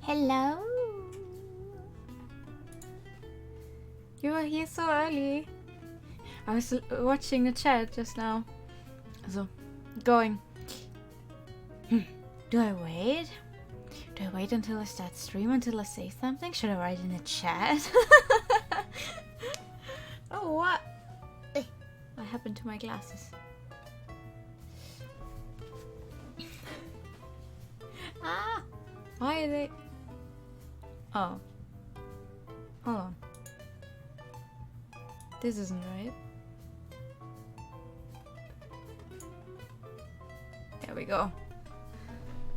Hello. You were here so early. I was watching the chat just now. So, going. Do I wait? Do I wait until I start stream until I say something? Should I write in the chat? Oh, what? What happened to my glasses? Ah! Why are they... Oh. Hold on. This isn't right. There we go.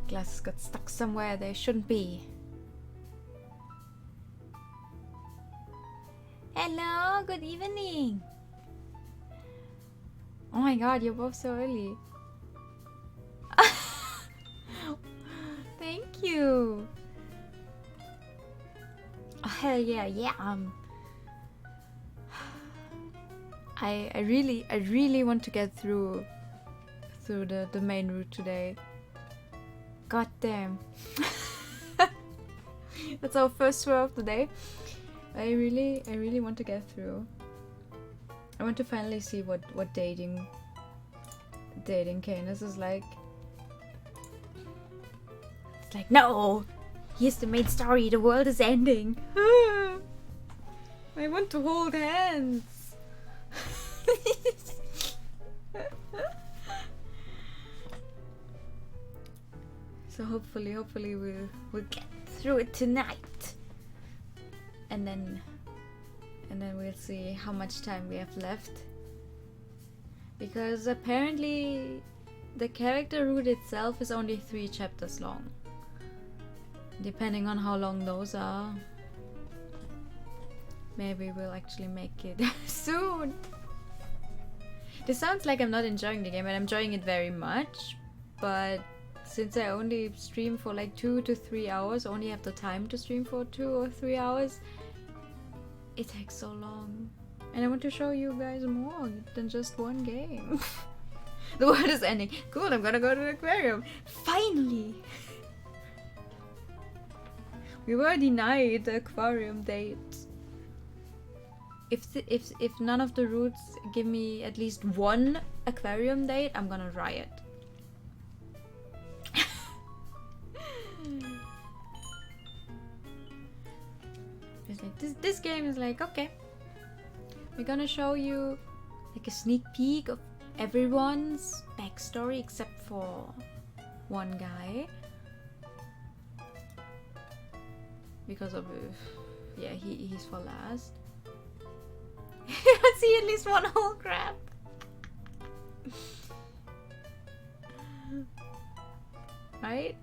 Glasses got stuck somewhere they shouldn't be. Hello, good evening. Oh my god, you're both so early. Thank you. Oh, hell yeah, yeah. I really want to get through the main route today. God damn. That's our first tour of the day. I really want to get through. I want to finally see what dating Canus is like. It's like, no! Here's the main story, the world is ending. I want to hold hands. So hopefully we'll get through it tonight. And then we'll see how much time we have left. Because apparently the character route itself is only 3 chapters long. Depending on how long those are. Maybe we'll actually make it soon. This sounds like I'm not enjoying the game, and I'm enjoying it very much. But since I only stream for like 2 to 3 hours, only have the time to stream for 2 or 3 hours, it takes so long. And I want to show you guys more than just one game. The world is ending. Cool, I'm gonna go to the aquarium. Finally! We were denied the aquarium date. If none of the routes give me at least one aquarium date, I'm gonna riot. It's like this game is like, okay, we're gonna show you like a sneak peek of everyone's backstory except for one guy, because of yeah, he's for last. I see at least one whole crab. Right?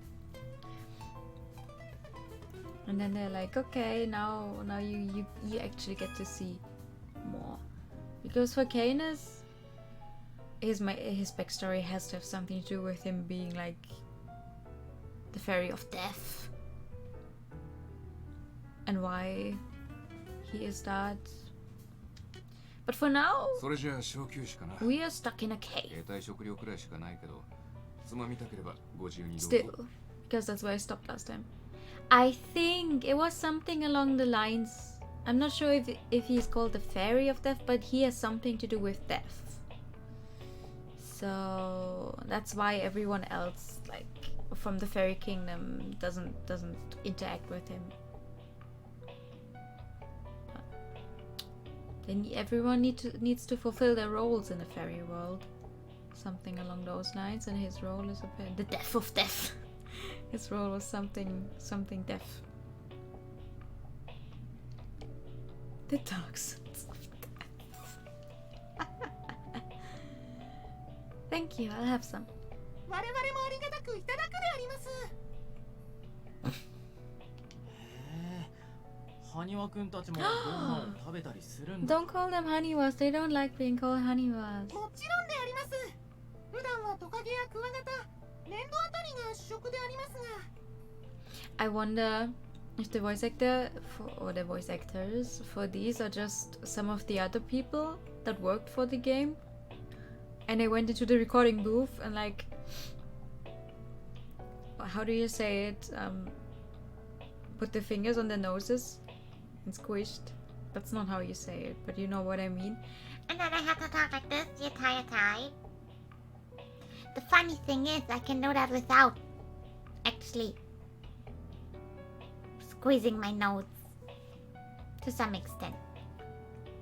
And then they're like, okay, now you actually get to see more. Because for Canus, his backstory has to have something to do with him being like the fairy of death. And why he is that. But for now, we are stuck in a cave. Still, because that's where I stopped last time. I think it was something along the lines. I'm not sure if he's called the fairy of death, but he has something to do with death. So that's why everyone else, like from the fairy kingdom, doesn't interact with him. Then everyone needs to fulfill their roles in the fairy world. Something along those lines, and his role is the death of death. His role was something death. The dark sons of death. Thank you, I'll have some. Don't call them Haniwas, they don't like being called Haniwas. I wonder if the voice actor or the voice actors for these are just some of the other people that worked for the game, and they went into the recording booth and like, how do you say it? put the fingers on their noses and squished. That's not how you say it, but you know what I mean. And then I have to talk like this the entire time. The funny thing is, I can do that without actually squeezing my nose. To some extent.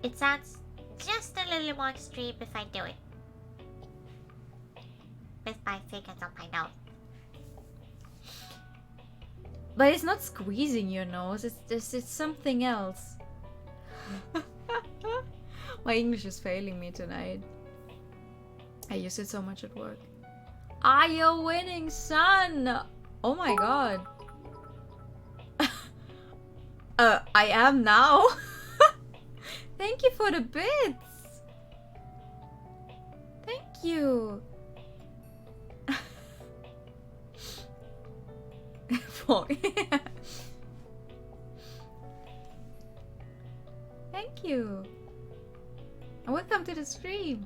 It sounds just a little more extreme if I do it. With my fingers on my nose. But it's not squeezing your nose, it's something else. My English is failing me tonight. I use it so much at work. Are you winning, son? Oh my god. I am now. Thank you for the bits. Thank you. Thank you. And welcome to the stream.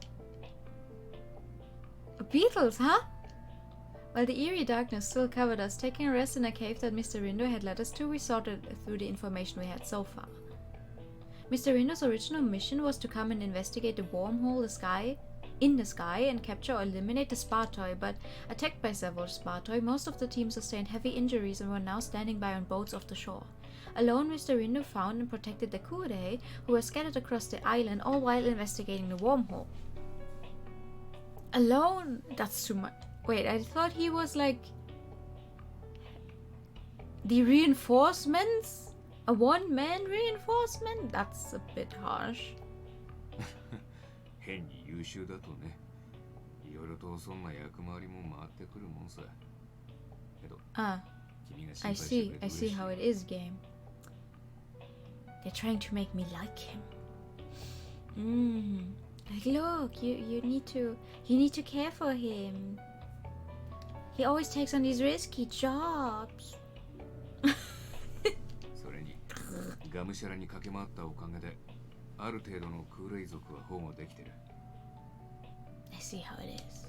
Beatles, huh? While the eerie darkness still covered us, taking a rest in a cave that Mr. Rindo had led us to, we sorted through the information we had so far. Mr. Rindo's original mission was to come and investigate the wormhole in the sky and capture or eliminate the Spartoi, but attacked by several Spartoi, most of the team sustained heavy injuries and were now standing by on boats off the shore. Alone, Mr. Rindo found and protected the Kurei, who were scattered across the island, all while investigating the wormhole. Alone? That's too much. Wait, I thought he was like... the reinforcements? A one-man reinforcement? That's a bit harsh. 変に優秀だとね、いろいろとそんな役回りも回ってくるもんさ。けど、君が心配してくれて嬉しい。 I see how it is, game. They're trying to make me like him. Like, look, you need to care for him. He always takes on these risky jobs. それに、がむしゃらに駆け回ったおかげで、ある程度のクーレイ族は保護できてる。I see how it is.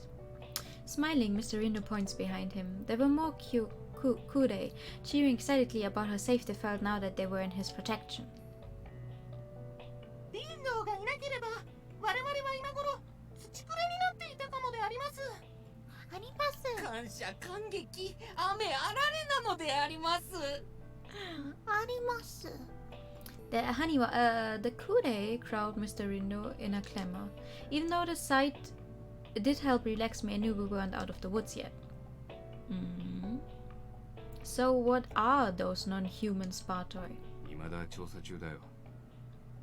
Smiling, Mr. Rindo points behind him. There were more Kurei, cheering excitedly about how safe they felt now that they were in his protection. リンドウがいなければ我々は今頃土くれになっていたかもであります。あります。感謝感激雨あられなのであります。あります。 The Kurei crowd Mr. Rindo in a clamor. Even though the sight did help relax me, I knew we weren't out of the woods yet. So what are those non-human Spartoi? 未だ調査中だよ。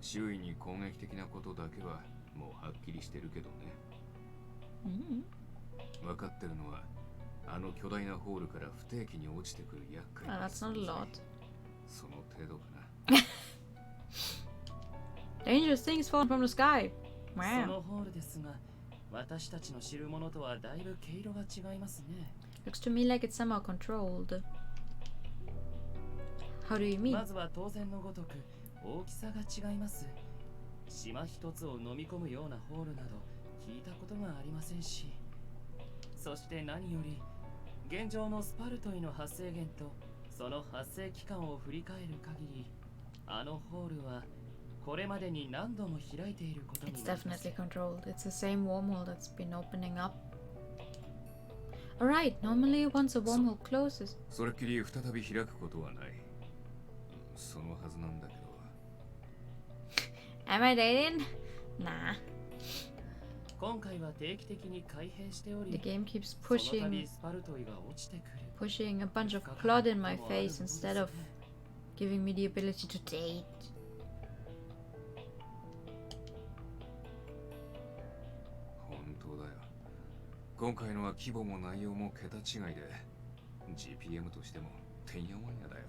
周囲に攻撃的なことだけはもうはっきりしてるけどね。分かってるのはあの巨大なホールから不定期に落ちてくる厄介な。That's not a lot. その程度かな。Dangerous things falling from the sky. そ Wow. のホールですが、私たちの知るものとはだいぶ毛色が違いますね。Looks to me like it's somehow controlled. How do you mean? まずは当然のごとく大きさが違います。島一つを飲み込むようなホールなど聞いたことがありませんし、そして何より現状のスパルトイの発生源とその発生期間を振り返る限り、あのホールはこれまでに何度も開いていることにな It's ります。 definitely controlled. It's the same wormhole that's been opening up. Alright, normally once a wormhole closes. それっきり再び開くことはない。そのはずなんだけど。 Am I dating? Nah. 今回は定期的に開閉してお The り、 game keeps その度 pushing スパルトイが落ちてくる。 a bunch of plot in my face instead of giving me the ability to date. 本当だよ。今回のは規模も内容も桁違いで GPM としてもてんやわんやだよ。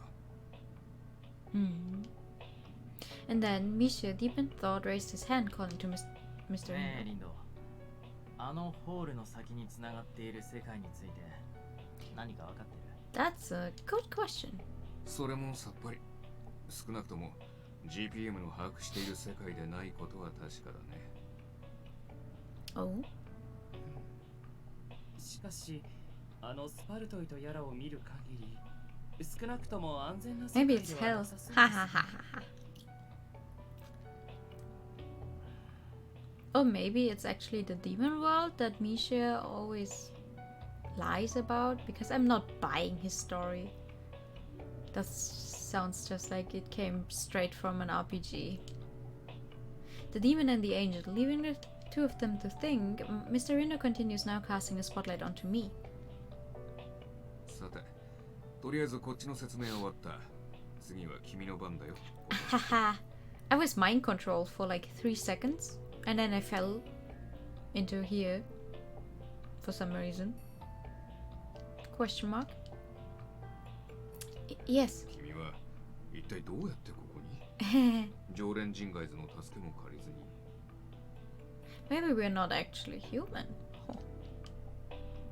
And then Misha, deep in thought, raised his hand, calling to Mr. ねえ Rindo. リンド、あのホールの先につながっている世界について何か分かってる？ That's a good question. それもさっぱり。少なくとも GPM の把握している世界でないことは確かだね。Oh? しかし、あのスパルトイとやらを見る限り、少なくとも安全な世 Maybe 界 it's では hell. なさそう Ha です ha ha ha ha. Or maybe it's actually the demon world that Misha always lies about, because I'm not buying his story. That sounds just like it came straight from an RPG. The demon and the angel, leaving the two of them to think, Mr. Rindo continues now, casting the spotlight onto me. さて、とりあえずこっちの説明は終わった。次は君の番だよ。 Haha. I was mind controlled for like 3 seconds, and then I fell into here for some reason. Question mark? Yes. 君は一体どうやってここに？常連人外図の助けも借りずに。 Maybe we're not actually human.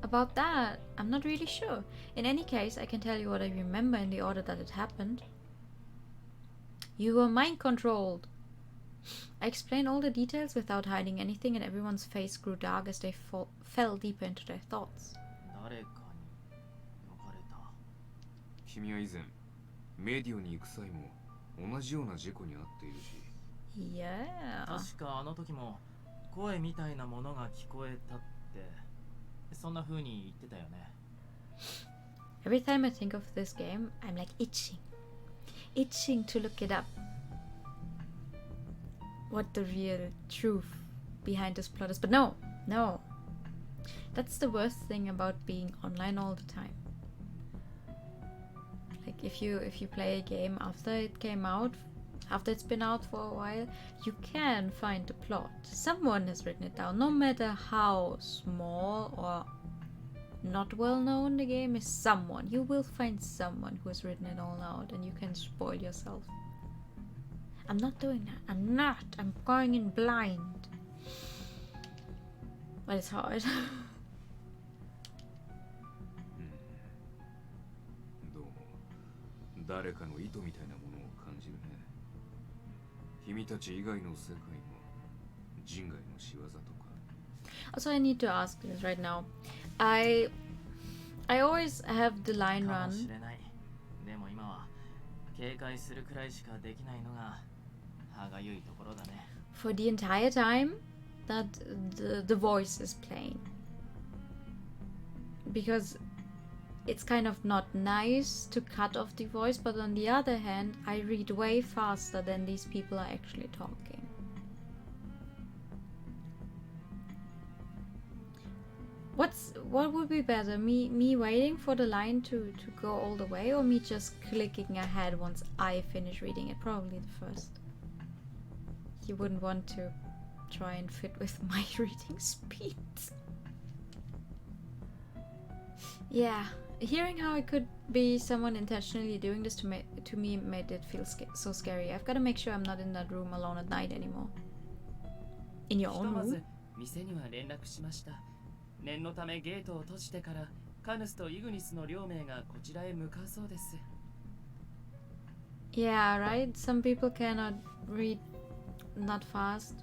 About that, I'm not really sure. In any case, I can tell you what I remember in the order that it happened. You were mind controlled. I explained all the details without hiding anything, and everyone's face grew dark as they fell deeper into their thoughts. 誰かに呼ばれた。君は以前メディオに行く際も同じような事故に遭っているし。 Yeah. 確かあの時も声みたいなものが聞こえたって、そんな風に言ってたよね。 Every time I think of this game, I'm like itching to look it up. What the real truth behind this plot is. But no. That's the worst thing about being online all the time. Like if you play a game after it came out, after it's been out for a while, you can find the plot. Someone has written it down, no matter how small or not well known the game is. Someone, you will find someone who has written it all out, and you can spoil yourself. I'm not doing that. I'm going in blind. But it's hard. どうも誰かの意図みたいなものを感じるね。君たち以外の世界も人外の仕業とか。 Also, I need to ask this right now. I always have the line かも run. しれない。でも今は警戒するくらいしかできないのが歯がゆいところだね。 For the entire time that the voice is playing, because it's kind of not nice to cut off the voice, but on the other hand, I read way faster than these people are actually talking. What would be better, me waiting for the line to go all the way, or me just clicking ahead once I finish reading it? Probably the first. You wouldn't want to try and fit with my reading speed. Yeah, hearing how it could be someone intentionally doing this to me made it feel so scary. I've got to make sure I'm not in that room alone at night anymore. In your ひと own まず room? 店には連絡しました。念のためゲートを閉じてからカヌスとイグニスの両名がこちらへ向かうそうです。 Yeah, right? Some people cannot read not fast.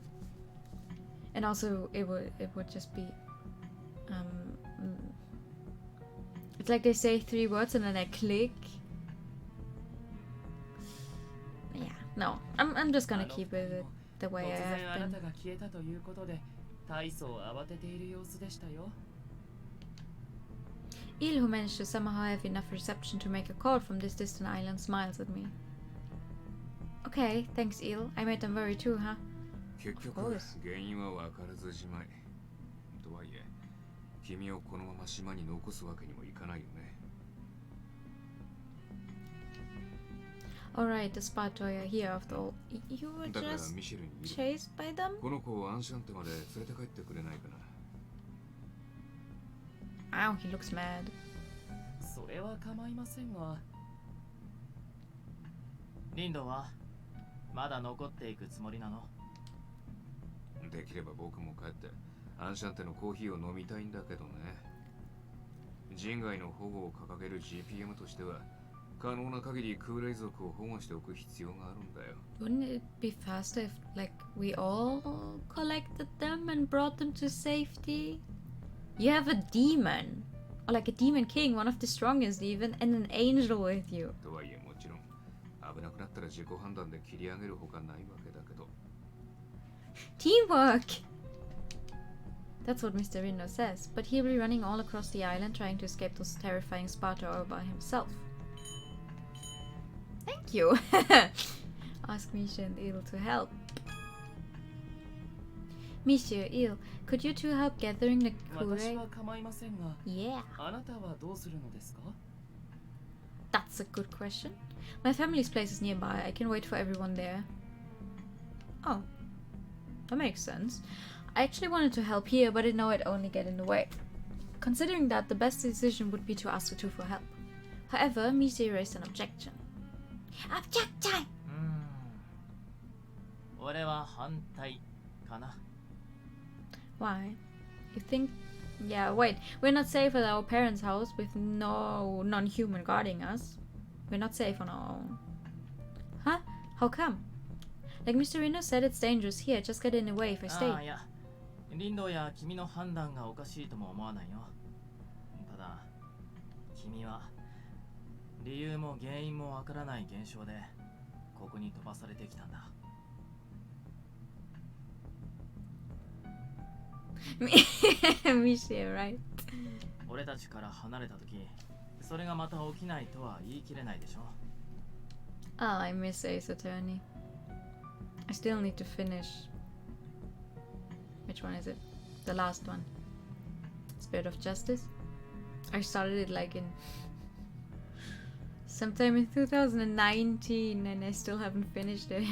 And also it would just be it's like they say 3 words and then I click. Yeah, no. I'm just gonna keep it the 突 way I 然あ have な been. たが消えたということで大層慌てている様子でしたよ。 Il, who managed to somehow have enough reception to make a call from this distant island, smiles at me. Okay, thanks, Il. I made them worry too, huh? 結局 Of course. 原因は分からずじまい。とはいえ、君をこのまま島に残すわけにもいかないよね。 Alright, the Spartoya here after all. You were だから just ミシェルにいる。 chased by them? この子をアンシャンテまで連れて帰ってくれないかな。 Ow, he looks mad. それは構いませんが。リンドはまだ残っていくつもりなの？できれば僕も帰ってアンシャンテのコーヒーを飲みたいんだけどね。人外の保護を掲げる GPM としては可能な限り空霊族を保護しておく必要があるんだよ。 Wouldn't it be faster if, like, we all collected them and brought them to safety? You have a demon Or like a demon king, one of the strongest even, and an angel with you. とはいえもちろん危なくなったら自己判断で切り上げるほかないわけだけど。 Teamwork! That's what Mr. Rindo says, but he'll be running all across the island trying to escape those terrifying Sparta all by himself. Thank you! Ask Misha and Il to help. Misha, Il, could you two help gathering the 私 kure? は構いませんが、 Yeah, あなたはどうするのですか？ that's a good question. My family's place is nearby. I can wait for everyone there. Oh, that makes sense. I actually wanted to help here, but I know I'd only get in the way. Considering that, the best decision would be to ask the two for help. However, Misha raised an objection. Objection! 俺は反対かな。 Why? You think... Yeah, wait. We're not safe at our parents' house with no non-human guarding us. We're not safe on our own. Huh? How come? Like Mr. Rino said, it's dangerous here. Just get in the way if I stay. ああいや、リンドや君の判断がおかしいとも思わないよ。ただ、君は理由も原因もわからない現象でここに飛ばされてきたんだ。Misha, right? 俺たちから離れた時、それがまた起きないとは言い切れないでしょ。 Oh, I miss Ace Attorney. I still need to finish. Which one is it? The last one. Spirit of Justice? I started it like in sometime in 2019 and I still haven't finished it.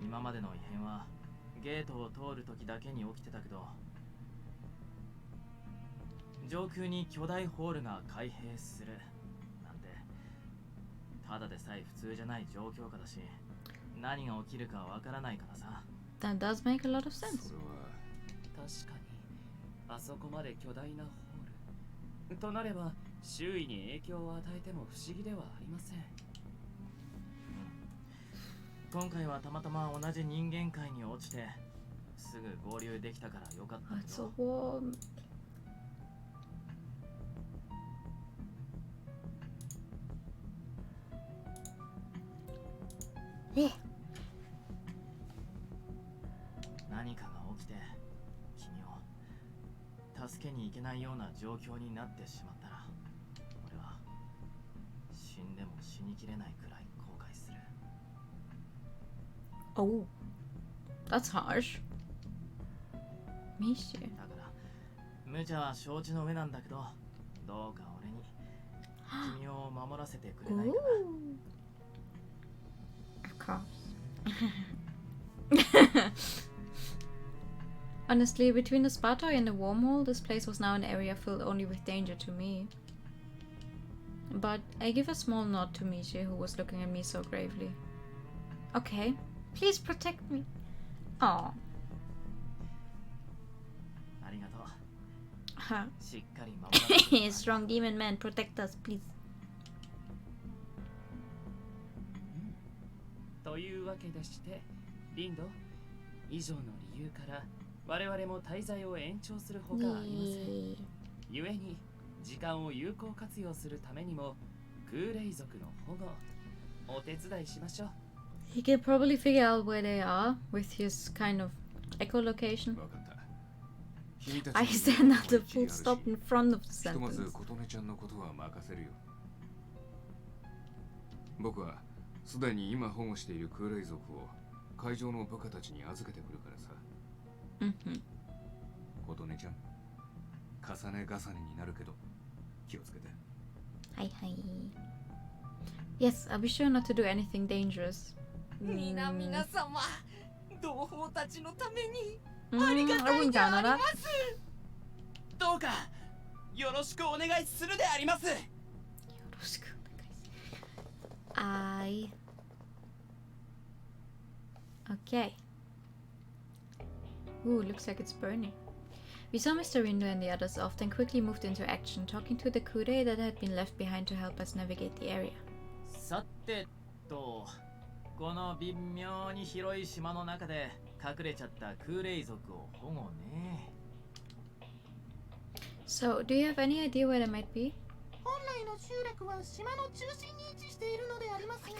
今までの異変はゲートを通る時だけに起きてたけど、上空に巨大ホールが開閉するなんてただでさえ普通じゃない状況下だし、何が起きるかわからないからさ。 That does make a lot of sense. それは確かに、あそこまで巨大なホール。となれば、周囲に影響を与えても不思議ではありません。今回はたまたま同じ人間界に落ちてすぐ合流できたからよかった Oh, け it's so ど、 warm. Eh, 何かが起きて君を助けに行けないような状況になってしまったら、俺は死んでも死にきれないくらい後悔する。 Oh, that's harsh. Misha. だから無茶は承知の上なんだけど、どうか俺に君を守らせてくれないか Ooh. Of course. Honestly, between the Sparta and the wormhole, this place was now an area filled only with danger to me. But I give a small nod to Misha, who was looking at me so gravely. Okay, please protect me. Aw. な。ありがとう。 Huh. しっかり守らせてもらう。 Strong demon man, protect us, please. というわけでして、リンド、以上の理由から我々も滞在を延長するほかありません。 Yeah. 故に時間を有効活用するためにも空霊族の保護お手伝いしましょう。 He can probably figure out where they are with his kind of echolocation. 分かった。君たち I に stand at the 一理あ full るし stop in front of the ひとまず sentence. 琴音ちゃんのことは任せるよ。僕はすでに今保護している空霊族を会場の部下たちに預けてくるからさ。 Mm-hmm. 琴音ちゃん、重ね重ねになるけど気をつけて。Hi, hi. Yes, I'll be sure not to do anything dangerous. 皆様、同胞たちのために Mm, ありがたい I wouldn't で count あ on り that. ます。どうかよろしくお願いするであります。 I... Okay. Ooh, looks like it's burning. We saw Mr. Rindo and the others off, then quickly moved into action, talking to the Kure that had been left behind to help us navigate the area. さてと、この微妙に広い島の中で隠れちゃった空霊族を保護ね。So, do you have any idea where they might be? 本来の集落は島の中心に位置しているのでありますが、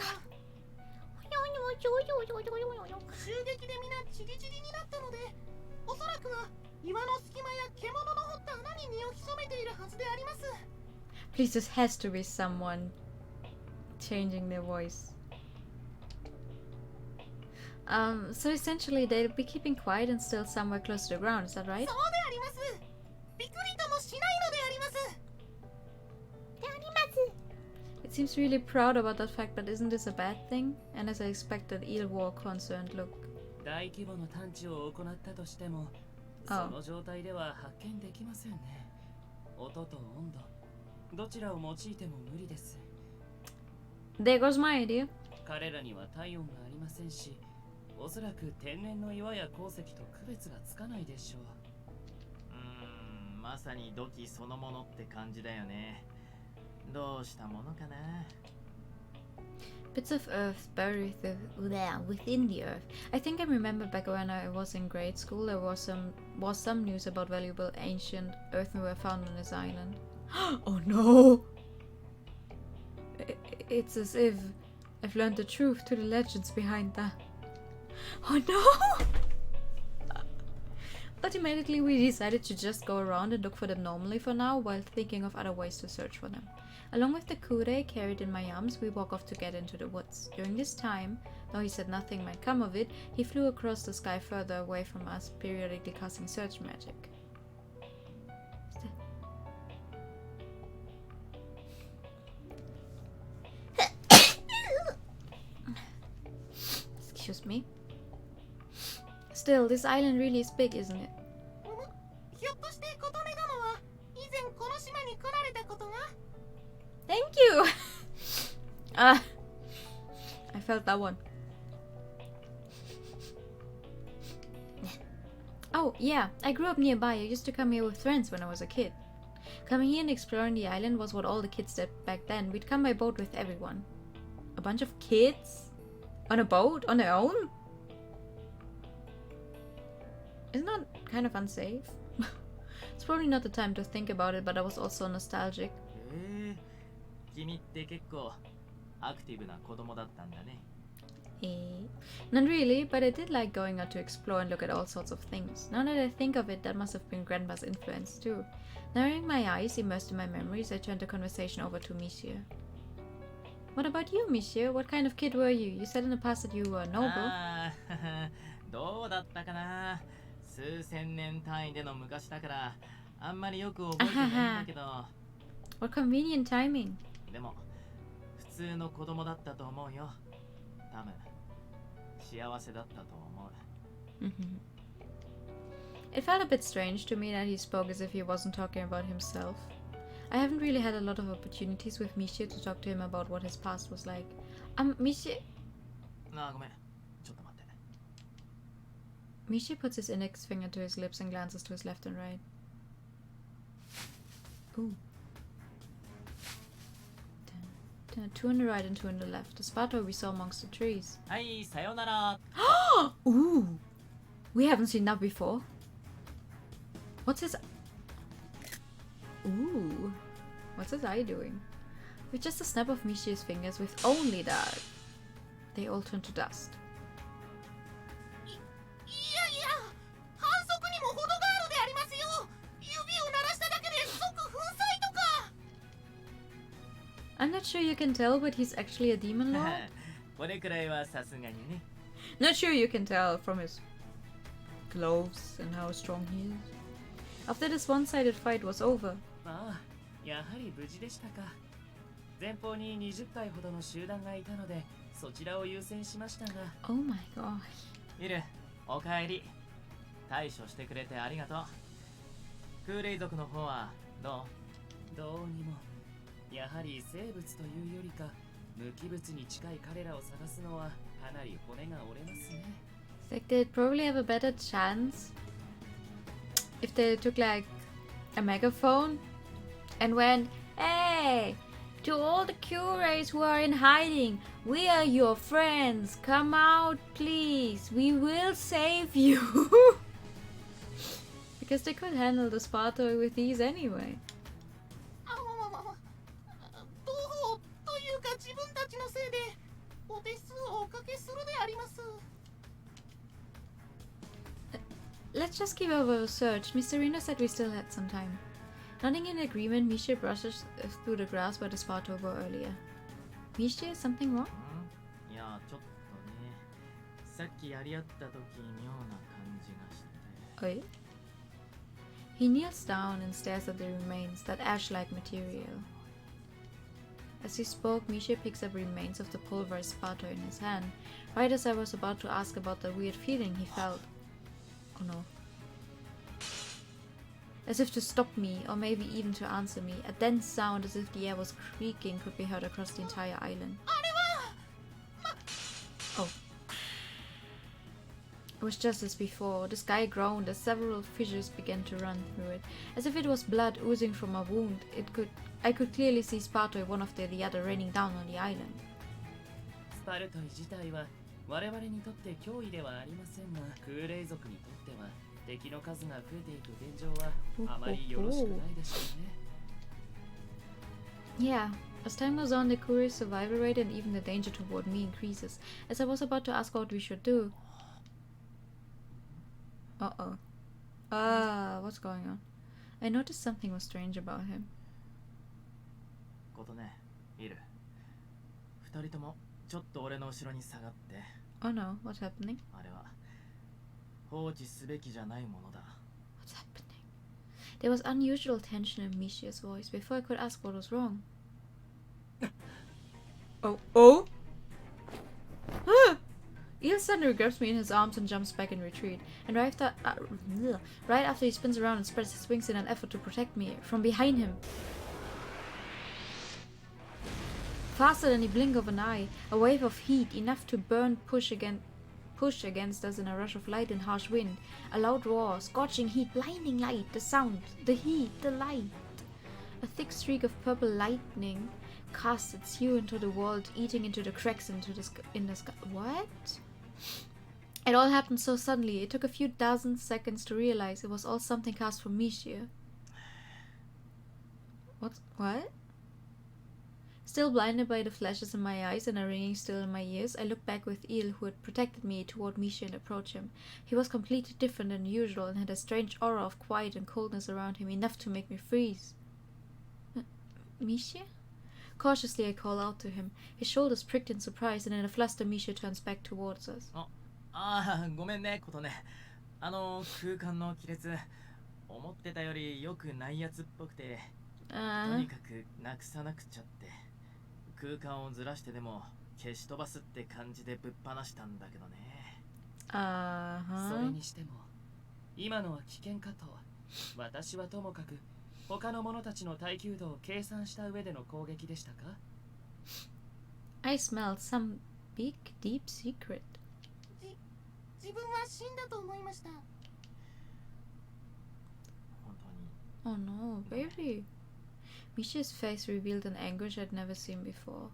襲撃で皆チリチリになったので、おそらくは岩の隙間や獣の掘った穴に身を潜めているはずであります。 Please, this has to be someone changing their voice. So essentially they'll be keeping quiet and still somewhere close to the ground, is that right? そうであります。びくりともしないのであります。 It seems really proud about that fact, but isn't this a bad thing? And as I expected, eel war concerned look. 大規模の探知を行ったとしても、その状態では発見できませんね。音と温度、どちらを用いても無理です。 There goes my idea. 彼らには体温がありませんし、おそらく天然の岩や鉱石と区別がつかないでしょう。まさに土器そのものって感じだよね。どうしたものかな。 Bits of earth buried within the earth. I think I remember back when I was in grade school there was some news about valuable ancient earthenware found on this island. Oh no! It's as if I've learned the truth to the legends behind that. Oh no! Ultimately, we decided to just go around and look for them normally for now, while thinking of other ways to search for them. Along with the kure carried in my arms, we walk off to get into the woods. During this time, though he said nothing might come of it, he flew across the sky further away from us, periodically casting search magic. Excuse me. Still, this island really is big, isn't it? ひょっとして琴音殿は以前この島に来られたことが？ Thank you! I felt that one. Oh, yeah, I grew up nearby. I used to come here with friends when I was a kid. Coming here and exploring the island was what all the kids did back then. We'd come by boat with everyone. A bunch of kids? On a boat? On their own? Isn't that kind of unsafe? It's probably not the time to think about it, but I was also nostalgic. 君って結構アクティブな子供だったんだね。Not really, but I did like going out to explore and look at all sorts of things. Now that I think of it, that must have been Grandma's influence too. Narrowing my eyes, immersed in my memories, I turned the conversation over to Monsieur. What about you, Monsieur? What kind of kid were you? You said in the past that you were noble. どうだったかな。数千年単位での昔だからあんまりよく覚えてないんだけど。What convenient timing. でも普通の子供だったと思うよ。多分幸せだったと思う。It felt a bit strange to me that he spoke as if he wasn't talking about himself. I haven't really had a lot of opportunities with Monsieur to talk to him about what his past was like. Monsieur... ごめん。ちょっと待って。Monsieur puts his index finger to his lips and glances to his left and right. Ooh. Two on the right and two on the left. The spot where we saw amongst the trees. はい、さようなら。Ooh! We haven't seen that before. What's his... Ooh. What's his eye doing? With just a snap of Monsieur's fingers, with only that, they all turn to dust. いやいや、反則にも程があるでありますよ。指を鳴らしただけで即粉砕とか。I'm not sure you can tell, but he's actually a demon lord. これくらいはさすがにね。Not sure you can tell from his gloves and how strong he is. After this one-sided fight was over. ああ、やはり無事でしたか。前方に20体ほどの集団がいたので、そちらを優先しましたが。Oh my gosh. イル、おかえり。対処してくれてありがとう。空霊族の方はどう？どうにも。やはり生物というよりか、無機物に近い彼らを探すのはかなり骨が折れますね。It's like they'd probably have a better chance if they took like a megaphone and went, "Hey, to all the curates who are in hiding, we are your friends. Come out, please. We will save you." Because they could handle the Spartoy with ease anyway. どうというか自分たちのせいでお手数をおかけするであります。 Let's just keep up our search. Mr. Reno said we still had some time. Nodding in agreement, Misha brushes through the grass where the Spartoy were earlier. Misha, is something wrong? いやちょっとねさっきやり合った時妙な感じがして Oi. He kneels down and stares at the remains, that ash-like material. As he spoke, Misha picks up remains of the pulverized Spartoy in his hand, right as I was about to ask about the weird feeling he felt. Oh no. As if to stop me, or maybe even to answer me, a dense sound as if the air was creaking could be heard across the entire island. Oh. It was just as before. The sky groaned as several fissures began to run through it, as if it was blood oozing from a wound. I could clearly see Spartoy, one after the other, raining down on the island. スパルトイ自体は我々にとって脅威ではありませんが、空霊族にとっては敵の数が増えていく現状はあまりよろしくないでしょうね。Yeah, as time goes on, the Kuri's survival rate and even the danger toward me increases. As I was about to ask what we should do. Uh-oh. What's going on? I noticed something was strange about him. ことねいる二人ともちょっと俺の後ろに下がって Oh no, what's happening? あれは放置すべきじゃないものだ What's happening? There was unusual tension in Mishia's voice before I could ask what was wrong. Oh? Eel suddenly grabs me in his arms and jumps back in retreat. And right after he spins around and spreads his wings in an effort to protect me, from behind him, faster than the blink of an eye, a wave of heat, enough to push against us in a rush of light and harsh wind. A loud roar, scorching heat, blinding light, the sound, the heat, the light. A thick streak of purple lightning cast its hue into the world, eating into the cracks in the sky. What? It all happened so suddenly. It took a few dozen seconds to realize it was all something cast from Mishia. What? Still blinded by the flashes in my eyes and a ringing still in my ears, I looked back with Eel, who had protected me, toward Misha and approached him. He was completely different than usual and had a strange aura of quiet and coldness around him, enough to make me freeze. Misha? Cautiously I call out to him. His shoulders pricked in surprise, and in a fluster Misha turns back towards us. ごめんねことね空間の亀裂思ってたよりよくないやつっぽくてとにかくなくさなくちゃって空間をずらしてでも消し飛ばすって感じでぶっ放したんだけどねそれにしても今のは危険かと私はともかく他の者たちの耐久度を計算した上での攻撃でしたか I smelled some big, deep secret. 自分は死んだと思いました。本当に Oh no, baby. Misha's face revealed an anguish I'd never seen before.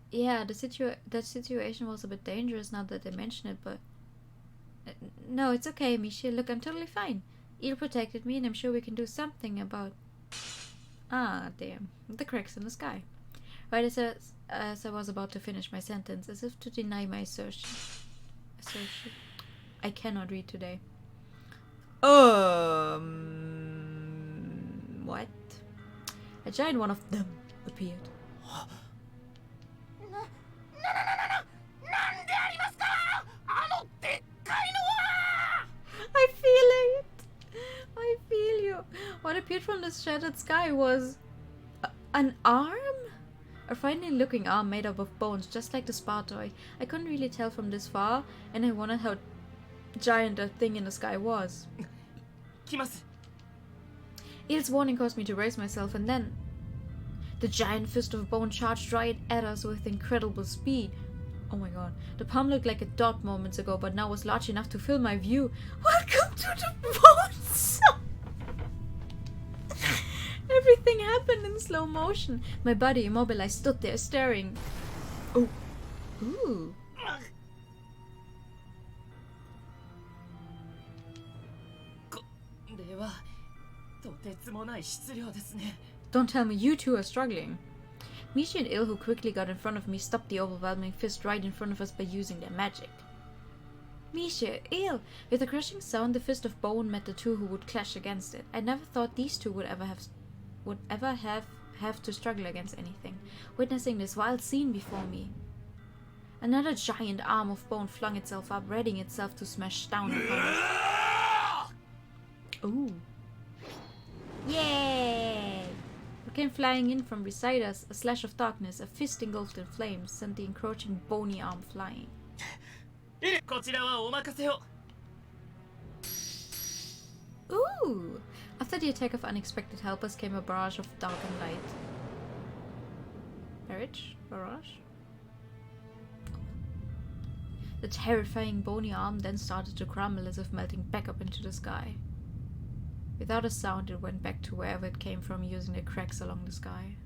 Yeah, that situation was a bit dangerous now that I mention it, but... No, it's okay, Misha. Look, I'm totally fine. Eel protected me, and I'm sure we can do something about... damn. The cracks in the sky. Right as I was about to finish my sentence, as if to deny my assertion. I cannot read today. What? A giant one of them appeared. I feel it! I feel you! What appeared from the shattered sky was... an arm? A frightening looking arm made up of bones, just like the Spartoy. I couldn't really tell from this far, and I wondered how giant that thing in the sky was. 来ます Eel's warning caused me to raise myself, and then... the giant fist of bone charged right at us with incredible speed. Oh my god. The palm looked like a dot moments ago, but now was large enough to fill my view. Welcome to the bones! Everything happened in slow motion. My body immobilized, stood there staring. Oh. Ooh. でれはとてつもない質量ですね。 Don't tell me you two are struggling. Mishi and Il, who quickly got in front of me, stopped the overwhelming fist right in front of us by using their magic. Mishi, Il! With a crushing sound, the fist of bone met the two who would clash against it. I never thought these two would ever have to struggle against anything, witnessing this wild scene before me. Another giant arm of bone flung itself up, readying itself to smash down upon us. Ooh. Yay! What came flying in from beside us? A slash of darkness, a fist engulfed in flames, sent the encroaching bony arm flying. こちらはお任せを。 Ooh! After the attack of unexpected helpers came a barrage of dark and light. Barrage? The terrifying bony arm then started to crumble as if melting back up into the sky. Without a sound, it went back to wherever it came from, using the cracks along the sky.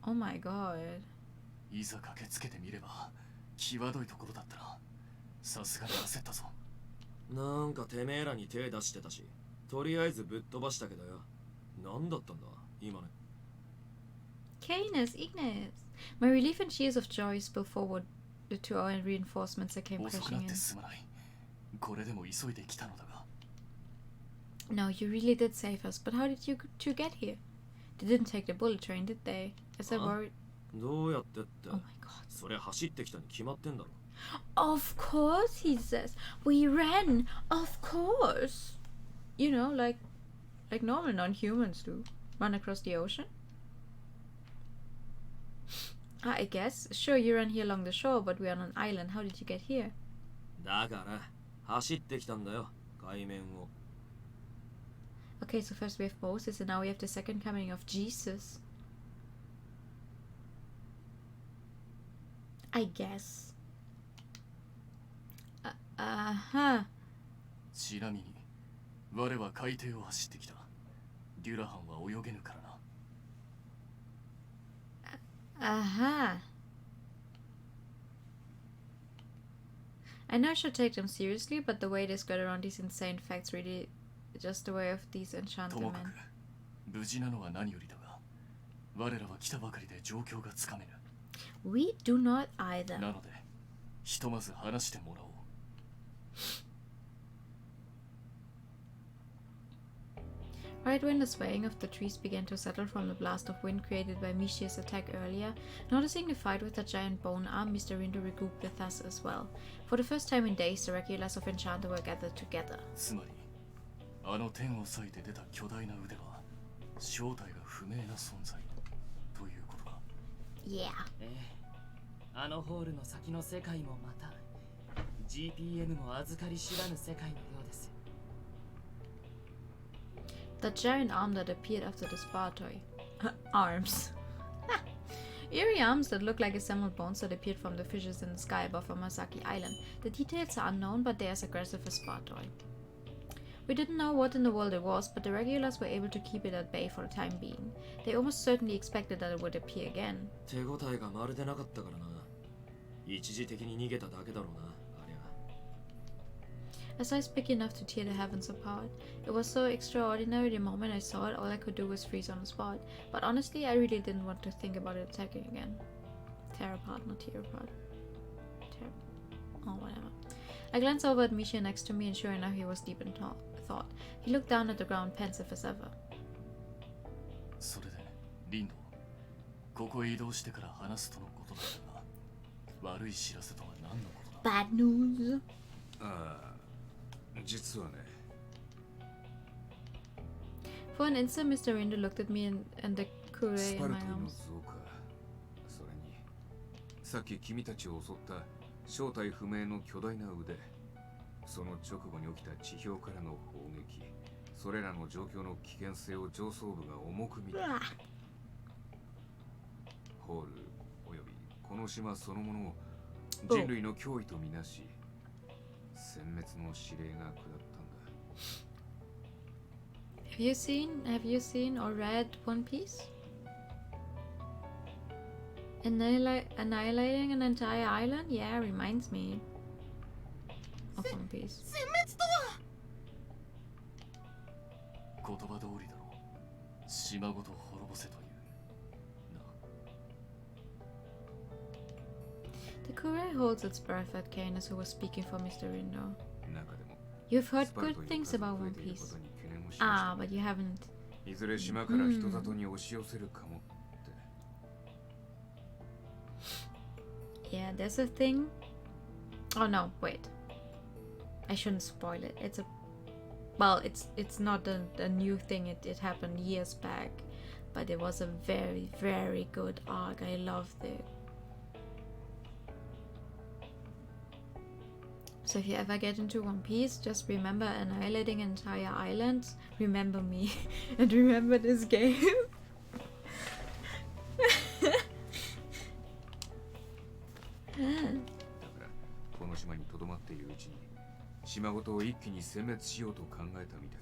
Oh my god. いざ駆けつけてみれば際どいところだったな。さすがに焦ったぞ。なんかてめえらに手出してたし、とりあえずぶっ飛ばしたけどよ。何だったんだ今ね。Canus, Ignis! My relief and cheers of joy spill forward to our reinforcements that came 遅く crashing なっ in. てすまない。これでも急いで来たのだが。 No, you really did save us, but how did you two get here? They didn't take the bullet train, did they? As I worried. どうやってって。 Oh my god. そりゃ走ってきたに決まってんだろ。 Of course, he says. We ran. Of course. You know, like normal non-humans do. Run across the ocean. I guess. Sure, you ran here along the shore, but we're on an island. How did you get here? だから走ってきたんだよ。海面を。 Okay, so first we have Moses, and now we have the second coming of Jesus. I guess. Uh-huh. ちなみに我は海底を走ってきた。デュラハンは泳げぬからな。 Uh-huh. I know I should take them seriously, but the way they skirt around these insane facts really just the way of these enchanted ともか men. く無事なのは何よりだが、我らは来たばかりで状況がつかめぬ。 We do not either. なのでひとまず話してもらおう。 Right when the swaying of the trees began to settle from the blast of wind created by Mishi's attack earlier, noticing the fight with the giant bone arm, Mr. Rindo regrouped with us as well. For the first time in days, the regulars of Enchanté were gathered together. つまりあの天を裂いて出た巨大な腕は正体が不明な存在ということか。 Yeah. あのホールの先の世界もまた GPM も預かり知らぬ世界のようです。 The giant arm that appeared after the spa toy. Arms. Eerie arms that look like assembled bones that appeared from the fissures in the sky above Amasaki Island. The details are unknown, but they're as aggressive as spa toy. We didn't know what in the world it was, but the regulars were able to keep it at bay for the time being. They almost certainly expected that it would appear again. 手応えがまるでなかったからな。一時的に逃げただけだろうな。 A size big enough to tear the heavens apart. It was so extraordinary the moment I saw it, all I could do was freeze on the spot. But honestly, I really didn't want to think about it attacking again. Tear apart, not tear apart. Tear... Oh, whatever. I glanced over at Misha next to me, and sure enough, he was deep in thought. He looked down at the ground, pensive as ever. それでリンド、ここへ移動してから話すとのことだったが、悪い知らせとは何のことだ。 Bad news. ああ、実はね。 For an instant, Mr. Rindo looked at me and the ス kure パ in ル my トイの arms. 像か。それにさっき君たちを襲った正体不明の巨大な腕。その直後に起きた地表からの砲撃。それらの状況の危険性を上層部が重く見た。ホールおよびこの島そのものを人類の脅威とみなし、殲滅の指令が下ったんだ。Have you seen or read One Piece? Annihilating an entire island? Yeah, reminds me of One Piece. 殲滅とは言葉通りだろう。島ごと滅ぼせという。な。The Kure holds its breath at Canus, who was speaking for Mr. Rindo. 中でも You've heard スパル good トイの things 数が about 増え One ているこ Piece. とに懸念を示した Ah, but you haven't. いずれ島から人里に押し寄せるかもって。 Yeah, there's a thing. Oh no, wait. I shouldn't spoil it. It's a well, it's not a new thing. It happened years back, but it was a very, very good arc. I loved it. So if you ever get into One Piece, just remember annihilating entire islands. Remember me, and remember this game. だからこの島に留まっているうちに島ごとを一気に殲滅しようと考えたみたい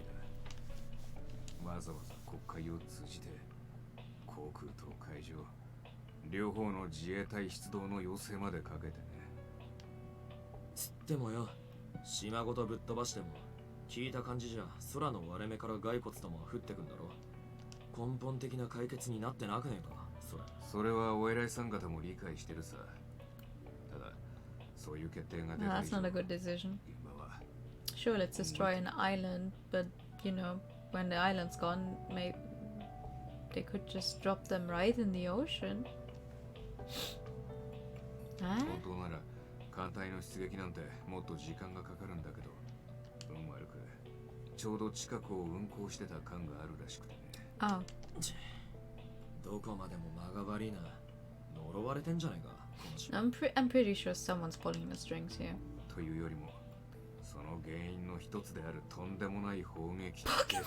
だ。わざわざ国会を通じて航空と海上両方の自衛隊出動の要請までかけてね。つってもよ、島ごとぶっ飛ばしても聞いた感じじゃ空の割れ目から骸骨とも降ってくんだろ。根本的な解決になってなくねえかそれ。それはお偉いさん方も理解してるさ。ただそういう決定が出 No, た that's not a good decision. 現場は Sure, let's destroy an island, but you know, when the island's gone, maybe they could just drop them right in the ocean. Huh? 本当なら艦隊の出撃なんてもっと時間がかかるんだけど、運悪くちょうど近くを運航してた艦があるらしくてね。Oh. どこまでも間が悪いな。呪われてんじゃないかこの島。 I'm pretty sure somene's pulling the strings here. というよりもその原因の一つであるとんでもない砲撃って Pokemon in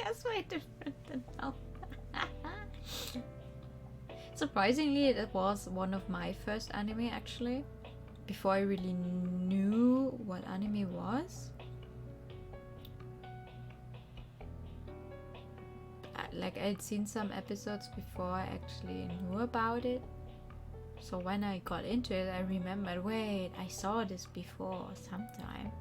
America is way different than now. Surprisingly, it was one of my first anime actually. Before I really knew what anime was. Like I'd seen some episodes before I actually knew about it. So when I got into it, I remembered, wait, I saw this before sometime.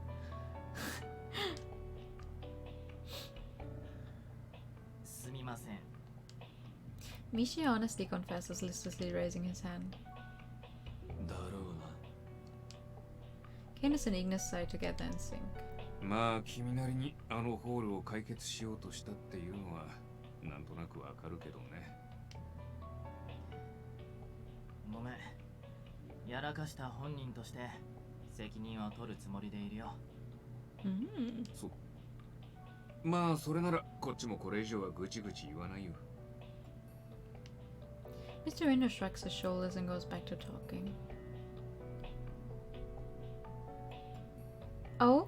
Mishi honestly confesses, listlessly raising his hand. だろうな。 Canus and Ignis sigh together in sync. まあ君なりにあのホールを解決しようとしたっていうのはなんとなくわかるけどね。ごめん。やらかした本人として責任を取るつもりでいるよ。そう。まあそれならこっちもこれ以上はぐちぐち言わないよ。 Mr. Rindo shrugs his shoulders and goes back to talking. Oh?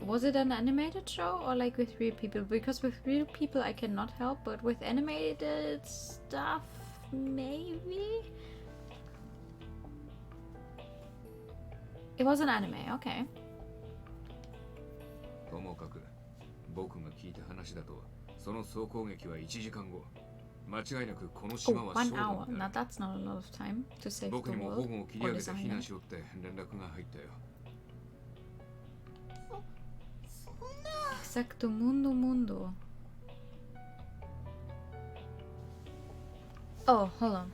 Was it an animated show or like with real people? Because with real people I cannot help, but with animated stuff, maybe? It was an anime, okay. ともかく僕が聞いた話だとその総攻撃は1時間後。間違いなくこの Oh, 島は 1 勝 hour. 利 Now だ。 that's not a lot of time to save 僕 the にも world 保護を切り or 上げ this て避 island. 難しろって連絡が入ったよ。そんな。 Exacto, mundo. Oh, hold on.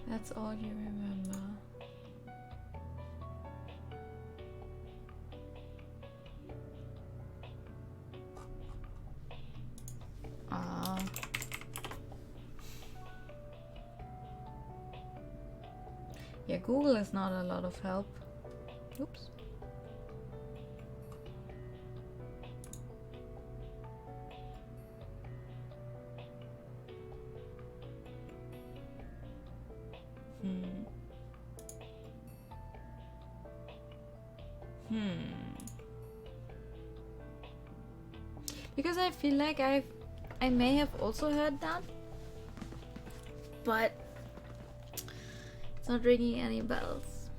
That's all you remember. Ah. Yeah, Google is not a lot of help. Oops. Because I feel like I may have also heard that. but it's not ringing any bells.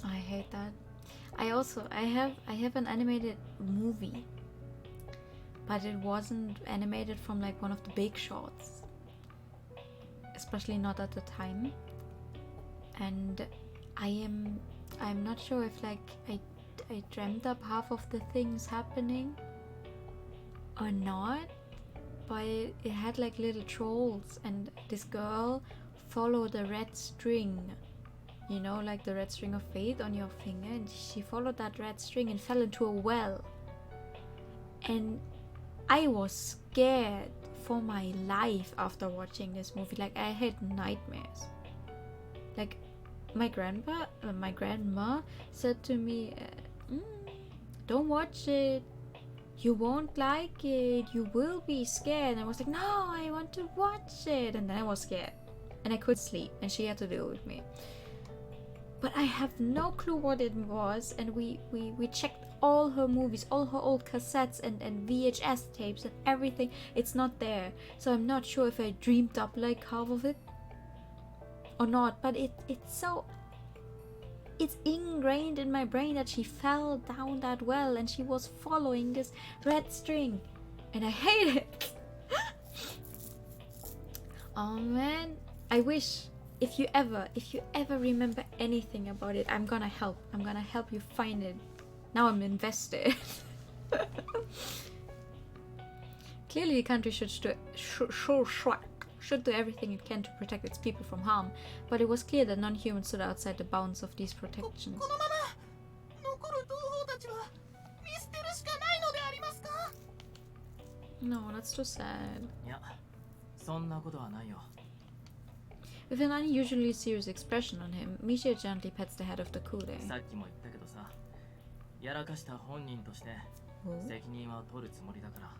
I hate that. I have an animated movie, but it wasn't animated from like one of the big shots, especially not at the time. And I'm not sure if like I dreamt up half of the things happening or not, but it had like little trolls, and this girl followed a red string, you know, like the red string of fate on your finger, and she followed that red string and fell into a well. And I was scared for my life after watching this movie. Like, I had nightmares. Like, my grandma said to me, don't watch it, you won't like it, you will be scared. And I was like, no, I want to watch it. And then I was scared and I couldn't sleep, and she had to deal with me. But I have no clue what it was, and we checked all her movies, all her old cassettes and VHS tapes and everything. It's not there, so I'm not sure if I dreamed up like half of it or not. But it's ingrained in my brain that she fell down that well and she was following this red string, and I hate it. Oh man, I wish. If you ever remember anything about it, I'm gonna help you find it. Now I'm invested. Clearly the country should do everything it can to protect its people from harm, but it was clear that non-humans stood outside the bounds of these protections. このまま残る同胞たちは見捨てるしかないのでありますか? No, that's too sad. いや、そんなことはないよ。 With an unusually serious expression on him, Misha gently pets the head of the Kool-Aid. さっきも言ったけどさ、やらかした本人として責任は取るつもりだから。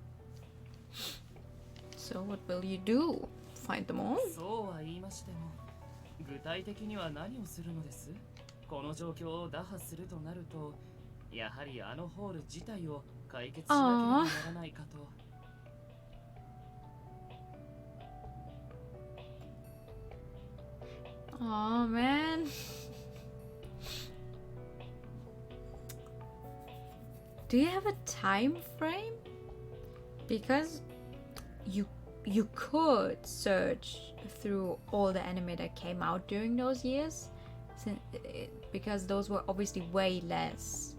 So what will you do? Find them all? そうは言いましても、具体的には何をするのです？この状況を打破するとなると、やはりあのホール自体を解決しなければならないかと。 Oh man. Do you have a time frame? Because you could search through all the anime that came out during those years, because those were obviously way less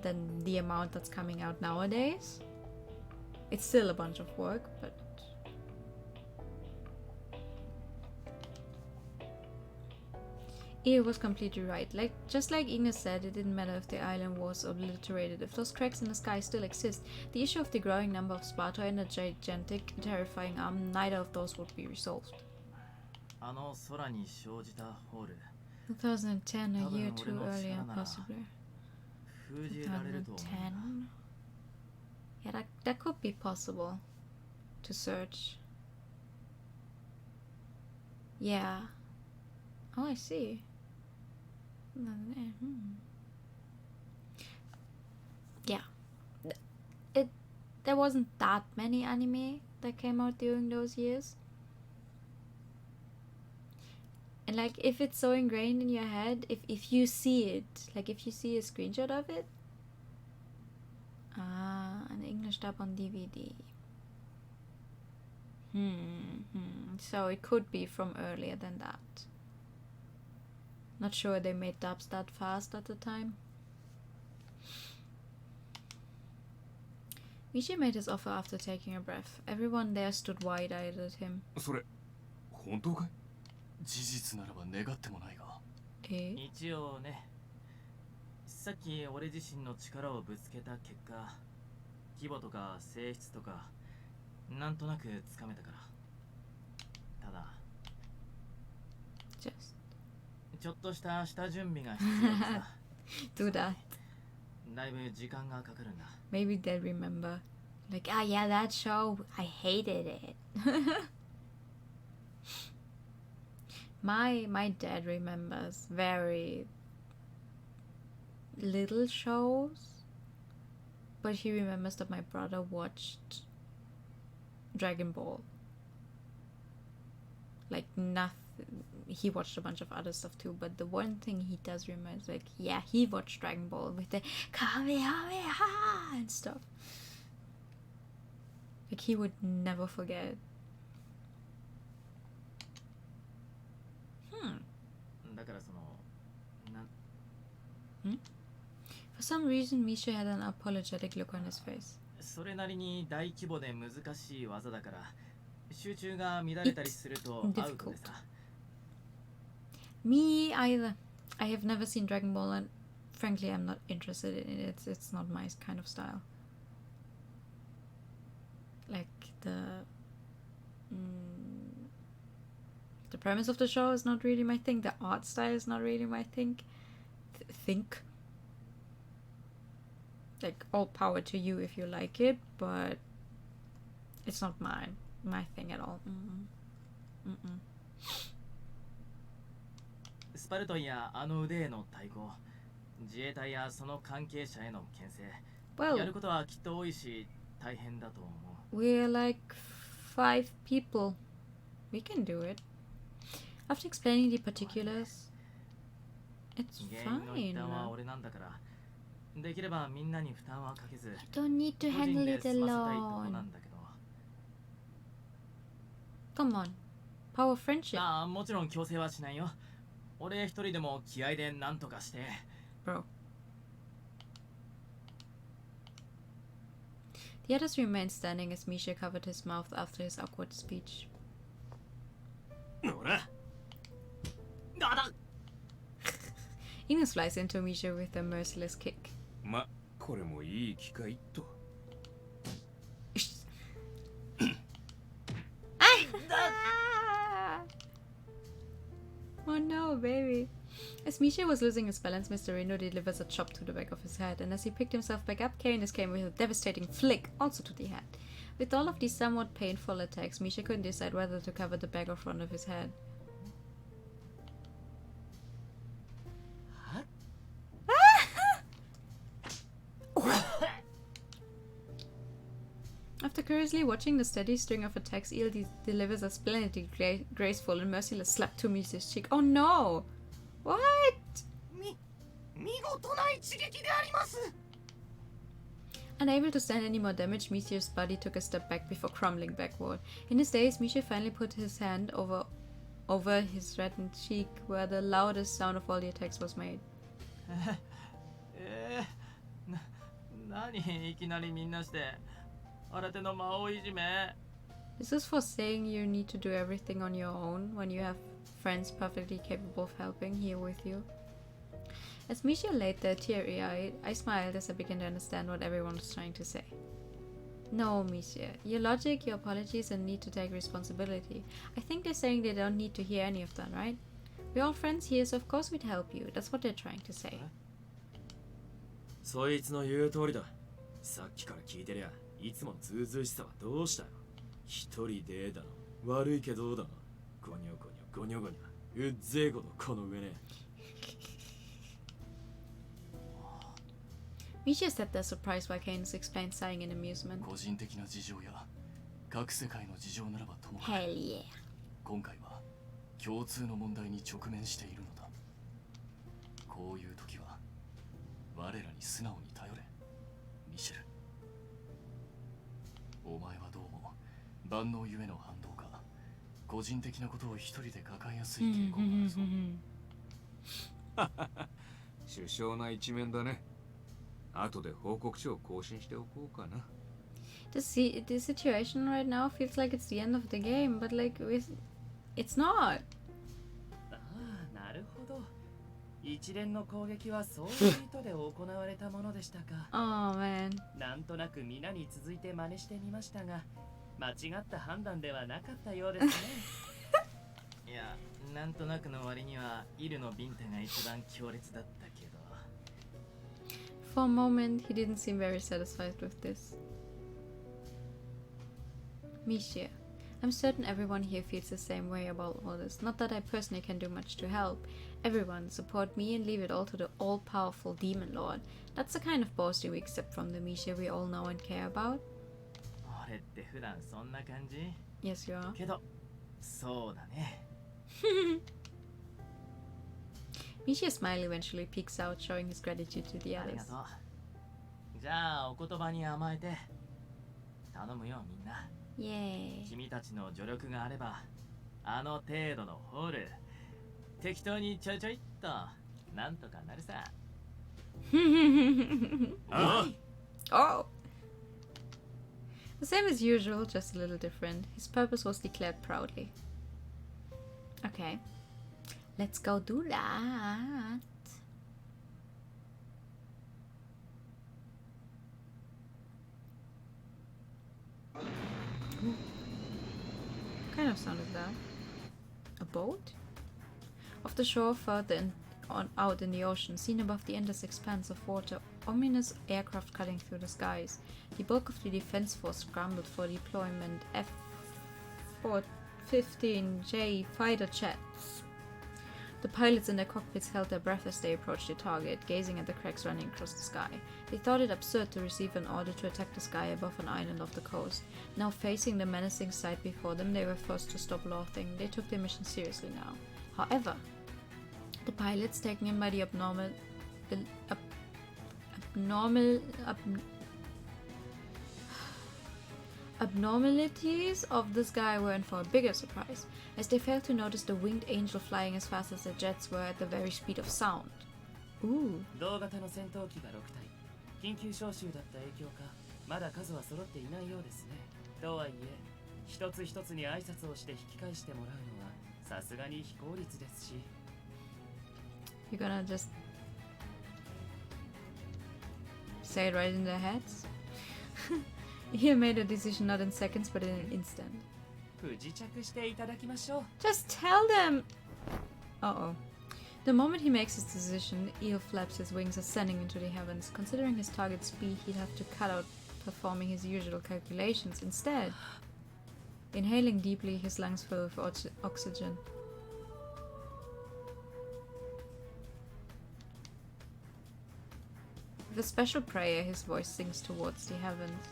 than the amount that's coming out nowadays. It's still a bunch of work, but Io was completely right. Just like Ignis said, it didn't matter if the island was obliterated. If those cracks in the sky still exist, the issue of the growing number of Sparta and a gigantic, terrifying arm, neither of those would be resolved. 2010, a year too earlier, possibly. 2010. Yeah, that could be possible to search. Yeah. Oh, I see. Yeah. There wasn't that many anime that came out during those years. And like, if it's so ingrained in your head, if you see it, like if you see a screenshot of it, an English dub on DVD. So it could be from earlier than that. Not sure they made dubs that fast at the time. Michi made his offer after taking a breath. Everyone there stood wide-eyed at him. それ、本当かい？事実ならば願ってもないが。一応ね、さっき俺自身の力をぶつけた結果、規模とか性質とかなんとなくつかめたから。ただ、ちょっとした下準備が必要でさ。Do that. だいぶ時間がかかるんだ。Maybe they'll remember. Like, yeah, that show, I hated it. My dad remembers very little shows, but he remembers that my brother watched Dragon Ball. Like nothing. He watched a bunch of other stuff too, but the one thing he does remember is like, yeah, he watched Dragon Ball with the Kamehameha and stuff. Like he would never forget. だからその For some reason, Misha had an apologetic look on his face. それなりに大規模で難しい技だから集中が乱れたりするとアウトでさ。Me either. I have never seen Dragon Ball and frankly I'm not interested in it. It's not my kind of style. Like the premise of the show is not really my thing. The art style is not really my thing. Like all power to you if you like it, but it's not my thing at all. スパルトンやあの腕への対抗、自衛隊やその関係者への牽制、やることはきっと多いし大変だと思う。We're like 5 people. We can do it. After explaining the particulars, it's 原因の一 fine. 端は俺なんだから、できればみんなに負担はかけず、 You don't need to 個人 handle で it 済ませたいとこ alone. なんだけど。 Come on. Power friendship. ああ、もちろん強制はしないよ。俺一人でも気合でなんとかして。 Bro. The others remained standing as Misha covered his mouth after his awkward speech. ほら Ines flies into Misha with a merciless kick. ま、これもいい機会と。Oh no, baby. As Misha was losing his balance, Mr. Reno delivers a chop to the back of his head, and as he picked himself back up, Canus came with a devastating flick, also to the head. With all of these somewhat painful attacks, Misha couldn't decide whether to cover the back or front of his head. After curiously watching the steady string of attacks, Eel delivers a splendidly graceful and merciless slap to Misha's cheek. Oh no! What? 見事な一撃であります。 Unable to stand any more damage, Misha's body took a step back before crumbling backward. In his daze, Misha finally put his hand over his reddened cheek, where the loudest sound of all the attacks was made. 何いきなりみんなして新手の魔王いじめ。 This is for saying you need to do everything on your own when you have friends perfectly capable of helping here with you. As Misha lay there teary-eyed, I smiled as I began to understand what everyone was trying to say. No, Misha. Your logic, your apologies, and need to take responsibility. I think they're saying they don't need to hear any of that, right? We're all friends here, so of course we'd help you. That's what they're trying to say. そいつの言う通りだ。さっきから聞いてりゃ、いつものずうずうしさはどうしたよ。一人でだの。悪いけどだの。ゴニョゴニョゴニョゴニョ。うっぜえことこの上ね。Misha sat there surprised while Canus explained, sighing in amusement. 個人的な事情や各世界の事情ならばともかく Hell yeah. 今回は共通の問題に直面しているのだ。こういう時は我らに素直に頼れ、ミシェル。お前はどうも万能ゆえの反動か個人的なことを一人で抱えやすい傾向があるぞ。首相な一面だね。後で報告書を更新しておこうかな。The situation right now feels like it's the end of the game, but like it's not. ああ、なるほど。一連の攻撃はそういう意図で行われたものでしたか。Oh man. なんとなく皆に続いて真似してみましたが、間違った判断ではなかったようですね。いや、なんとなくの割にはイルのビンタが一番強烈だったけど。 For a moment, he didn't seem very satisfied with this. Misha, I'm certain everyone here feels the same way about all this. Not that I personally can do much to help. Everyone, support me and leave it all to the all-powerful Demon Lord. That's the kind of boasting we accept from the Misha we all know and care about. 俺って普段そんな感じ Yes, you are. けど、そうだね。Mishia's smile eventually peeks out, showing his gratitude to the ありが others. とう。じゃあ、お言葉に甘えて。頼むよ、みんな。 Yay. 君たちの助力があれば、あの程度のホール、適当にちょいちょいっと、なんとかなるさ。Oh! The same as usual, just a little different. His purpose was declared proudly. Okay. Let's go do that. What kind of sound is that? A boat? Off the shore, further out in the ocean, seen above the endless expanse of water, ominous aircraft cutting through the skies. The bulk of the defense force scrambled for deployment. F-15J fighter jets. The pilots in their cockpits held their breath as they approached the target, gazing at the cracks running across the sky. They thought it absurd to receive an order to attack the sky above an island off the coast. Now facing the menacing sight before them, they were forced to stop laughing. They took their mission seriously now. However, the pilots, taken in by the abnormalities of the sky, were in for a bigger surprise, as they failed to notice the winged angel flying as fast as the jets were at the very speed of sound. Ooh. 同型の戦闘機が6体。緊急招集だった影響か、まだ数は揃っていないようですね。とはいえ、一つ一つに挨拶をして引き返してもらうのはさすがに非効率ですし。You're gonna just say it right in their heads? He made a decision not in seconds but in an instant. 不時着していただきましょう。 Just tell them! Uh-oh. The moment he makes his decision, Eel flaps his wings, ascending into the heavens. Considering his target's speed, he'd have to cut out performing his usual calculations. Instead, inhaling deeply, his lungs fill with oxygen. With a special prayer, his voice sings towards the heavens.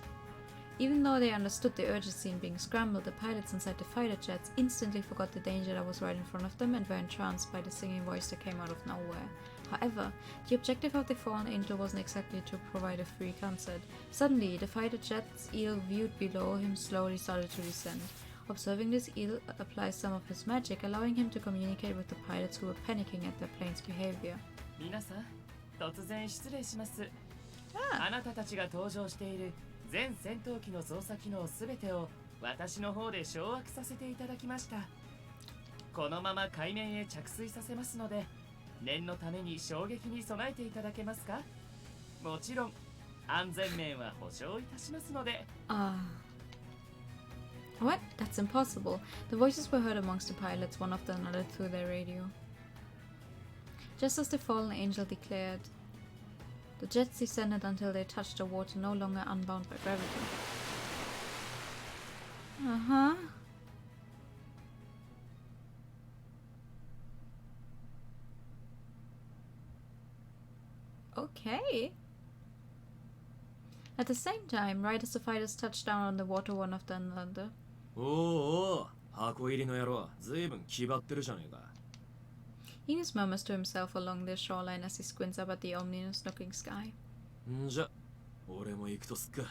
Even though they understood the urgency in being scrambled, the pilots inside the fighter jets instantly forgot the danger that was right in front of them and were entranced by the singing voice that came out of nowhere. However, the objective of the fallen angel wasn't exactly to provide a free concert. Suddenly, the fighter jet's Eel viewed below him slowly started to descend. Observing this, Eel applies some of his magic, allowing him to communicate with the pilots who were panicking at their plane's behavior. 皆さん、突然失礼します。 Ah. あなたたちが登場している全戦闘機の操作機能すべてを私の方で掌握させていただきました。このまま海面へ着水させますので、念のために衝撃に備えていただけますか？もちろん安全面は保証いたしますので。What? That's impossible. The voices were heard amongst the pilots, one after another, through their radio. Just as the fallen angel declared, the jets descended until they touched the water, no longer unbound by gravity. Uh-huh. Okay. At the same time, right as the fighters touched down on the water one after another. おお、箱入りの野郎、ずいぶん気張ってるじゃねえか。Enos murmurs to himself along the shoreline as he squints up at the ominous looking sky. んじゃ、俺も行くとすっか。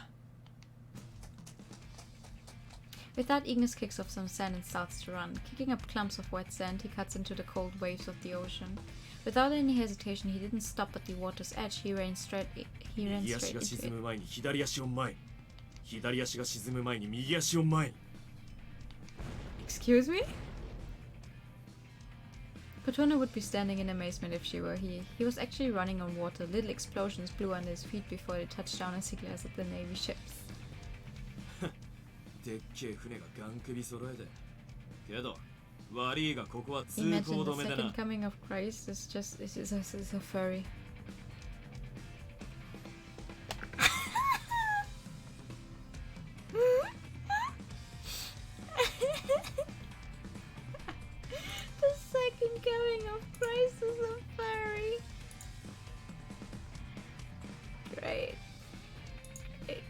With that, Ignis kicks off some sand and starts to run. Kicking up clumps of wet sand, he cuts into the cold waves of the ocean. Without any hesitation, he didn't stop at the water's edge. He ran straight into it. 右足が沈む前に左足を前に。左足が沈む前に右足を前に。Excuse me? Patona would be standing in amazement if she were he. He was actually running on water. Little explosions blew under his feet before they touched down as he glanced at the Navy ships. でっけえ船がガン首揃えて。けど、悪いがここは通 Imagine 行 the 止めだ second な。coming of Christ is a furry. The second coming of Christ is a furry. Great. Great.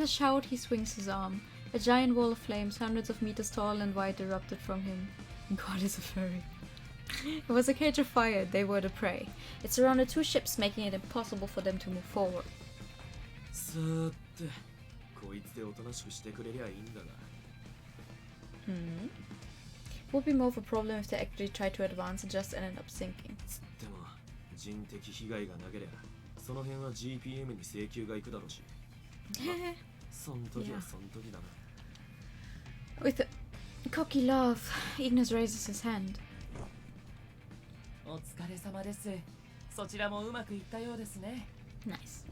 With a shout, he swings his arm. A giant wall of flames, hundreds of meters tall and wide, erupted from him. God is a furry. It was a cage of fire. They were the prey. It surrounded two ships, making it impossible for them to move forward. さーて、こいつでおとなしくしてくれりゃいいんだが。Would be more of a problem if they actually tried to advance and just ended up sinking. つっても人的被害がなけりゃその辺は GPM に請求が行くだろうし。そん時はそん時だな。With a cocky laugh, Ignis raises his hand. お疲れ様です。そちらもうまくいったようですね。Nice.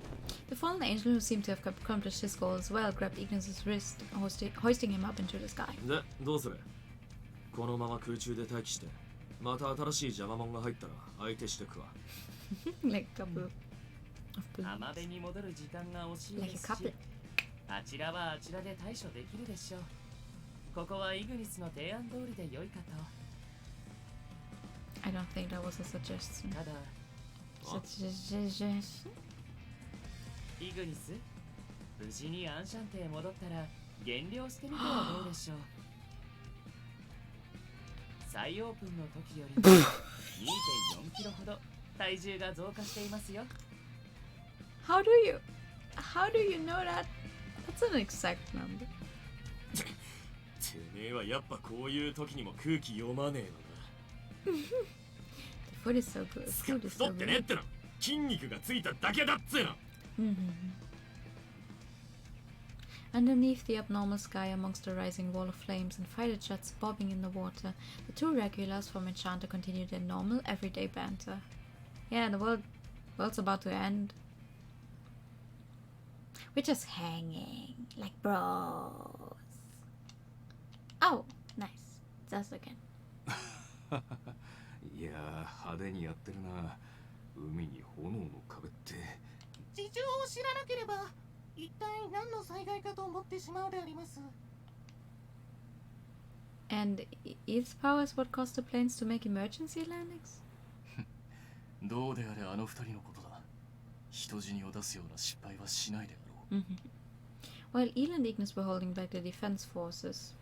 The fallen angel, who seemed to have accomplished his goal as well, grabbed Ignis's wrist, hoisting him up into the sky. で、どうする？このまま空中で待機して、また新しい邪魔者が入ったら相手してくわ。Like a couple of 浜辺に戻る時間が惜しい Like で a す couple. し、あちらはあちらで対処できるでしょう。ここはイグニスの提案通りで良いかと。I don't think that was a suggestion. ただ、Suggestion? イグニス、無事にアンシャンテへ戻ったら減量してみてはどうでしょう。再オープンの時より 2.4 キロほど体重が増加していますよ。How do you know that? That's an exact number. てめえはやっぱこういう時にも空気読まねえのな。The food is so good. つか Food is 太 so ってねえ good. っての。筋肉がついただけだっつうの。Underneath the abnormal sky, amongst the rising wall of flames and fighter jets bobbing in the water, the two regulars from Enchanté continued their normal, everyday banter. Yeah, the world's about to end. We're just hanging, like bros. Oh, nice. Just again. いやー、派手にやってるな。海に炎の壁って。事情を知らなければ一体何の災害かと思ってしまうであります。 And Eve's power is what caused the planes to make emergency landings? どうであれあの二人のことだ。人死にを出すような失敗はしないであろう。While Eel and Ignis were holding back the defense forces,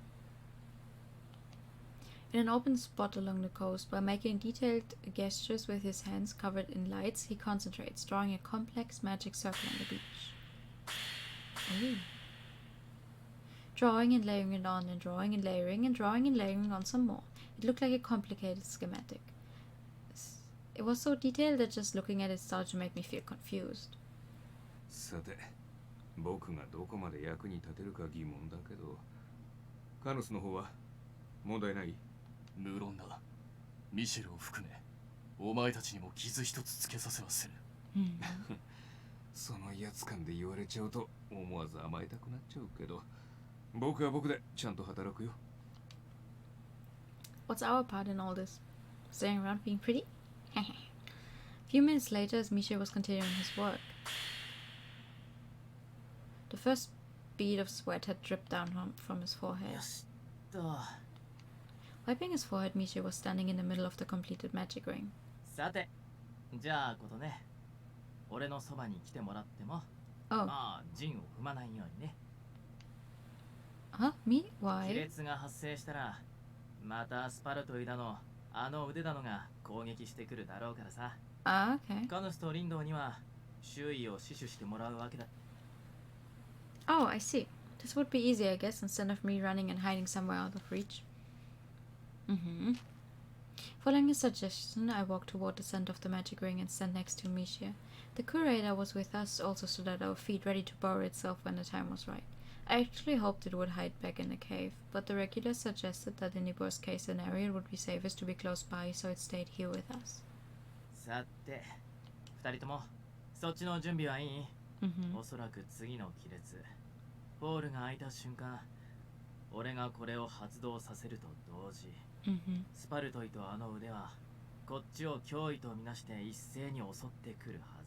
in an open spot along the coast, by making detailed gestures with his hands covered in lights, he concentrates, drawing a complex magic circle on the beach. Ooh. Drawing and layering it on, and drawing and layering, and drawing and layering on some more. It looked like a complicated schematic. It was so detailed that just looking at it started to make me feel confused. さて、僕がどこまで役に立てるか疑問だけど、カヌスの方は問題ない？無論だ。ミシェルを含め、お前たちにも傷一つつけさせはせぬ。その威圧感で言われちゃうと思わず甘えたくなっちゃうけど、僕は僕でちゃんと働くよ。What's our part in all this? Staring around being pretty? A few minutes later, as Misha was continuing his work, the first bead of sweat had dripped down from his forehead. よしと。 Wiping his forehead, Misha was standing in the middle of the completed magic ring. さて、じゃあことね。俺のそばに来てもらっても、 Oh, まあ陣を踏まないようにね。 huh? Me? 亀 Why? 裂が発生したら、またスパルトイだの、あの腕だのが攻撃してくるだろうからさ。Ah, okay. カヌスとリンドウには周囲を死守してもらうわけだ。 Oh, I see. This would be easy, I guess, instead of me running and hiding somewhere out of reach. Following his suggestion, I walked toward the center of the magic ring and stand next to Misha. The curator was with us, also stood at our feet, ready to borrow itself when the time was right. I actually hoped it would hide back in the cave, but the regulars suggested that in the worst case scenario it would be safest to be close by, so it stayed here with us. さて、二人ともそっちの準備はいい？おそらく次の亀裂、ホールが開いた瞬間、俺がこれを発動させると同時、スパルトイとあの腕はこっちを脅威とみなして一斉に襲ってくるはず。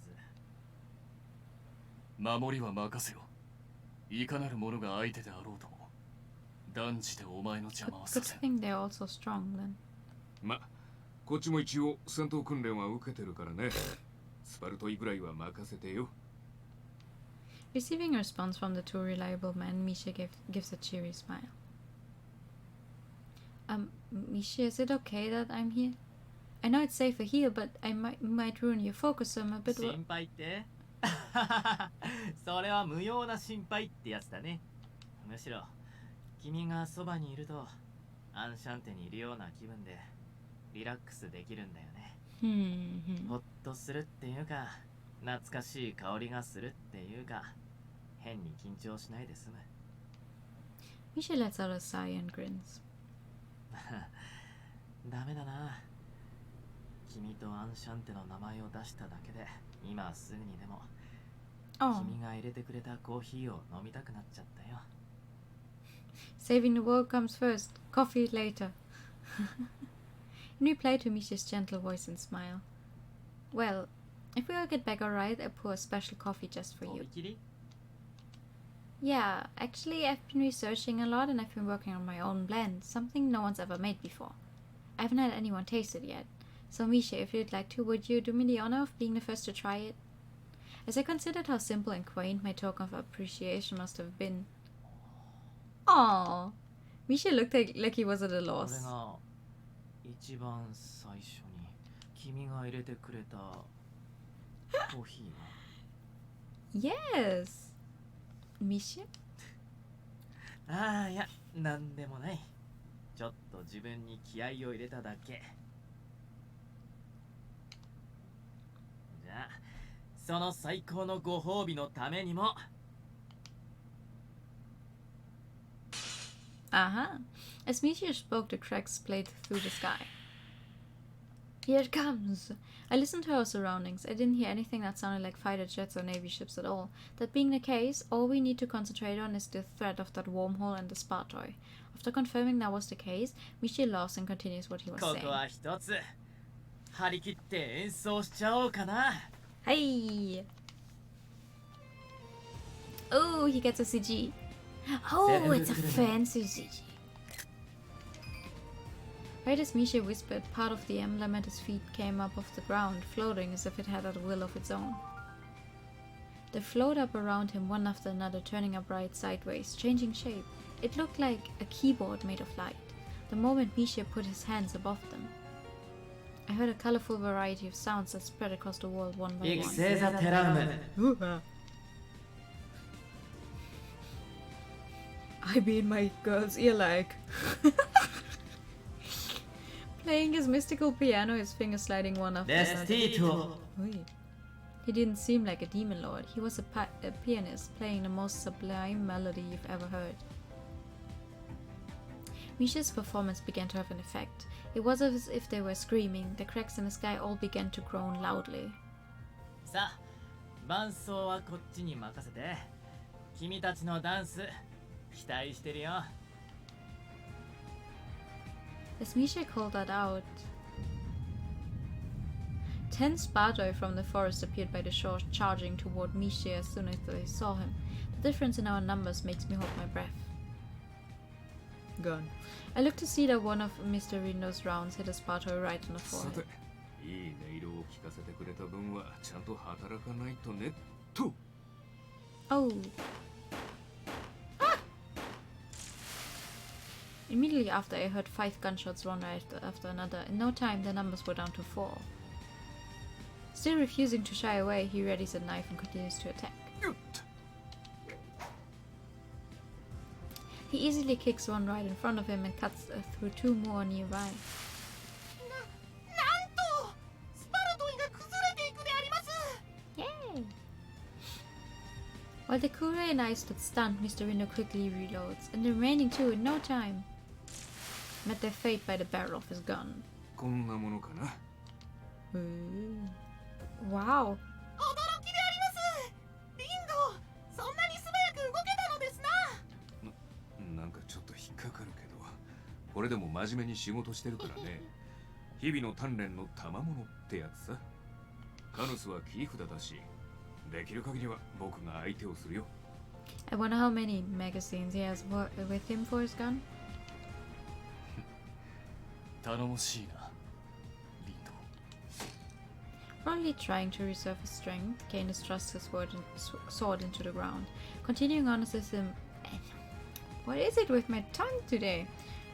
守りは任せろ。いかなる者が相手であろうとも、断じてお前の邪魔はさ Good せん。 thing they're also strong then. ま、こっちも一応戦闘訓練は受けてるからね。スパルトイぐらいは任せてよ。Receiving a response from the two reliable men, Misha gives a cheery smile. Misha, is it okay that I'm here? I know it's safer here, but I might ruin your focus, so I'm a bit 心配ってそれは無用な心配ってやつだね。むしろ君がそばにいるとアンシャンテにいるような気分でリラックスできるんだよね。ほっとするっていうか懐かしい香りがするっていうか変に緊張しないで済む。Misha lets out a sigh and grins. ダメだな。君とアンシャンテの名前を出しただけで今すぐにでも Oh, 君が入れてくれたコーヒーを飲みたくなっちゃったよ。 saving the world comes first, coffee later. In reply to Misha's gentle voice and smile. Well, if we all get back alright, I pour a special coffee just for と you. びきり Yeah, actually I've been researching a lot and I've been working on my own blend, something no one's ever made before. I haven't had anyone taste it yet. So Misha, if you'd like to, would you do me the honor of being the first to try it? As I considered how simple and quaint my token of appreciation must have been. Aww. Misha looked like he was at a これ loss. が一番最初に君が入れてくれたコーヒーの Yes. Misha? ああいやなんでもない。ちょっと自分に気合を入れただけ。じゃあその最高のご褒美のためにも。Uh-huh. As Misha spoke, the cracks played through the sky. Here it comes! I listened to our surroundings. I didn't hear anything that sounded like fighter jets or navy ships at all. That being the case, all we need to concentrate on is the threat of that wormhole and the spa toy. After confirming that was the case, Misha laughs and continues what he was こ saying. こは一つ張り切って演奏しちゃおうかな。 Hey! Oh, he gets a CG. Oh, it's a fancy CG. Right as Misha whispered, part of the emblem at his feet came up off the ground, floating as if it had a will of its own. They float up around him one after another, turning upright sideways, changing shape. It looked like a keyboard made of light, the moment Misha put his hands above them. I heard a colorful variety of sounds that spread across the world one by 育 one. 成ザテラウム。 I be in my girl's ear like. Playing his mystical piano, his fingers sliding one after デス another. ティート。 Oi. He didn't seem like a demon lord. He was a pianist playing the most sublime melody you've ever heard. Misha's performance began to have an effect. It was as if they were screaming. The cracks in the sky all began to groan loudly. さあ伴奏はこっちに任せて。君たちのダンス期待してるよ。 As Misha called that out, 10 Spartoi from the forest appeared by the shore, charging toward Misha as soon as they saw him. The difference in our numbers makes me hold my breath. Gone. I looked to see that one of Mr. Rindo's rounds hit a Spartoi right on the さて forehead. いい音色を聞かせてくれた分はちゃんと働かないとねと。 Oh. Ah! Immediately after, I heard 5 gunshots one right after another. In no time, the numbers were down to 4. Still refusing to shy away, he readies a knife and continues to attack. He easily kicks one right in front of him and cuts through 2 more nearby. なんとスパルトイが崩れていくであります。 Yay! While the Kure and I stood stunned, Mr. Rindo quickly reloads, and the remaining 2 in no time met their fate by the barrel of his gun. こんなものかな。 Wow. 驚きであります。リンド、そんなに素早く動けたのですな。なんかちょっと引っかかるけど、これでも真面目に仕事してるからね。日々の鍛錬の賜物ってやつさ。カヌスは切り札だし、できる限りは僕が相手をするよ。 I wonder how many magazines he has with him for his gun. 頼もしいなリンド。Apparently trying to reserve his strength, Canus thrust his sword into the ground, continuing on as if what is it with my tongue today?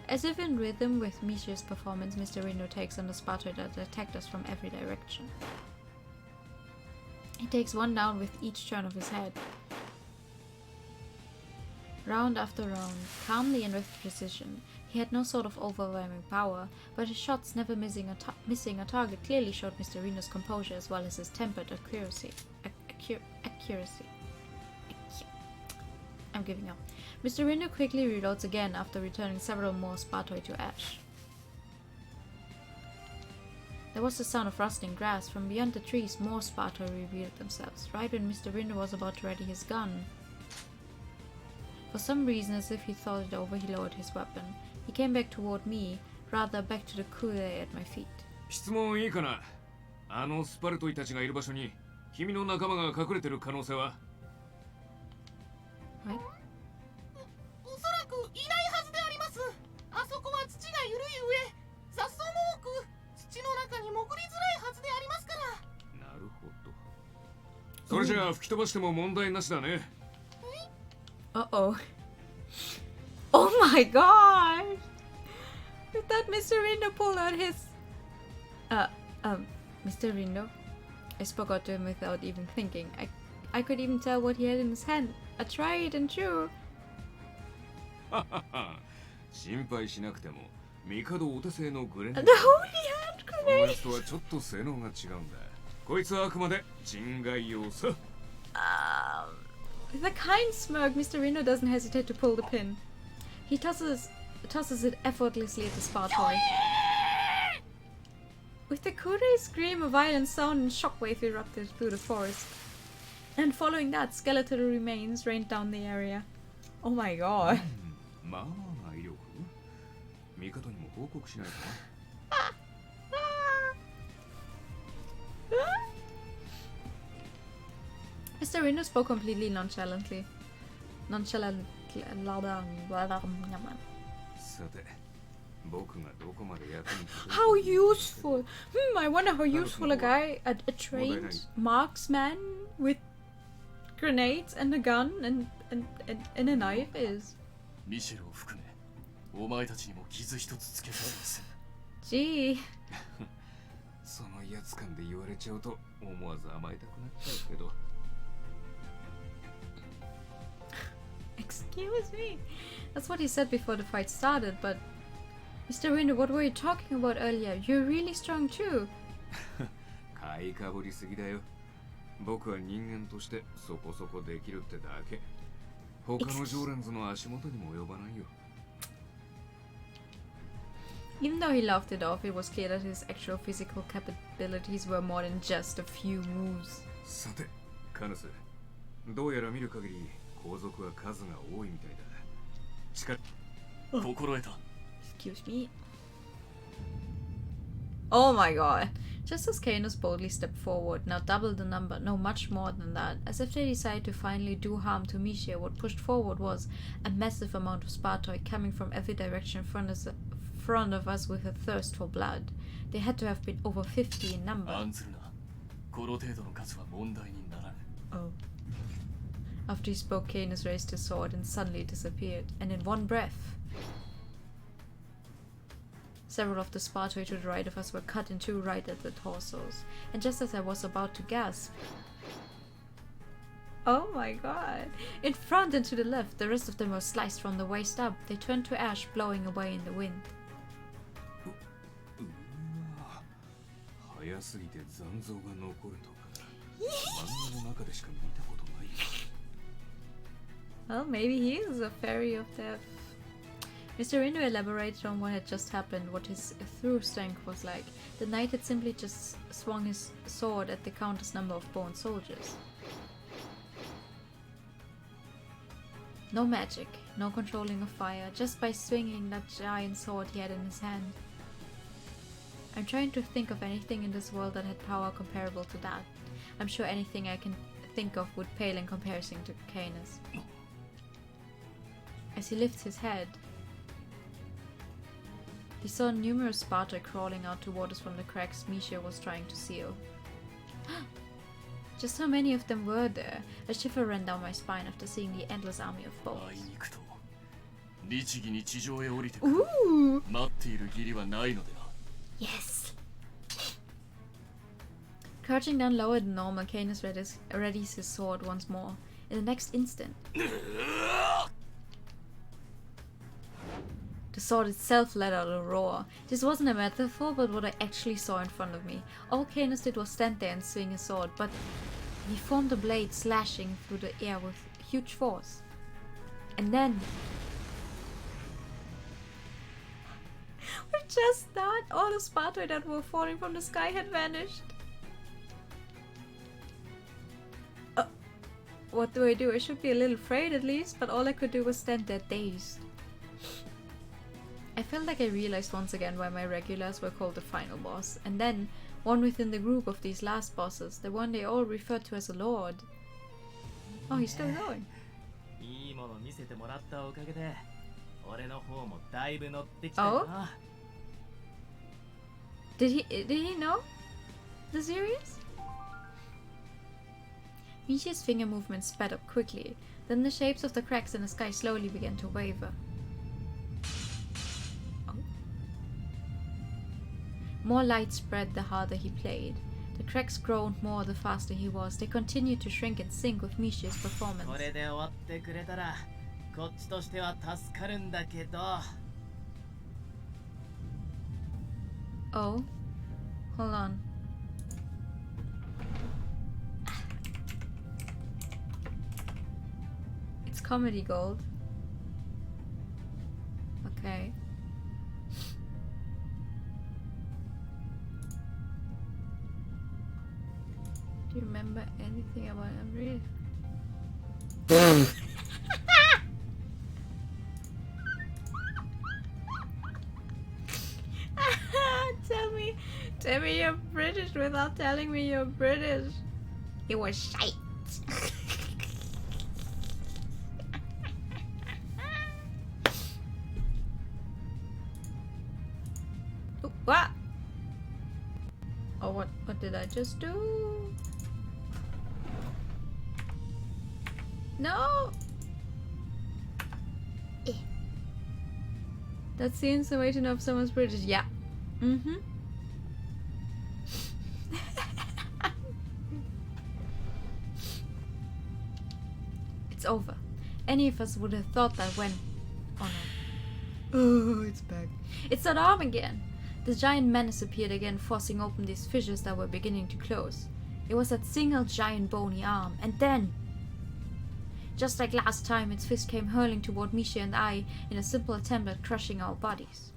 As if in rhythm with Misha's performance, Mr. Rindo takes on the Sparta that attacked us from every direction. He takes one down with each turn of his head. Round after round, calmly and with precision. He had no sort of overwhelming power, but his shots never missing a target clearly showed Mr. Reno's composure as well as his tempered accuracy. I'm giving up. Mr. Reno quickly reloads again after returning several more Spartoi to ash. There was the sound of rustling grass. From beyond the trees, more Spartoi revealed themselves, right when Mr. Reno was about to ready his gun. For some reason, as if he thought it over, he lowered his weapon. He came back toward me, rather back to the kure at my feet. 質問いいかな。あのスパルトイたちがいる場所に君の仲間が隠れてる可能性は？ What? おそらくいないはずであります。あそこは土が緩い上、雑草も多く、土の中に潜りづらいはずでありますから。なるほど。それじゃあ吹き飛ばしても問題なしだね。Uh-oh. Oh my god! With that, Mr. Rindo pulled out his... Mr. Rindo? I spoke out to him without even thinking. I could even tell what he had in his hand. A tried and true. 心配しなくても、帝お手製のグレネー The ド。 holy hand このや grenade! つとはちょっと性能が違うんだ。こいつはあくまで人外用さ。With a kind smirk, Mr. Rindo doesn't hesitate to pull the pin. He tosses it effortlessly at the Spartoi. With the kure's scream, a violent sound and shockwave erupted through the forest. And following that, skeletal remains rained down the area. Oh my god. まあまあな威力。帝にも報告しないとな。Mr. Rindo spoke completely nonchalantly. How useful! I wonder how useful a trained marksman with grenades and a gun and a knife is. ミシェルを含め、お前たちにも傷一つつけさせません。 Gee. その威圧感で言われちゃうと思わず甘えたくなっちゃうけど。 Excuse me. That's what he said before the fight started, but Mr. Rindo, what were you talking about earlier? You're really strong too. 買いかぶりすぎだよ。僕は人間としてそこそこできるってだけ。他の常連ズの足元にも及ばないよ。 Even though he laughed it off, it was clear that his actual physical capabilities were more than just a few moves. さて、カヌス。どうやら見る限り皇族は数が多いみたいだ。心得た。 Excuse me. Oh my god. Just as Canus boldly stepped forward, now double the number, no much more than that, as if they decided to finally do harm to Misha, what pushed forward was a massive amount of Spartoi coming from every direction in front of us with a thirst for blood. They had to have been over 50 in number. 案ずるな。この程度の数は問題にならぬ。 Oh. After he spoke, Canus raised his sword and suddenly disappeared, and in one breath, several of the Spartoi to the right of us were cut in two right at the torsos, and just as I was about to gasp, oh my god! In front and to the left, the rest of them were sliced from the waist up. They turned to ash, blowing away in the wind. 早すぎて残像が残るとか。漫画の中でしか見たことない。 Well, maybe he is a fairy of death. Mr. Rindo elaborated on what had just happened, what his through strength was like. The knight had simply just swung his sword at the countless number of bone soldiers. No magic, no controlling of fire, just by swinging that giant sword he had in his hand. I'm trying to think of anything in this world that had power comparable to that. I'm sure anything I can think of would pale in comparison to Canus. As he lifts his head, he saw numerous Sparta crawling out toward us from the cracks Misha was trying to seal. Just how many of them were there? A shiver ran down my spine after seeing the endless army of あ boats. いにくと律儀に地上へ降りてくる Ooh! 待っている義理はないのでな Yes! Crouching down lower than normal, Canus readies his sword once more. In the next instant, the sword itself let out a roar. This wasn't a metaphor, but what I actually saw in front of me. All Canus did was stand there and swing his sword, but he formed a blade slashing through the air with huge force. And then... with just that, all the Spartoi that were falling from the sky had vanished. What do? I should be a little afraid at least, but all I could do was stand there dazed. I felt like I realized once again why my regulars were called the final boss, and then one within the group of these last bosses, the one they all referred to as a lord. Oh, he's still going. いいもの見せてもらったおかげで俺の方もだいぶ乗ってきたよな Did he know the series? Misha's finger movements sped up quickly. Then the shapes of the cracks in the sky slowly began to waver. Oh. More light spread the harder he played. The cracks groaned more the faster he was. They continued to shrink in sync with Misha's performance. これで終わってくれたらこっちとしては助かるんだけど Oh. Hold on. It's comedy gold. Okay. Do you remember anything about Emre? Tell me you're British without telling me you're British. It was shite. Ooh, what? Oh, what did I just do? No! Eh. That seems the way to know if someone's British. Yeah. Mm-hmm. It's over. Any of us would have thought that when... Oh no. Oh, it's back. It's that arm again. The giant menace appeared again, forcing open these fissures that were beginning to close. It was that single giant bony arm, and then... just like last time, its fist came hurling toward Misha and I in a simple attempt at crushing our bodies.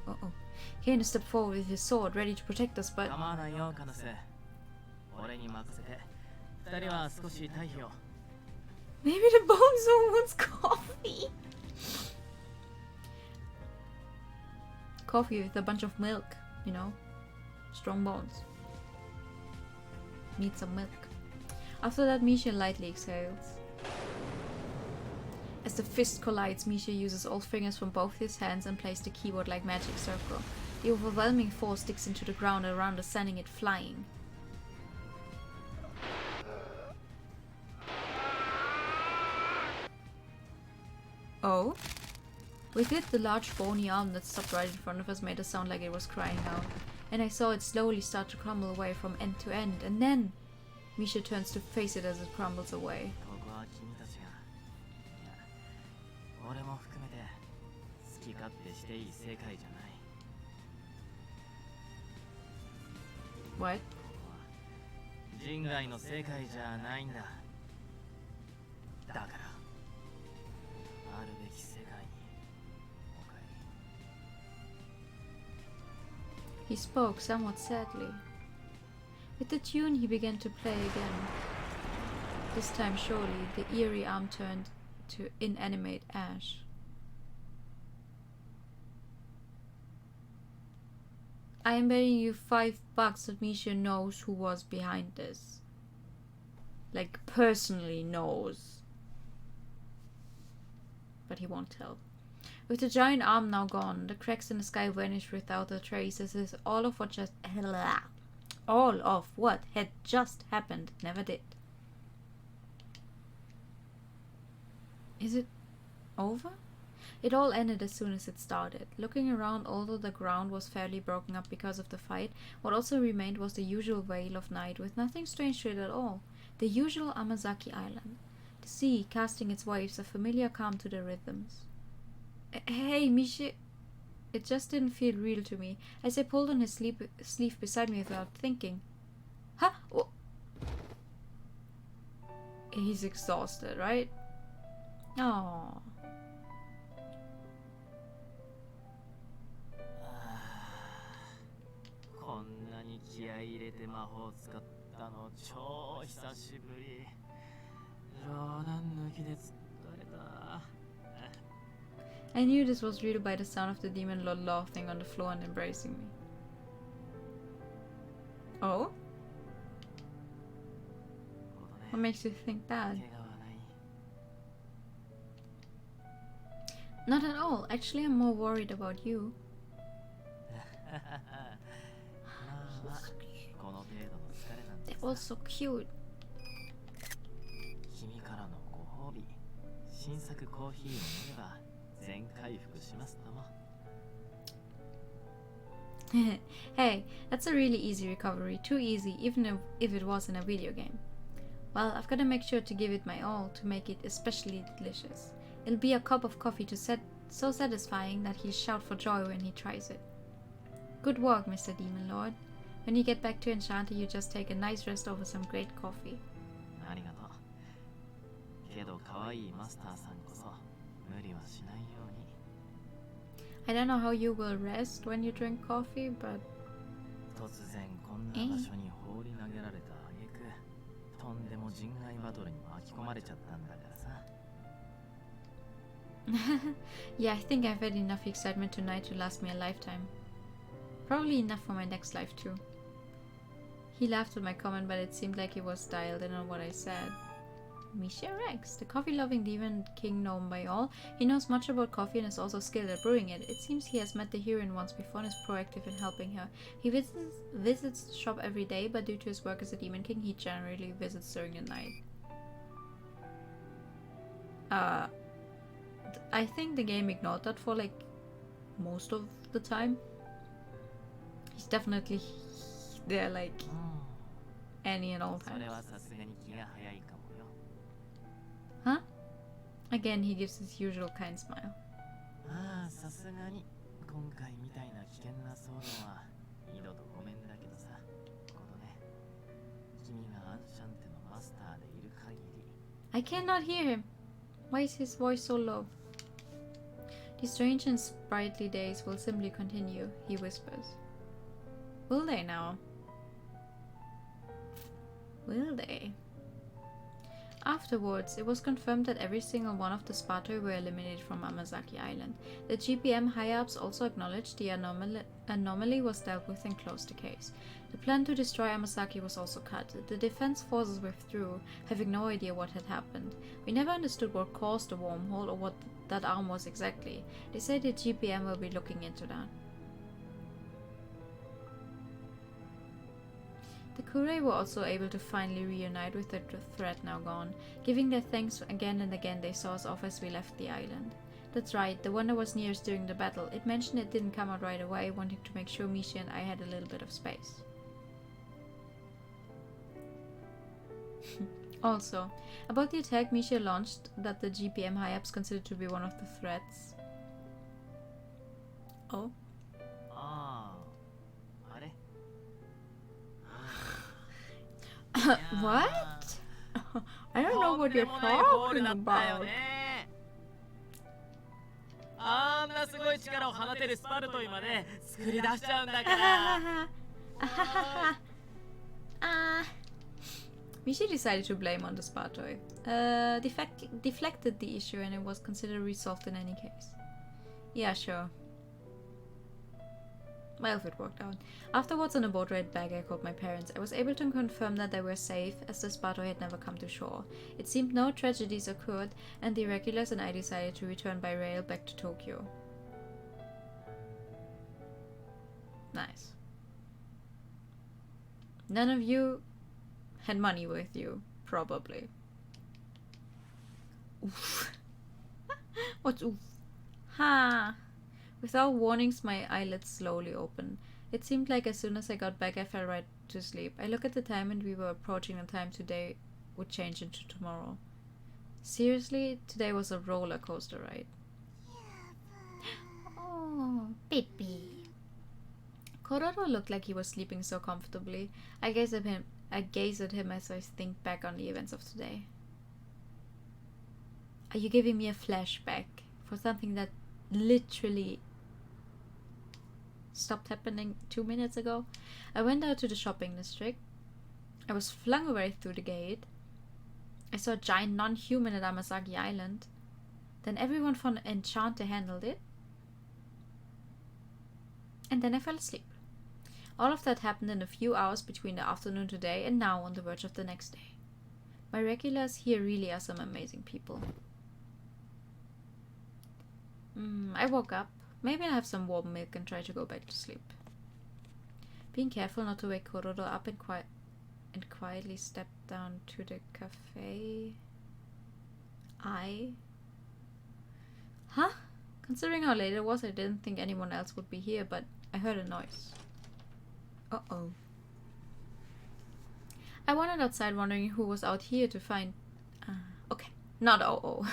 Uh-oh. Canus stepped forward with his sword, ready to protect us, but... 構わないよカナス俺に任せて二人は少し退避を Maybe the bone zone wants coffee. Coffee with a bunch of milk, you know? Strong bones. Need some milk. After that, Misha lightly exhales. As the fist collides, Misha uses all fingers from both his hands and plays the keyboard like magic circle. The overwhelming force sticks into the ground around us, sending it flying. Oh? With it, the large bony arm that stopped right in front of us made a sound like it was crying out. And I saw it slowly start to crumble away from end to end, and then... Misha turns to face it as it crumbles away. ここは君たちがいや俺も含めて好き勝手していい世界じゃない What? ここは人外の世界じゃないんだだからあるべき世界にお帰り He spoke somewhat sadly. With the tune he began to play again. This time surely the eerie arm turned to inanimate ash. I am betting you $5 that Misha knows who was behind this. Like, personally knows. But he won't tell. With the giant arm now gone, the cracks in the sky vanished without a trace as if all of what just... All of what had just happened never did. Is it over? It all ended as soon as it started. Looking around, although the ground was fairly broken up because of the fight, what also remained was the usual veil of night, with nothing strange to it at all. The usual Amazaki Island. The sea casting its waves, a familiar calm to the rhythms. Hey, Mishi. It just didn't feel real to me, as I pulled on his sleeve beside me without thinking. Huh? Oh. He's exhausted, right? Oh. こんなに気合い入れて魔法使ったの超久しぶり。冗談抜きで疲れた。I knew this was real by the sound of the demon lord laughing on the floor and embracing me. Oh? What makes you think that? Not at all. Actually, I'm more worried about you. They're all so cute. 君からのご褒美。新作コーヒーを飲めば全回復しますとも。 Hey, that's a really easy recovery. Too easy, even if it was in a video game. Well, I've got to make sure to give it my all to make it especially delicious. It'll be a cup of coffee so satisfying that he'll shout for joy when he tries it. Good work, Mr. Demon Lord. When you get back to Enchanté, you just take a nice rest over some great coffee. ありがとう。けど可愛いマスターさんこそ無理はしないように。 I don't know how you will rest when you drink coffee, but... 突然こんな場所に放り投げられた挙句、とんでも人外バトルに巻き込まれちゃったんだからさ。Yeah, I think I've had enough excitement tonight to last me a lifetime. Probably enough for my next life too. He laughed at my comment, but it seemed like he was dialed in on what I said. Misha Rex, the coffee-loving demon king known by all. He knows much about coffee and is also skilled at brewing it. It seems he has met the heroine once before and is proactive in helping her. He visits the shop every day, but due to his work as a demon king, he generally visits during the night. I think the game ignored that for like most of the time. He's definitely there like any and all times. Huh? Again, he gives his usual kind smile. ああ、さすがに今回みたいな危険な騒動は二度とごめんだけどさ、ことね。君がアンシャンテのマスターでいる限り。I cannot hear him. Why is his voice so low? These strange and sprightly days will simply continue, he whispers. Will they now? Will they? Afterwards, it was confirmed that every single one of the Spartoi were eliminated from Amazaki Island. The GPM high-ups also acknowledged the anomaly was dealt with and closed the case. The plan to destroy Amazaki was also cut. The defense forces withdrew, having no idea what had happened. We never understood what caused the wormhole or what that arm was exactly. They say the GPM will be looking into that. The Kurei were also able to finally reunite with the threat now gone, giving their thanks again and again they saw us off as we left the island. That's right, the one that was nearest during the battle. It mentioned it didn't come out right away, wanting to make sure Misha and I had a little bit of space. Also, about the attack Misha launched that the GPM high-ups considered to be one of the threats. Oh? What? I don't know what you're talking about. あんなすごい力を放てるスパルトイまで作り出しちゃうんだから。Misha decided to blame on the Spartoi. Deflected the issue and it was considered resolved in any case. Yeah, sure. Well, if it worked out. Afterwards, on a boat ride back, I called my parents. I was able to confirm that they were safe, as the Spartoi had never come to shore. It seemed no tragedies occurred, and the regulars and I decided to return by rail back to Tokyo. Nice. None of you had money with you, probably. Oof. What's oof? Ha! Without warnings, my eyelids slowly opened. It seemed like as soon as I got back, I fell right to sleep. I looked at the time and we were approaching the time today would change into tomorrow. Seriously, today was a roller coaster ride. Oh, baby. Kororo looked like he was sleeping so comfortably. I gazed at him as I think back on the events of today. Are you giving me a flashback for something that literally stopped happening 2 minutes ago? I went out to the shopping district. I was flung away through the gate. I saw a giant non-human at Amasaki Island. Then everyone from Enchanté handled it. And then I fell asleep. All of that happened in a few hours between the afternoon today and now on the verge of the next day. My regulars here really are some amazing people. I woke up. Maybe I'll have some warm milk and try to go back to sleep. Being careful not to wake Kororo up and quietly stepped down to the cafe. Huh? Considering how late it was, I didn't think anyone else would be here, but I heard a noise. Uh-oh. I wandered outside wondering who was out here to find... okay, not uh-oh.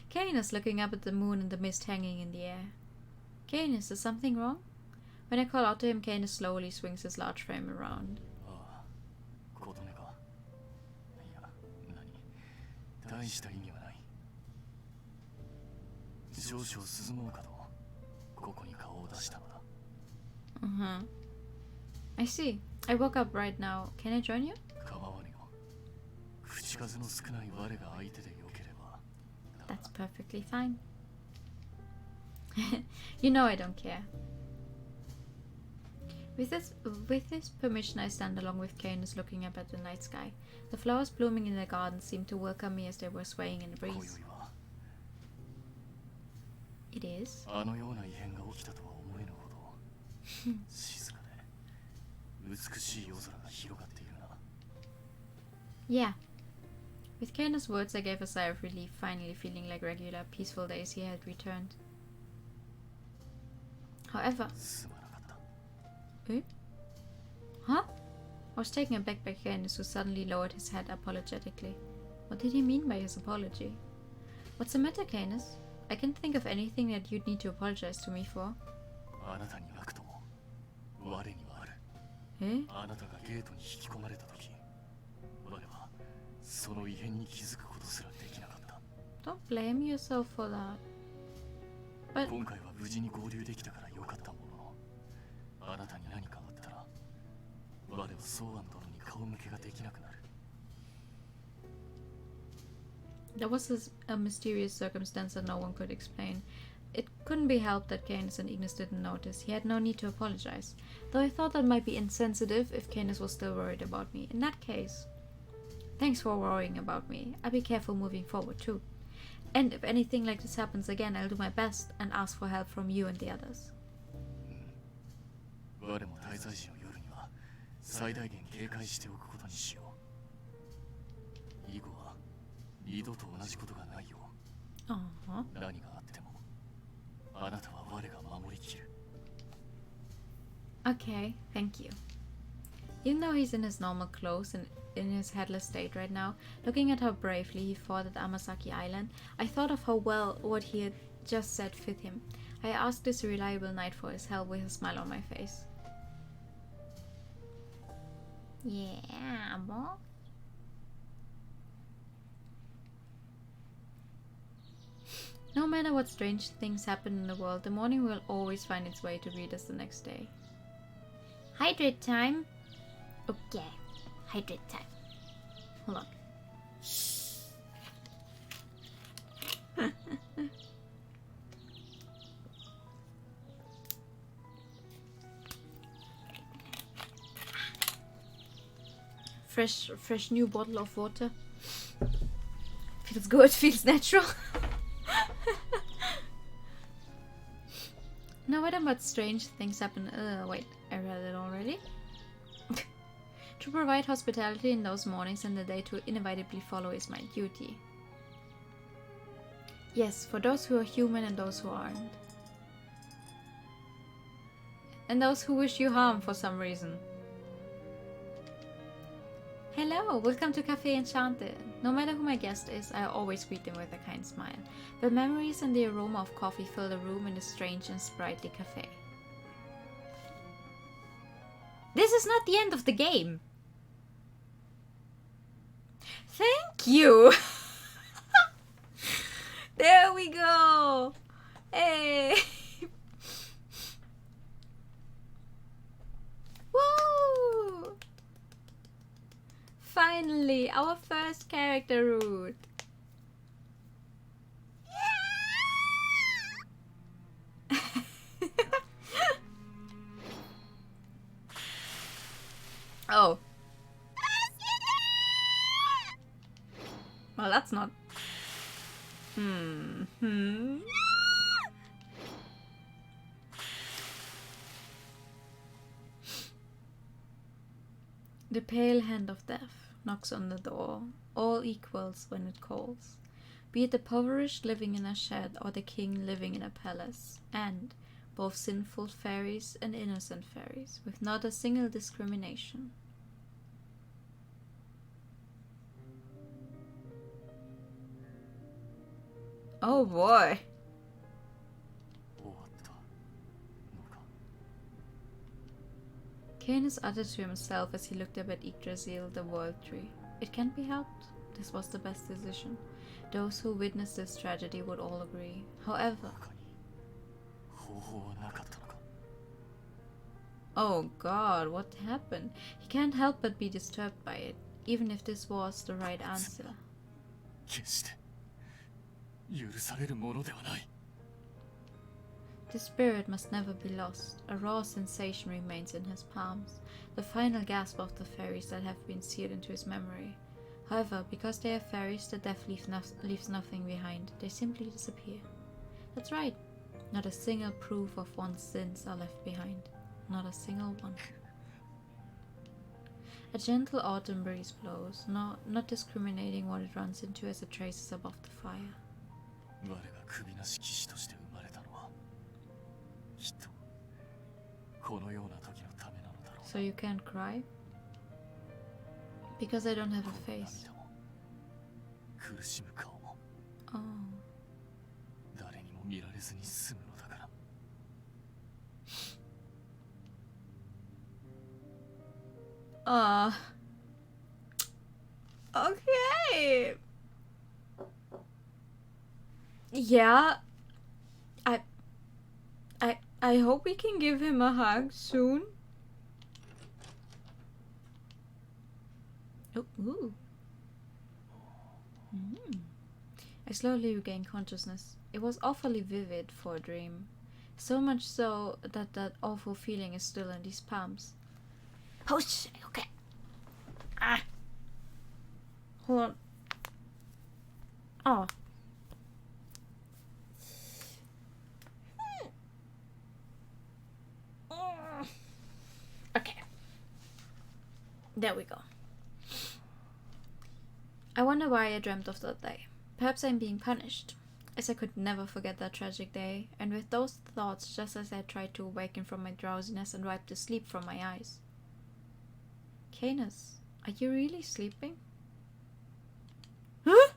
Canus looking up at the moon and the mist hanging in the air. Canus, is something wrong? When I call out to him, Canus slowly swings his large frame around. I see. I woke up right now. Can I join you? That's perfectly fine. You know I don't care. With his permission, I stand along with Canus looking up at the night sky. The flowers blooming in the garden seemed to welcome me as they were swaying in the breeze. It is? Yeah. With Canus' words, I gave a sigh of relief, finally feeling like regular, peaceful days he had returned. However... Huh? I was taken aback by Canus, who suddenly lowered his head apologetically. What did he mean by his apology? What's the matter, Canus? I can't think of anything that you'd need to apologize to me for. Eh? Don't blame yourself for that. But... There was a mysterious circumstance that no one could explain. It couldn't be helped that Canus and Ignis didn't notice. He had no need to apologize. Though I thought that might be insensitive if Canus was still worried about me. In that case, thanks for worrying about me. I'll be careful moving forward too. And if anything like this happens again, I'll do my best and ask for help from you and the others. Okay, thank you. Even though he's in his normal clothes and in his headless state right now, looking at how bravely he fought at Amasaki Island, I thought of how well what he had just said fit him. I asked this reliable knight for his help with a smile on my face. Yeah, boss. No matter what strange things happen in the world, the morning will always find its way to greet us the next day. Hydrate time. Okay, hydrate time. Hold on. Fresh new bottle of water. Feels good, feels natural. No matter what strange things happen. Wait, I read it already. To provide hospitality in those mornings and the day to inevitably follow is my duty. Yes, for those who are human and those who aren't. And those who wish you harm for some reason. Hello, welcome to Café Enchanté. No matter who my guest is, I always greet them with a kind smile. The memories and the aroma of coffee fill the room in a strange and sprightly cafe. This is not the end of the game! Thank you! There we go! Hey! Woo! Finally, our first character route. Oh. Well, that's not. The pale hand of death knocks on the door, all equals when it calls, be it the impoverished living in a shed or the king living in a palace, and both sinful fairies and innocent fairies, with not a single discrimination. Oh boy. Canus uttered to himself as he looked up at Yggdrasil, the world tree. It can't be helped. This was the best decision. Those who witnessed this tragedy would all agree. However... Oh god, what happened? He can't help but be disturbed by it, even if this was the right answer. The spirit must never be lost. A raw sensation remains in his palms, the final gasp of the fairies that have been seared into his memory. However, because they are fairies, the death leaves nothing behind. They simply disappear. That's right. Not a single proof of one's sins are left behind. Not a single one. A gentle autumn breeze blows, not discriminating what it runs into as it traces above the fire. So you can't cry? Because I don't have a face. Oh. Okay. Yeah. I hope we can give him a hug soon. Oh, ooh. I slowly regained consciousness. It was awfully vivid for a dream. So much so that that awful feeling is still in these palms. Oh shit, okay. Hold on. Oh. Okay. There we go. I wonder why I dreamt of that day. Perhaps I'm being punished, as I could never forget that tragic day, and with those thoughts just as I tried to awaken from my drowsiness and wipe the sleep from my eyes. Canus, are you really sleeping? Huh?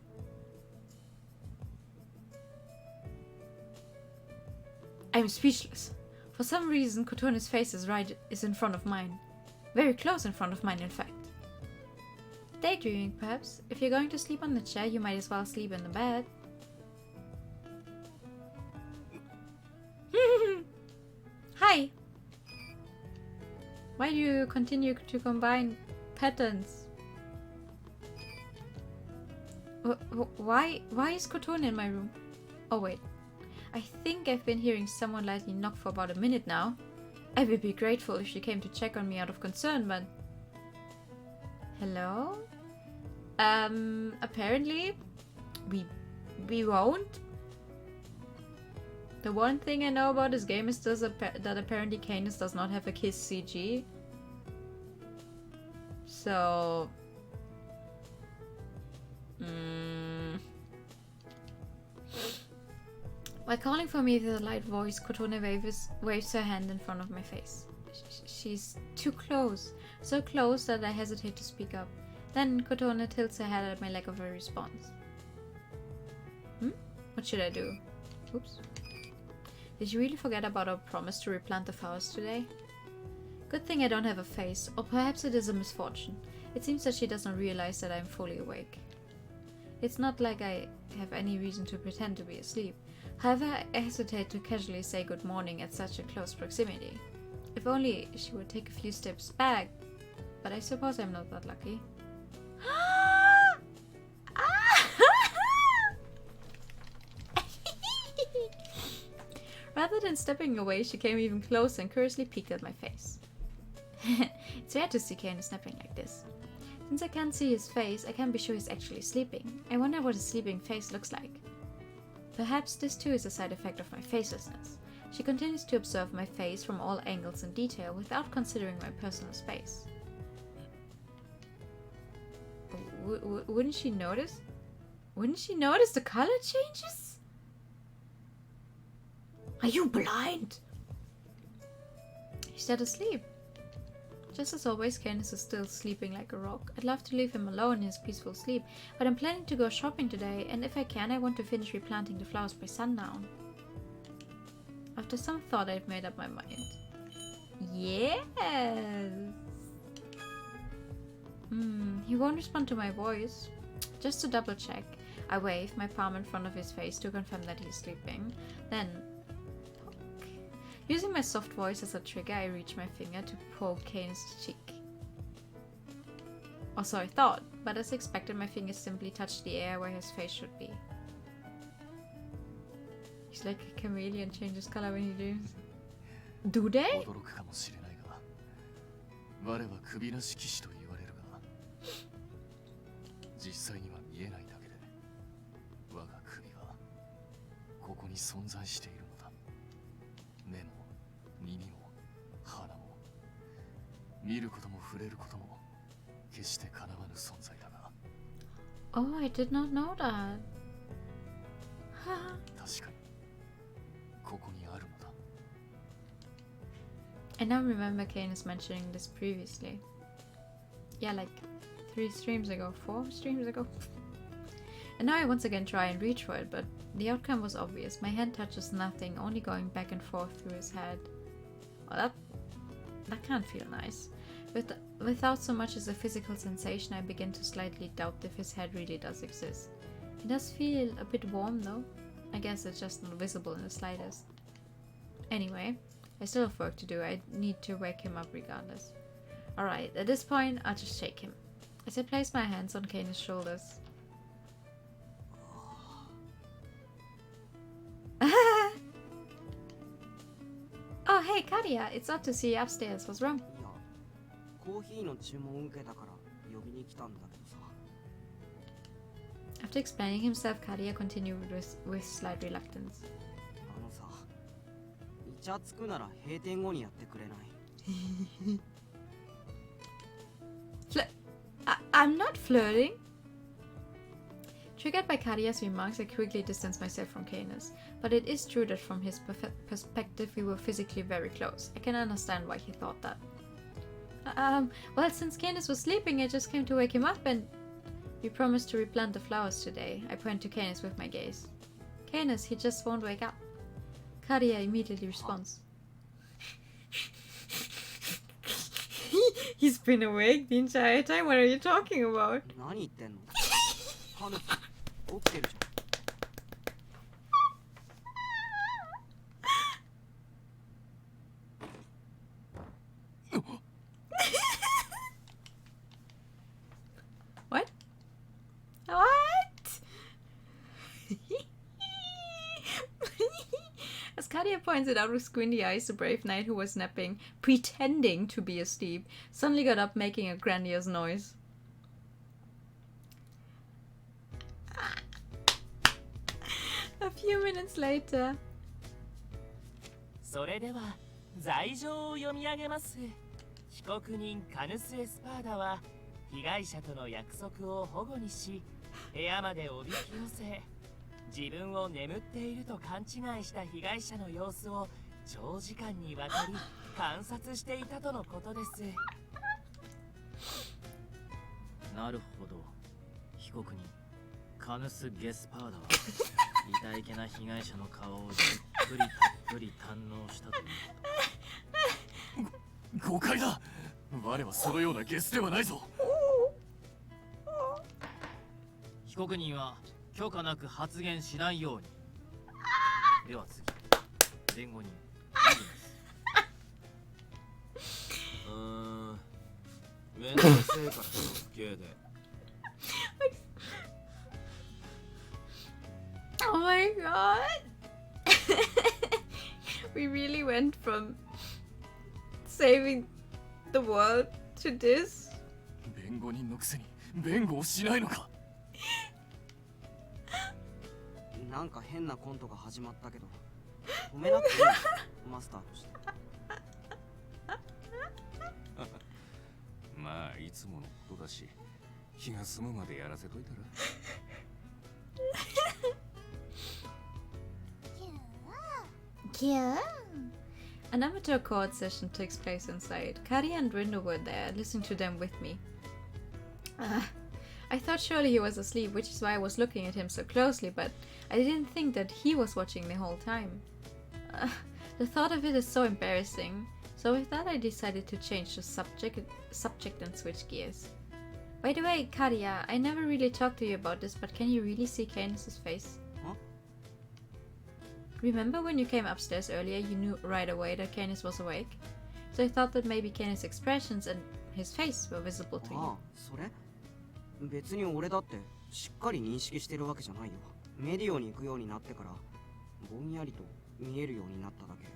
I'm speechless. For some reason, Kotone's face is in front of mine. Very close in front of mine, in fact. Daydreaming, perhaps. If you're going to sleep on the chair, you might as well sleep in the bed. Hi! Why do you continue to combine patterns? Why is Kotone in my room? Oh wait. I think I've been hearing someone lightly knock for about a minute now. I would be grateful if she came to check on me out of concern, but... Hello? Apparently... We won't. The one thing I know about this game is that apparently Canus does not have a kiss CG. So... While calling for me with a light voice, Kotone waves her hand in front of my face. She's too close. So close that I hesitate to speak up. Then Kotone tilts her head at my lack of a response. What should I do? Oops. Did you really forget about our promise to replant the flowers today? Good thing I don't have a face, or perhaps it is a misfortune. It seems that she does not realize that I am fully awake. It's not like I have any reason to pretend to be asleep. However, I hesitate to casually say good morning at such a close proximity. If only she would take a few steps back, but I suppose I'm not that lucky. Rather than stepping away, she came even closer and curiously peeked at my face. It's rare to see Canus snapping like this. Since I can't see his face, I can't be sure he's actually sleeping. I wonder what a sleeping face looks like. Perhaps this too is a side effect of my facelessness. She continues to observe my face from all angles in detail without considering my personal space. Wouldn't she notice? Wouldn't she notice the color changes? Are you blind? He's dead asleep. Just as always, Canus is still sleeping like a rock. I'd love to leave him alone in his peaceful sleep, but I'm planning to go shopping today, and if I can, I want to finish replanting the flowers by sundown. After some thought, I've made up my mind. Yes! He won't respond to my voice. Just to double check, I wave my palm in front of his face to confirm that he's sleeping. Then, poke. Using my soft voice as a trigger, I reach my finger to poke Canus' cheek. Or so I thought, but as expected, my fingers simply touched the air where his face should be. He's like a chameleon, changes color when he dreams. Do they? 実際には見えないだけで我が首はここに存在しているのだ。目も耳も鼻も見ることも触れることも決して叶わぬ存在だが。Oh, I did not know that. 確かにここにあるのだ。I now remember Canus mentioning this previously. Yeah, like 3 streams ago, 4 streams ago. And now I once again try and reach for it, but the outcome was obvious. My hand touches nothing, only going back and forth through his head. Well, that can't feel nice. Without so much as a physical sensation, I begin to slightly doubt if his head really does exist. It does feel a bit warm though. I guess it's just not visible in the slightest. Anyway, I still have work to do. I need to wake him up regardless. Alright, at this point, I'll just shake him. As I place my hands on Canus' shoulders. Oh, hey, Kadia, it's odd to see you upstairs. What's wrong? After explaining himself, Kadia continued with slight reluctance. I'm not flirting. Triggered by Kadia's remarks, I quickly distanced myself from Canus. But it is true that from his perspective we were physically very close. I can understand why he thought that. Well, since Canus was sleeping, I just came to wake him up and... We promised to replant the flowers today. I point to Canus with my gaze. Canus, he just won't wake up. Kadia immediately responds. He's been awake the entire time. What are you talking about? What? What? As Kadia points it out with squinty eyes, the brave knight who was napping, pretending to be asleep, suddenly got up making a grandiose noise. A few minutes later. それでは罪状を読み上げます。被告人カヌス・エスパーダは被害者との約束を反故にし、部屋までおびき寄せ、自分を眠っていると勘違いした被害者の様子を長時間にわたり観察していたとのことです。なるほど。被告人カヌス・ゲスパーダは痛いけな被害者の顔をじっくりたっぷり堪能したというこ誤解だ。我はそのようなゲスではないぞ。と。被告人は許可なく発言しないように。では次、弁護人めんどくせえから処刑で。Oh my god! We really went from saving the world to this. 弁護人のくせに弁護をしないのか。なんか変なコントが始まったけど、止めなくていいのマスターとして。まあいつものことだし、気が済むまでやらせといたら。Cute. An amateur chord session takes place inside. Kari and Rindo were there, listening to them with me. I thought surely he was asleep, which is why I was looking at him so closely, but I didn't think that he was watching the whole time. The thought of it is so embarrassing, so with that I decided to change the subject and switch gears. By the way, Karia, I never really talked to you about this, but can you really see Canus's face? Huh? Remember when you came upstairs earlier, you knew right away that Canus was awake? So I thought that maybe Canus' expressions and his face were visible to あ you. あ、それ別に俺だってしっかり認識してるわけじゃないよ。メディオに行くようになってからぼんやりと見えるようになっただけ。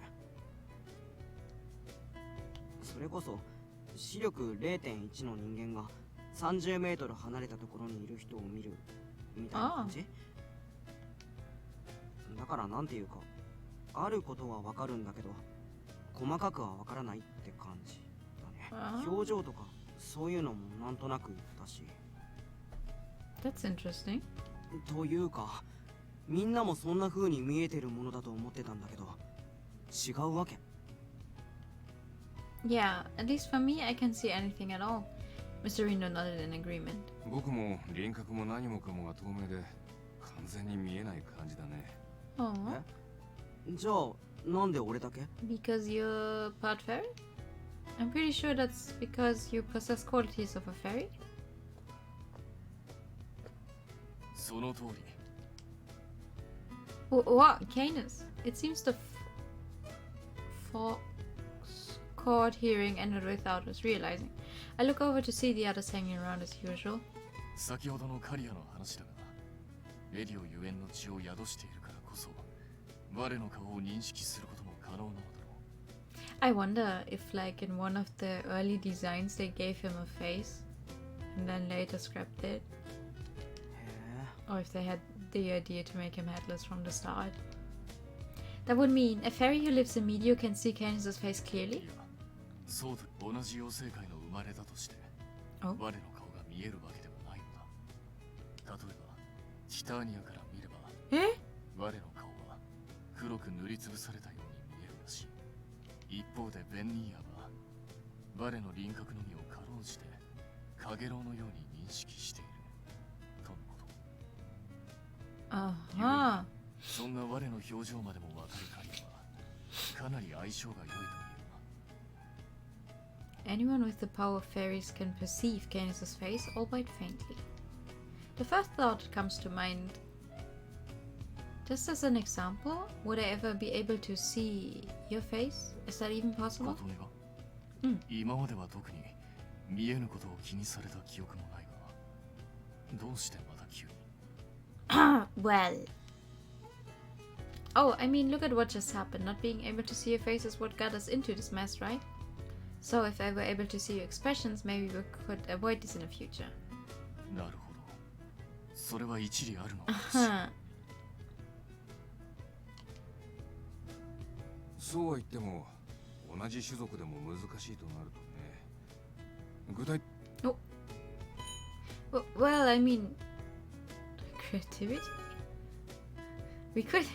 それこそ視力 0.1 の人間が30メートル離れたところにいる人を見るみたいな感じ。だからなんていうか、あることはわかるんだけど細かくはわからないって感じだね。表情とかそういうのもなんとなくだし。That's interesting. というか、みんなもそんな風に見えてるものだと思ってたんだけど違うわけ。Yeah, at least for me, I can't see anything at all. Mr. Reno nodded in agreement. 僕も輪郭も何もかもが透明で完全に見えない感じだね。Oh, じゃあなんで俺だけ？ because you're part fairy? I'm pretty sure that's because you possess qualities of a fairy. その通り。What? Canus? It seems the fox chord hearing ended without us realizing. I look over to see the others hanging around as usual. 先ほどのカリアの話だが、レディオゆえんの血を宿しているからこそ、我の顔を認識することも可能なのだろう。I wonder if, like, in one of the early designs, they gave him a face and then later scrapped it. Or if they had the idea to make him headless from the start. That would mean a fairy who lives in Medio can see Canus's face clearly? いや、そうだ、同じ妖精界の生まれだとして、お我の顔が見えるわけではないのだ。例えば、ティターニアから見れば、我の顔は黒く塗りつぶされたように見えるらしい。一方でベンニーアは、我の輪郭のみをかろうじて、カゲロウのように認識している。とのこと。Uh-huh. そんな我の表情までもわかるカリアは、かなり相性が良いという。Anyone with the power of fairies can perceive Canus's face, albeit faintly. The first thought that comes to mind, just as an example, would I ever be able to see your face? Is that even possible? 琴音は、今までは特に見えぬことを気にされた記憶もないが、どうしてまた急に？ Well, Oh, I mean, look at what just happened. Not being able to see your face is what got us into this mess, right? So if I were able to see your expressions, maybe we could avoid this in the future. なるほど。それは一理あるのか。Huh. そうは言っても同じ種族でも難しいとなるとね。具体 Well, I mean, creativity. We could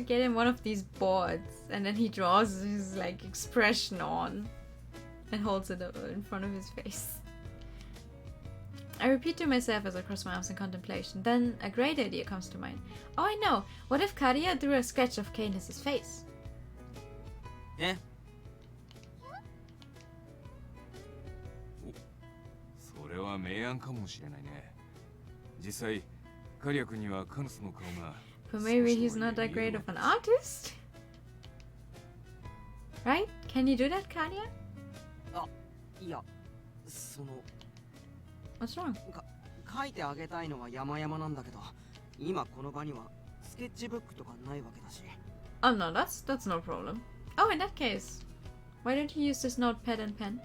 get him one of these boards, and then he draws his like expression on, and holds it in front of his face. I repeat to myself as I cross my arms in contemplation. Then a great idea comes to mind. Oh, I know. What if Kadia drew a sketch of Canus' face? Eh? それは明暗かもしれないね。実際、カリア君にはカヌスの顔が。 But maybe he's not that great of an artist? Right? Can you do that, Kadia? いや、その What's wrong? 書いてあげたいのは山々なんだけど、今この場にはスケッチブックとかないわけだし。 Oh no, that's no problem. Oh, in that case, why don't you use this notepad and pen?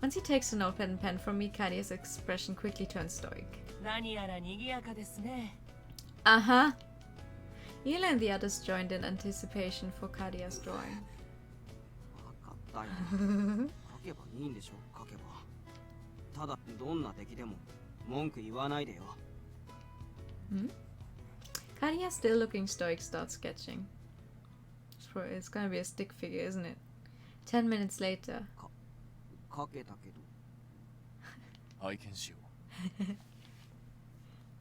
Once he takes the notepad and pen from me, Kadia's expression quickly turns stoic. 何やら賑やかですね。 Uh-huh. Ela and the others joined in anticipation for Kadia's drawing. わかったよ。書けばいいんでしょ、書けば。ただどんな敵でも文句言わないでよ。Kadia, still looking stoic, starts sketching. It's gonna be a stick figure, isn't it? 10 minutes later. 書けたけど。拝見しよう。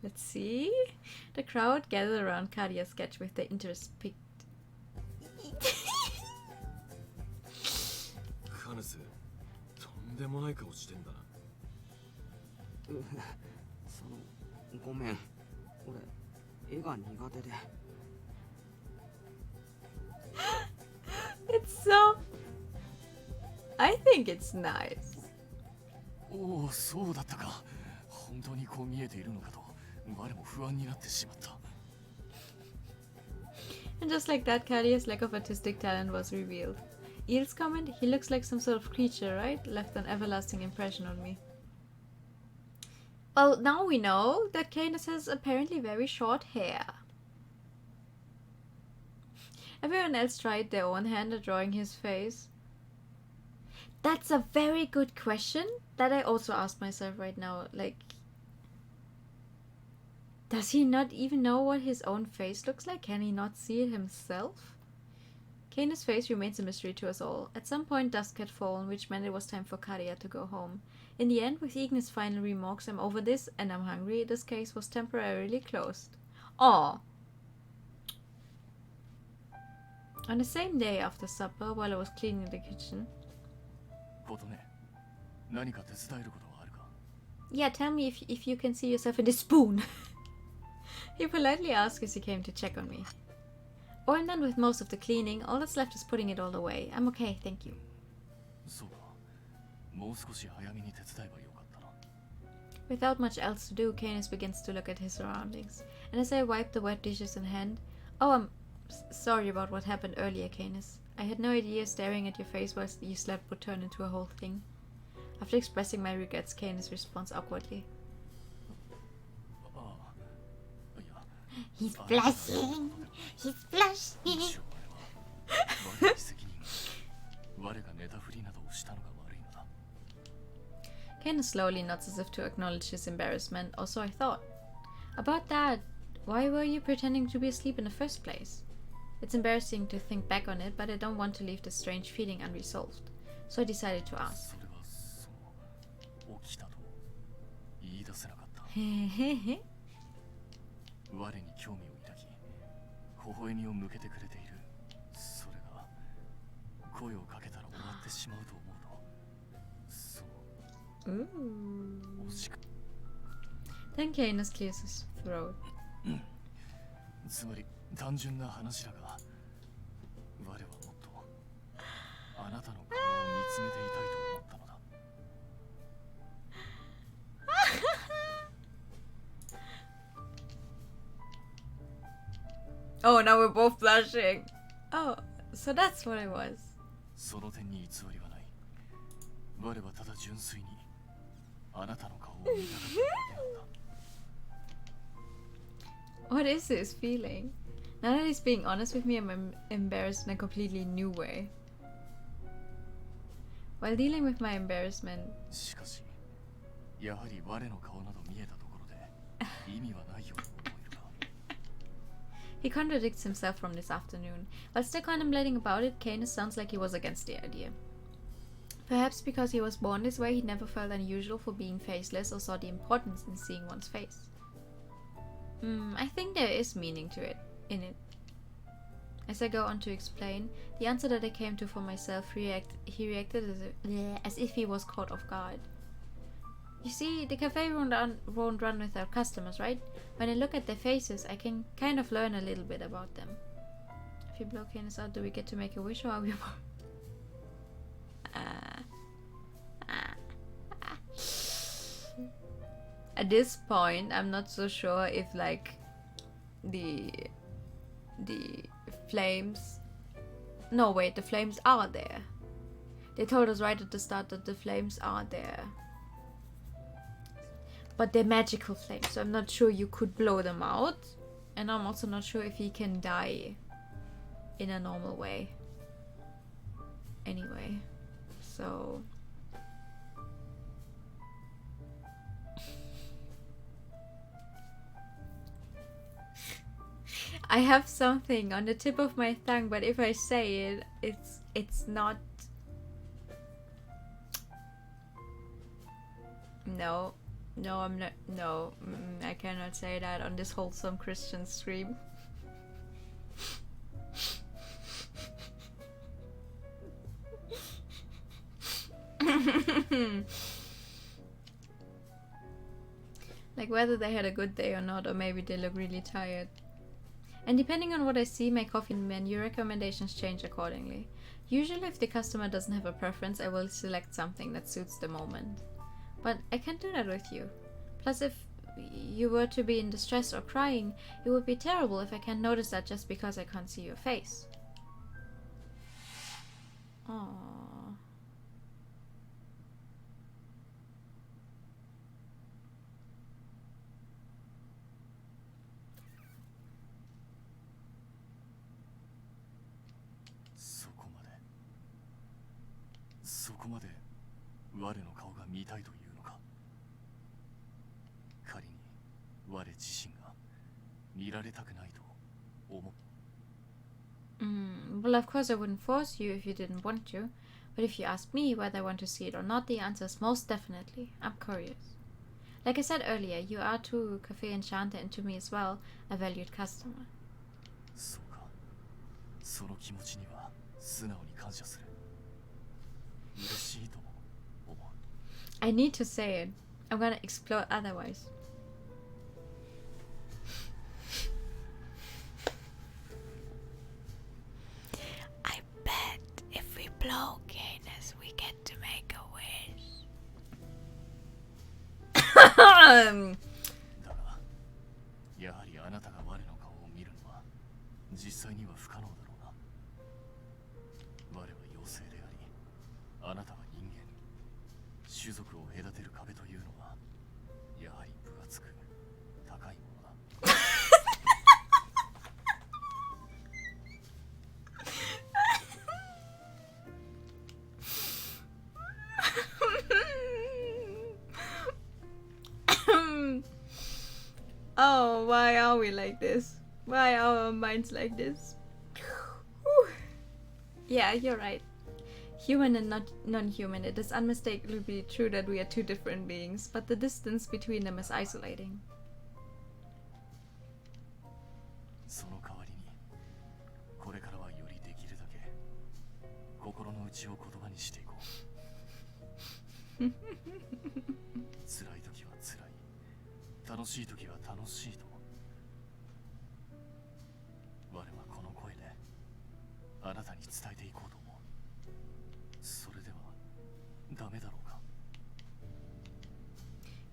Let's see. The crowd gathered around Kadia's sketch with their interest piqued. カヌス、とんでもない顔してんだな。そのごめん、俺絵が苦手で。It's so. I think it's nice. おお、そうだったか。本当にこう見えているのかと、我も不安になってしまった。 And just like that, Kadia's lack of artistic talent was revealed. Eel's comment, he looks like some sort of creature, right? Left an everlasting impression on me. Well, now we know that Canus has apparently very short hair. Everyone else tried their own hand at drawing his face. That's a very good question that I also asked myself right now. Like, does he not even know what his own face looks like? Can he not see it himself? Canus' face remains a mystery to us all. At some point dusk had fallen, which meant it was time for Kadia to go home. In the end, with Ignis' final remarks, "I'm over this and I'm hungry," this case was temporarily closed. Aww. On the same day after supper, while I was cleaning the kitchen. ことね、何か手伝えることはあるか? Yeah, tell me if you can see yourself in this spoon. He politely asked as he came to check on me. Oh, I'm done with most of the cleaning. All that's left is putting it all away. I'm okay, thank you. そうか。もう少し早めに手伝えばよかったな。 Without much else to do, Canus begins to look at his surroundings. And as I wipe the wet dishes in hand, "Oh, I'm sorry about what happened earlier, Canus. I had no idea staring at your face whilst you slept would turn into a whole thing." After expressing my regrets, Canus responds awkwardly. ああ、いや。 He's blushing. He's blushing. 我に責任が。我が寝たふりなどをしたのが悪いのだ。 Canus slowly nods as if to acknowledge his embarrassment, or so I thought. About that, why were you pretending to be asleep in the first place? It's embarrassing to think back on it, but I don't want to leave this strange feeling unresolved. So I decided to ask. それはその起きたと言い出せなかった。Hehehe. 我に興味を抱き、微笑みを向けてくれている。それが声をかけたら終わってしまうと思うと、そう。惜しく。 Then Canus clears his throat. つまり単純な話だが、我はもっとあなたの顔を見つめていたいと思ったのだ。 Oh, now we're both blushing. Oh, so that's what it was. その点に偽りはない。我はただ純粋にあなたの顔を見たかっただけなんだ。 What is this feeling? Now that he's being honest with me, I'm embarrassed in a completely new way. while dealing with my embarrassment. しかし、やはり我の顔など見えたところで意味はないように思えるが。He contradicts himself from this afternoon. While still contemplating about it, Canus sounds like he was against the idea. Perhaps because he was born this way, he never felt unusual for being faceless or saw the importance in seeing one's face. I think there is meaning to it, in it. As I go on to explain, the answer that I came to for myself, he reacted as if he was caught off guard. You see, the cafe won't run without customers, right? When I look at their faces, I can kind of learn a little bit about them. If you blow Canus out, do we get to make a wish, or are we... At this point, I'm not so sure if like the flames... No, wait, the flames are there. They told us right at the start that the flames are there. But they're magical flames, so I'm not sure you could blow them out. And I'm also not sure if he can die in a normal way. Anyway, so... I have something on the tip of my tongue, but if I say it, it's not... No, I'm not... No, I cannot say that on this wholesome Christian stream. Like whether they had a good day or not, or maybe they look really tired. And depending on what I see, my coffee menu recommendations change accordingly. Usually if the customer doesn't have a preference, I will select something that suits the moment. But I can't do that with you. Plus, if you were to be in distress or crying, it would be terrible if I can't notice that just because I can't see your face. Aww.そこまで我の顔が見たいというのか。仮に我自身が見られたくないと思う。Well, of course I wouldn't force you if you didn't want to. But if you ask me whether I want to see it or not, the answer is most definitely. I'm curious. Like I said earlier, you are to Café Enchanté and to me as well, a valued customer. そうか。その気持ちには素直に感謝する。嬉しいと思う。I need to say it. I'm gonna explode otherwise. I bet if we blow Canus, we get to make a wish. だが、やはりあなたが我の顔を見るのは実際には不可能だろうな。我は妖精であり、あなたは人間。種族を隔てる壁というのはやはり分厚く高いものだ。Oh, why are we like this? Why are our minds like this? Whew. Yeah, you're right. Human and not non-human, it is unmistakably true that we are two different beings, but the distance between them is isolating. その代わりに、これからはよりできるだけ心の内を言葉にしていこう。辛い時は辛い、楽しい時は楽しいと。我はこの声であなたに伝えていこうと思う。それではダメだろうか。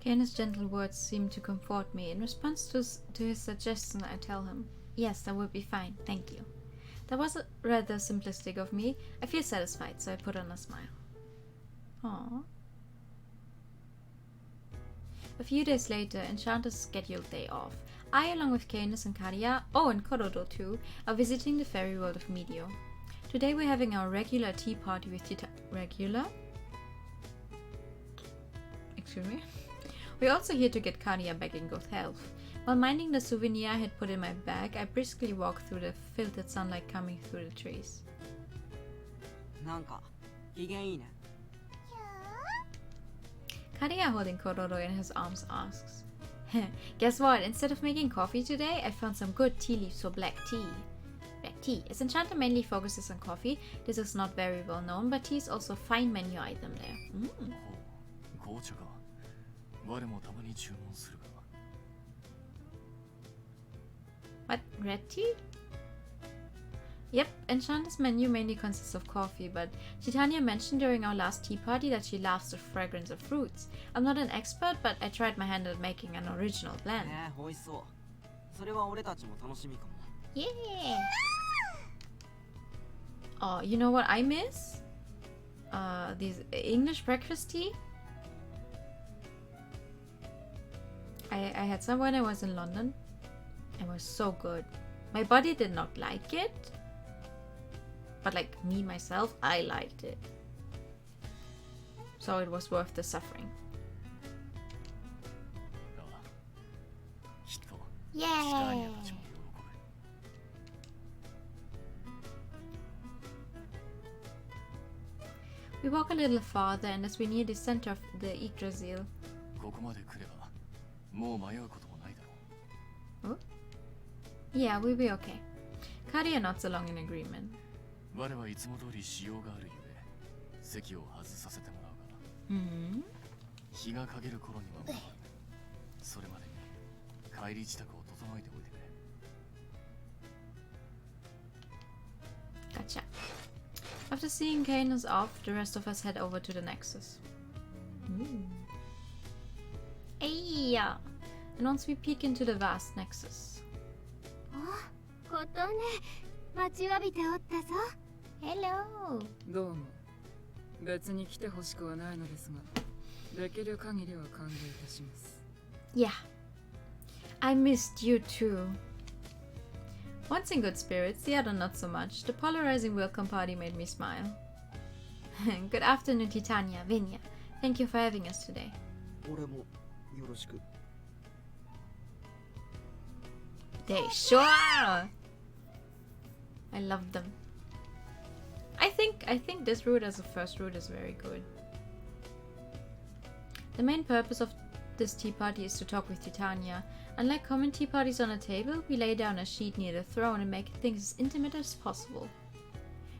Canus' gentle words seem to comfort me. In response to his suggestion, I tell him, yes, that would be fine, thank you. That was rather simplistic of me. I feel satisfied, so I put on a smile. Aww. A few days later, Enchanté's scheduled day off. I, along with Canus and Karia, and Korodo too, are visiting the fairy world of Medio. Today we're having our regular tea party with regular? Excuse me. We're also here to get Karia back in good health. While minding the souvenir I had put in my bag, I briskly walked through the filtered sunlight coming through the trees. なんか機嫌いいね。 Karia, holding Kororo in his arms, asks, Guess what? Instead of making coffee today, I found some good tea leaves for black tea. Black tea. As Enchanté mainly focuses on coffee, this is not very well known, but tea is also a fine menu item there. 紅茶か。我もたまに注文するが。 What? Red tea? Yep, Enchanté's menu mainly consists of coffee, but Titania mentioned during our last tea party that she loves the fragrance of fruits. I'm not an expert, but I tried my hand at making an original blend. ねえ、美味しそう。それは俺たちも楽しみかも。 Yeah! Oh, you know what I miss? These English breakfast tea? I had some when I was in London. It was so good. My body did not like it. But like me, myself, I liked it. So it was worth the suffering. きっと Yay! シターニャたちも喜ぶ。 We walk a little farther, and as we near the center of the Yggdrasil, ここまで来ればもう迷うこともないだろう。 yeah, we'll be okay. Karia nods along in agreement. 我はいつも通り仕様があるゆえ席を外させてもらうが、 日が陰る頃には戻る。それまでに帰り支度を整えておいてくれ。 Gotcha. After seeing Canus off, the rest of us head over to the Nexus. Yeah. And once we peek into the vast Nexus. ことね、待ちわびておったぞ。Hello. どうも。別に来てほしくはないのですが、できる限りは歓迎いたします。Yeah. I missed you too. One's in good spirits, the other not so much. The polarizing welcome party made me smile. Good afternoon, Titania, Vinya. Thank you for having us today. 俺もよろしく。 They sure are. I love them. I think this route as a first route is very good. The main purpose of this tea party is to talk with Titania. Unlike common tea parties on a table, we lay down a sheet near the throne and make things as intimate as possible.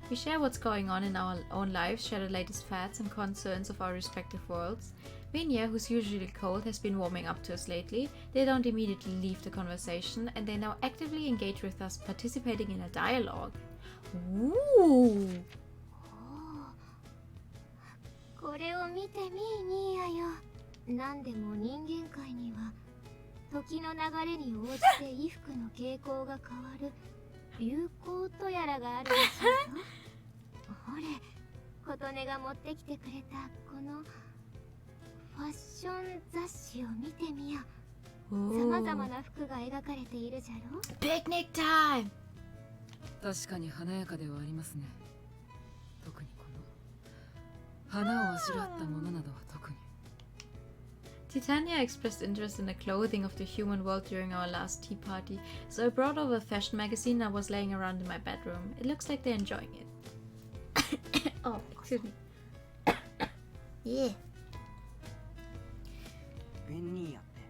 We share what's going on in our own lives, share the latest fads and concerns of our respective worlds. Vinya, who's usually cold, has been warming up to us lately. They don't immediately leave the conversation, and they now actively engage with us, participating in a dialogue. Ooh! これを見てみーにやよ。何でも人間界には時の流れに応じて衣服の傾向が変わる流行とやらがあるらしいぞ。ほれ、琴音が持ってきてくれたこのファッション雑誌を見てみよ。様々な服が描かれているじゃろ。 Picnic time! 確かに華やかではありますね。特にこの花をあしらったものなどは特に。 Titania expressed interest in the clothing of the human world during our last tea party, so I brought over a fashion magazine that was laying around in my bedroom. It looks like they're enjoying it. Oh, excuse me. Yeah. ベンニーヤって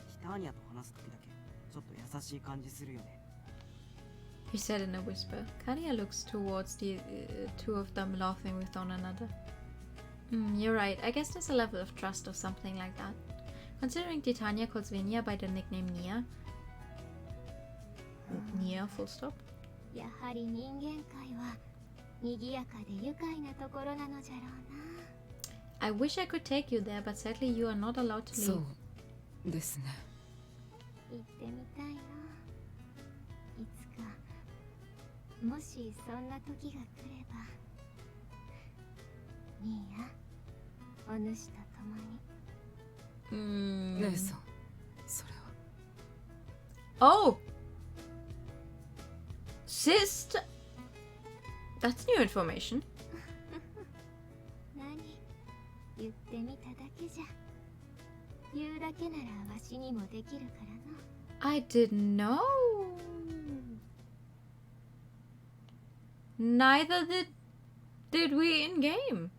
ヒターニャと話す時だけちょっと優しい感じするよね。 He said in a whisper. Karia looks towards the two of them laughing with one another. You're right. I guess there's a level of trust or something like that. Considering Titania calls Vinya by the nickname Nia. Nia, full stop. やはり人間界は賑やかで愉快なところなのじゃろうな。 I wish I could take you there, but sadly you are not allowed to leave. そうですね。行ってみたいな。いつかもしそんな時が来れば。ニーヤ、お主と共に。姉さん、それは。 Oh! Sister! That's new information. 何言ってみただけじゃ。言うだけならわしにもできるからな。 I didn't know. Neither did we in game.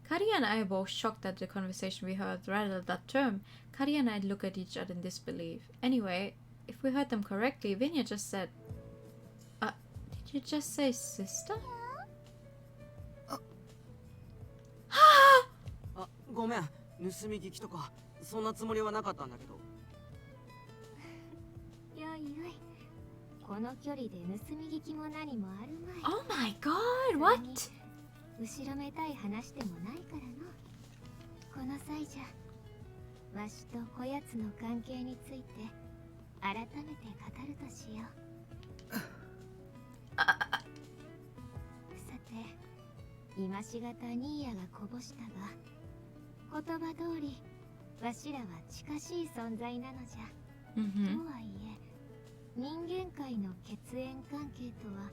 Karia and I are both shocked at the conversation we heard, rather that term. Karia and I look at each other in disbelief. Anyway, if we heard them correctly, Vinya just said... did you just say sister? あ、ごめん。盗み聞きとかそんなつもりはなかったんだけど。よいよい。この距離で盗み聞きも何もあるまい。 Oh my god, what? 後ろめたい話でもないからの。この際じゃ、わしとこやつの関係について改めて語るとしよう。さて、今しがたニーヤがこぼしたが、言葉通りわしらは近しい存在なのじゃ。とはいえ、人間界の血縁関係とは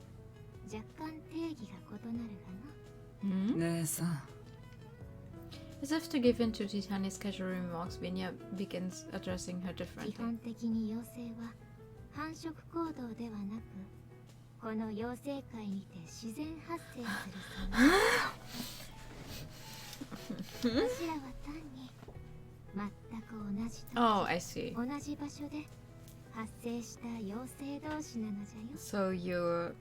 若干定義が異なるがな。姉さん。 As if to give in to Titania's casual remarks, Vinya begins addressing her 基 differently. 本的に妖精は繁殖行動ではなく、この妖精界にて自然発生する存在。わしらは単に全く同じ時、 Oh, I see. 同じ場所で発生した妖精同士なのじゃよ。 So you're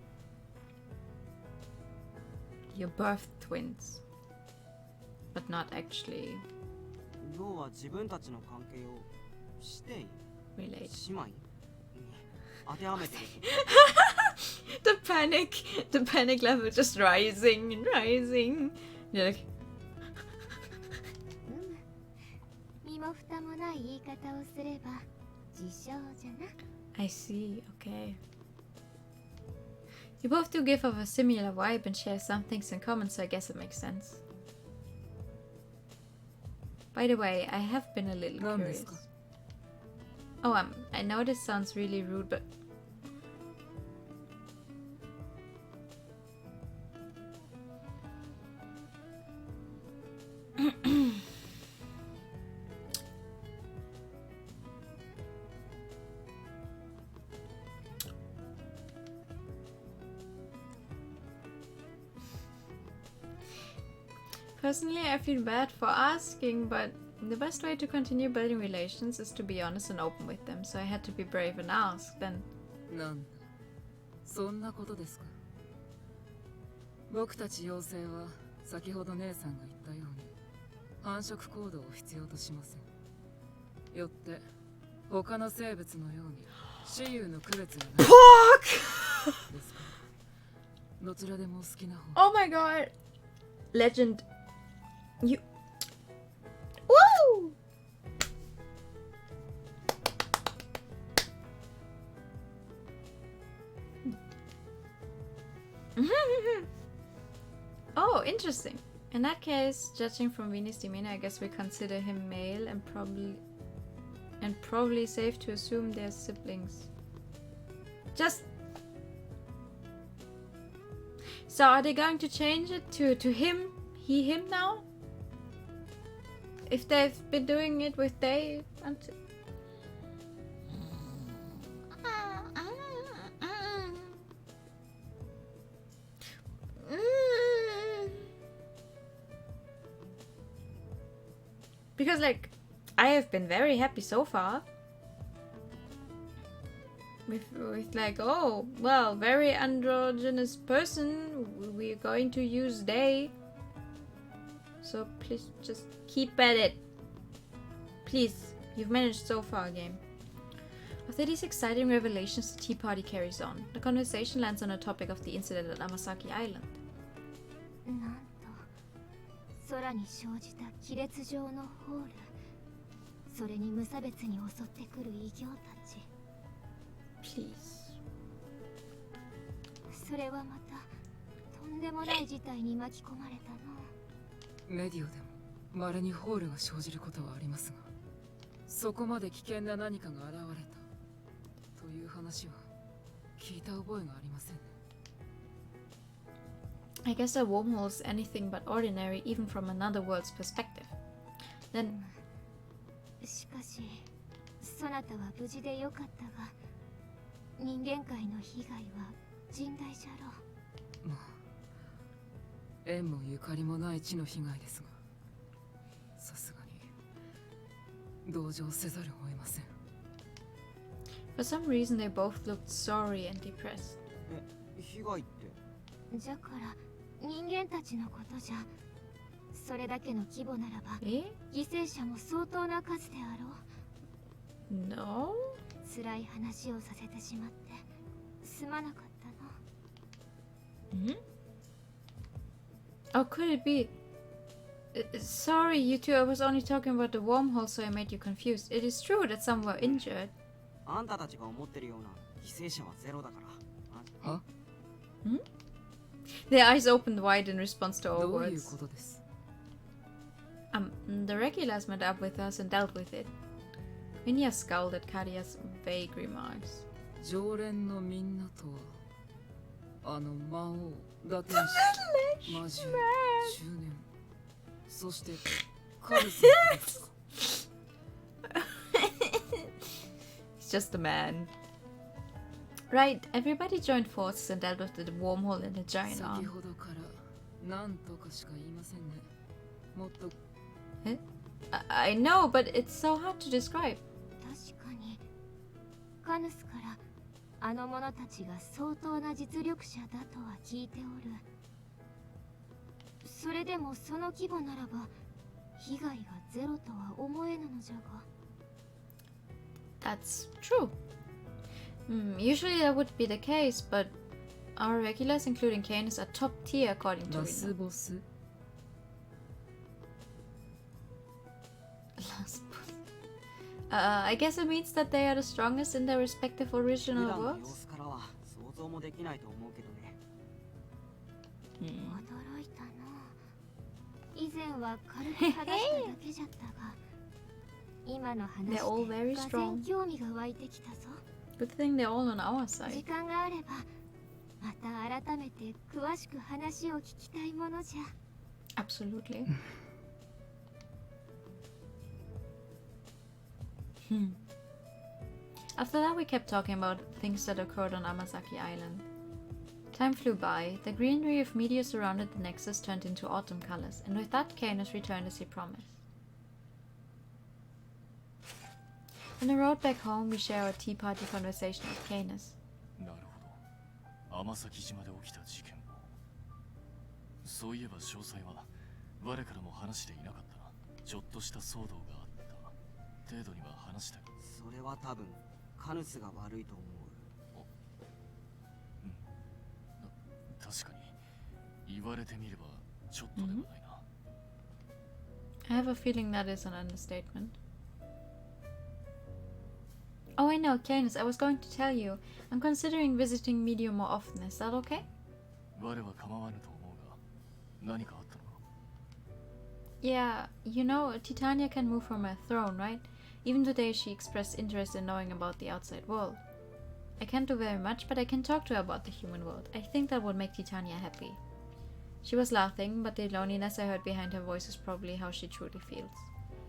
birth twins, but not actually 要は自分たちの関係をして姉 related. 妹に当てはめてる。The panic level just rising and rising. You're like, 身も蓋もない言い方をすれば自称じゃな。 I see, okay. You both do give off a similar vibe and share some things in common, so I guess it makes sense. By the way, I have been a little curious. Oh, I know this sounds really rude, but... Personally, I feel bad for asking, but the best way to continue building relations is to be honest and open with them, so I had to be brave and ask, then... なんだ、そんなことですか。僕たち妖精は先ほど姉さんが言ったように繁殖行動を必要としません。よって他の生物のように雌雄の区別がない。ですからどちらでも好きな方。 Oh my god! Legend. You... Woo! Oh, interesting. In that case, judging from Vinny's demeanor, I guess we consider him male and probably safe to assume they're siblings. Just... So are they going to change it to him, he, him now? If they've been doing it with they until... Because like, I have been very happy so far. With like, oh, well, very androgynous person, we're going to use they. So please just keep at it. Please, you've managed so far, game. After these exciting revelations, the tea party carries on. The conversation lands on the topic of the incident at Amasaki Island. なんと空に生じた亀裂状のホール、それに無差別に襲ってくる異形たち。 Please. それはまたとんでもない事態に巻き込まれたの。メディオでも稀にホールが生じることはありますが、そこまで危険な何かが現れたという話は聞いた覚えがありませんね。 I guess a wormhole is anything but ordinary, even from another world's perspective. Then, しかしそなたは無事でよかったが、人間界の被害は甚大じゃろう。まあ縁もゆかりもない地の被害ですが、さすがに同情せざるを得ません。 For some reason they both looked sorry and depressed. 被害って。じゃから人間たちのことじゃ。それだけの規模ならば犠牲者も相当な数であろう。 No? 辛い話をさせてしまってすまなかったな。Oh, could it be? Sorry, you two. I was only talking about the wormhole, so I made you confused. It is true that some were injured. あんたたちが思ってるような犠牲者はゼロだから。は？ Their eyes opened wide in response to our どういう words. ことです？ The regulars met up with us and dealt with it. Minya scowled at Karia's vague remarks. 常連のみんなとはあの魔王打天使魔獣中年そしてカルスですか？ He's just a man. Right, everybody joined forces and dealt with the wormhole in the giant 先 arm. ほどからなんとかしか言いませんね。もっと I know, but it's so hard to describe. 確かにカヌスからあの者たちが相当な実力者だとは聞いておる。それでもその規模ならば被害がゼロとは思えぬのじゃが。 That's true. Usually that would be the case, but our regulars, including Canus, are top tier according to ラ Reno. スボス Last boss. I guess it means that they are the strongest in their respective 普 original 段の様 worlds. 子からは想像もできないと思うけどね。驚いたな。以前は軽く話しただけじゃったが、今の話 They're all で very が strong. ぜ興味が湧いてきたぞ。 Good thing they're all on our 時 side. 間があればまた改めて詳しく話を聞きたいものじゃ。 Absolutely. After that, we kept talking about things that occurred on Amasaki Island. Time flew by. The greenery of meteors surrounded the Nexus turned into autumn colors, and with that, Canus returned as he promised. On the road back home, we share our tea party conversation with Canus. なるほど。天崎島で起きた事件を。そういえば詳細は我からも話していなかったな。ちょっとした騒動があった程度には話したけど。それは多分カヌスが悪いと思う。確かに言われてみればちょっとでもないな。I have a feeling that is an understatement. Oh, I know, Canus, I was going to tell you. I'm considering visiting Medium more often. Is that okay? 我は構わぬと思うが、何かあったのか? Yeah, you know, Titania can move from her throne, right? Even today she expressed interest in knowing about the outside world. I can't do very much, but I can talk to her about the human world. I think that would make Titania happy. She was laughing, but the loneliness I heard behind her voice is probably how she truly feels.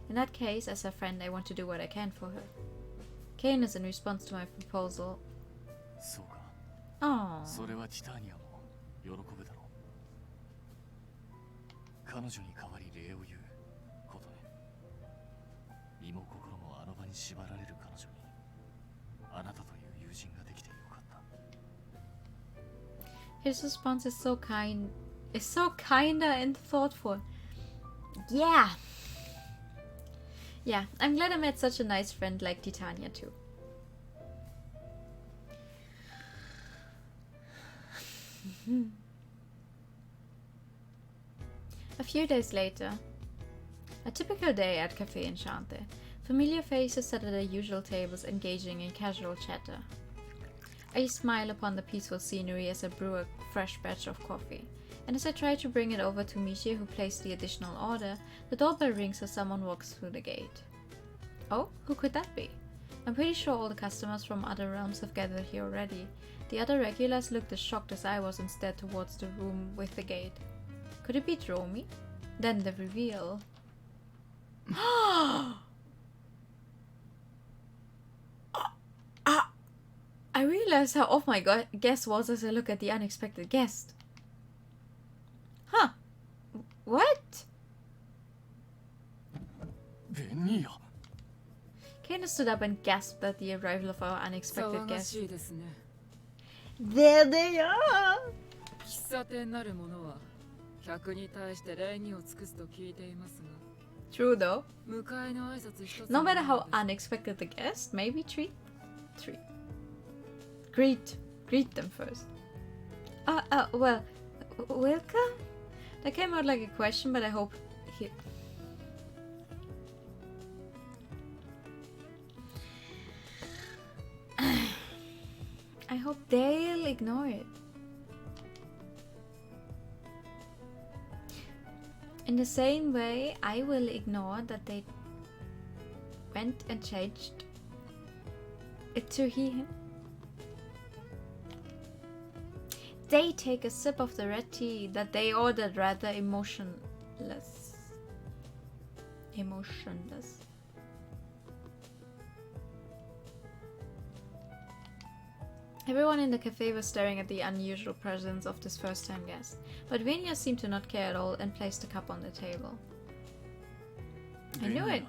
In that case, as her friend, I want to do what I can for her. Canus, in response to my proposal... そうか。 Aww. それはティタニアも喜ぶだろう。彼女に代わり礼を言うことね。身も心もあの場に縛られる彼女にあなたという友人ができてよかった。 His response is so kinder and thoughtful. Yeah. Yeah, I'm glad I met such a nice friend like Titania too. A few days later, a typical day at Café Enchanté. Familiar faces sat at their usual tables engaging in casual chatter. I smile upon the peaceful scenery as I brew a fresh batch of coffee, and as I try to bring it over to Michi, who placed the additional order, the doorbell rings as someone walks through the gate. Oh, who could that be? I'm pretty sure all the customers from other realms have gathered here already. The other regulars looked as shocked as I was and stared towards the room with the gate. Could it be Dromi? Then the reveal. Endless. How off my guess was as I look at the unexpected guest. Huh. What? Canus stood up and gasped at the arrival of our unexpected guest. There they are! 喫茶店なるものは客に対して礼儀を尽くすと聞いていますが True though. 迎えの挨拶一つ No matter how unexpected the guest, maybe greet them first. Well, welcome? That came out like a question, but I hope he... I hope they'll ignore it. In the same way, I will ignore that they went and changed it to he, him. They take a sip of the red tea that they ordered rather emotionless. Everyone in the cafe was staring at the unusual presence of this first-time guest, but Venya seemed to not care at all and placed a cup on the table. I knew it.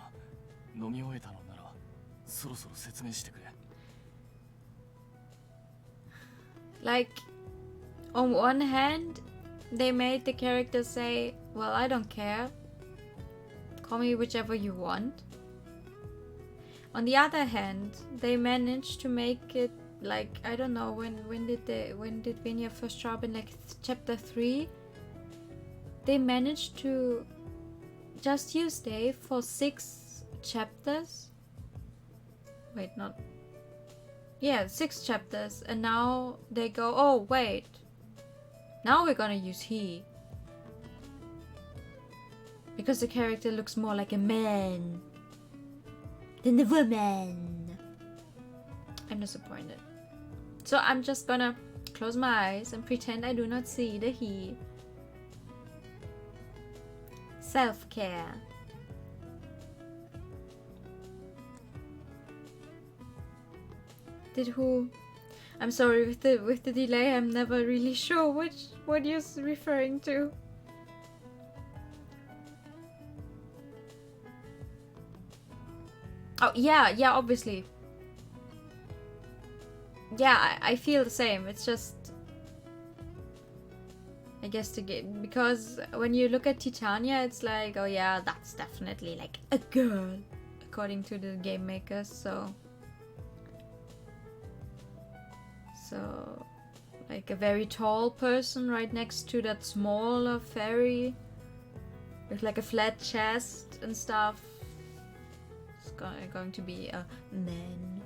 Like, on one hand, they made the character say, well, I don't care. Call me whichever you want. On the other hand, they managed to make it like, I don't know, when did Venya first show up in like chapter 3? They managed to just use Dave for 6 chapters. Wait, not... Yeah, 6 chapters, and now they go, oh wait, now we're gonna use he. Because the character looks more like a man than a woman. I'm disappointed. So I'm just gonna close my eyes and pretend I do not see the he. Self-care. Did who? I'm sorry, with the delay, I'm never really sure what you're referring to. Oh yeah, obviously. Yeah, I feel the same. It's just, I guess to get, because when you look at Titania, it's like, oh yeah, that's definitely like a girl, according to the game makers. So like a very tall person right next to that smaller fairy with like a flat chest and stuff. It's going to be a man.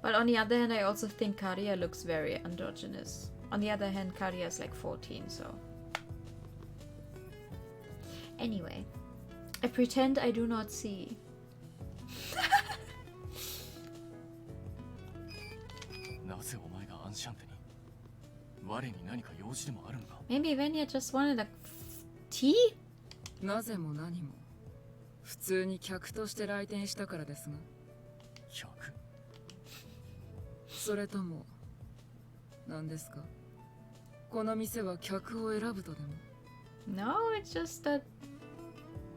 But on the other hand, I also think Karia looks very androgynous. On the other hand, Karia is like 14, so... Anyway, I pretend I do not see. Maybe Venya just wanted a tea? なぜも何も普通に客として来店したからですが。客？それとも何ですか？この店は客を選ぶとでも。 No, it's just that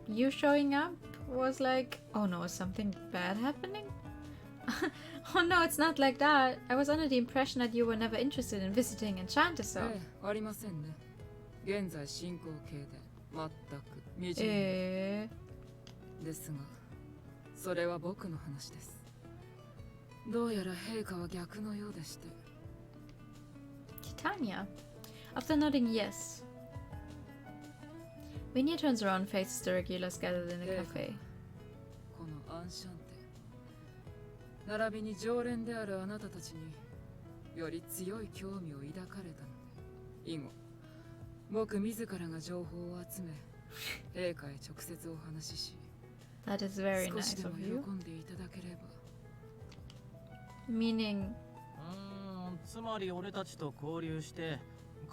you showing up was like, oh no, is something bad happening? Oh no, it's not like that. I was under the impression that you were never interested in visiting Enchanté, so... ありませんね。現在進行形で全く未知ですが、それは僕の話です。どうやら陛下は逆のようでして。Titania, after nodding yes, Venya turns around and faces the regulars gathered in the cafe. このアンシャンテ、並びに常連であるあなたたちにより強い興味を抱かれたので、以後僕自らが情報を集め、陛下へ直接お話しし、That is very 少し nice でも of 喜 you. んでいただければ。Meaning... つまり俺たちと交流して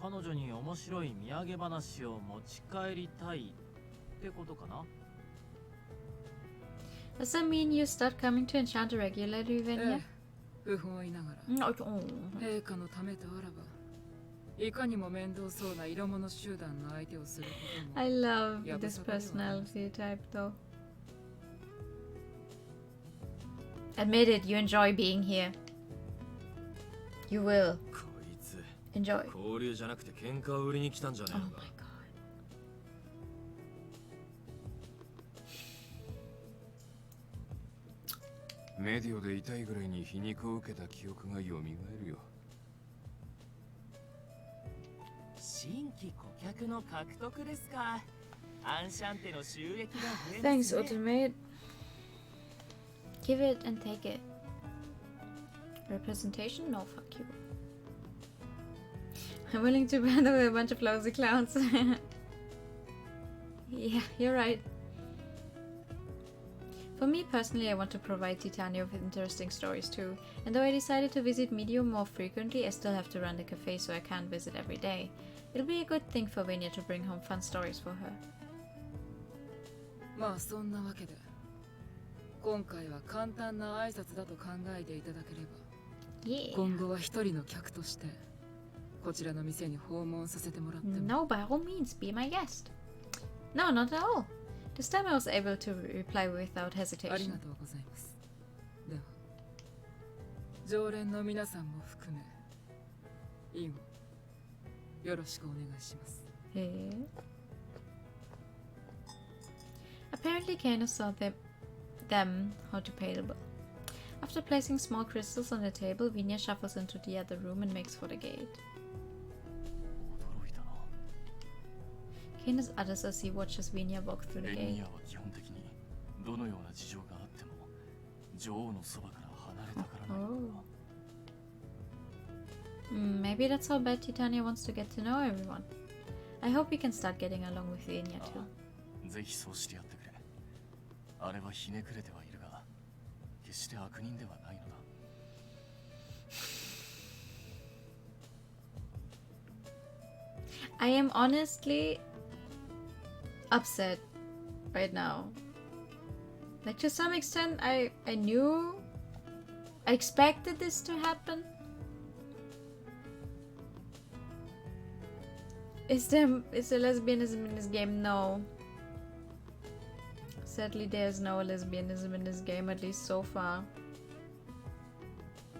彼女に面白い土産話を持ち帰りたいってことかな。Does that mean you start coming to Enchanté regularly, Venya? 不本意ながら Oh. 陛下のためとあらばいかにも面倒そうな色物集団の相手をすることも I love this personality type though. Admit it, you enjoy being here. You will こいつ enjoy. 交流じゃなくて喧嘩を売りに来たんじゃね Oh え my のか god. メディオで痛いぐらいに皮肉を受けた記憶がよみがえるよ。新規顧客の獲得ですか。アンシャンテの収益が増えます Thanks, ね。 Ultimate. Give it and take it. Representation? No, fuck you. I'm willing to band with a bunch of lousy clowns. Yeah, you're right. For me personally, I want to provide Titania with interesting stories too. And though I decided to visit Medium more frequently, I still have to run the cafe, so I can't visit every day. It'll be a good thing for Venya to bring home fun stories for her. まあそんなわけで今回は簡単な挨拶だと考えていただければ Yeah. 今後は一人の客としてこちらの店に訪問させてもらっても No, by all means, be my guest. No, not at all. This time I was able to reply without あり hesitation. がとうございますでは常連の皆さんも含め以後よろしくお願いします Hey. Apparently, Canus saw them how to pay the bill. After placing small crystals on the table, Venya shuffles into the other room and makes for the gate. 驚いたな。 Canus utters as he watches Venya walk through the レニ gate. アは基本的にどのような事情があっても女王のそばから離れたからないのか。 Maybe that's how bad Titania wants to get to know everyone. I hope we can start getting along with Venya too. ぜひそうしてやってくれ。あれはひねくれてはいるが、決して悪人ではないのだ。 I am honestly upset right now. Like, to some extent, I knew, I expected this to happen. Is there lesbianism in this game? No. Sadly, there's no lesbianism in this game, at least so far.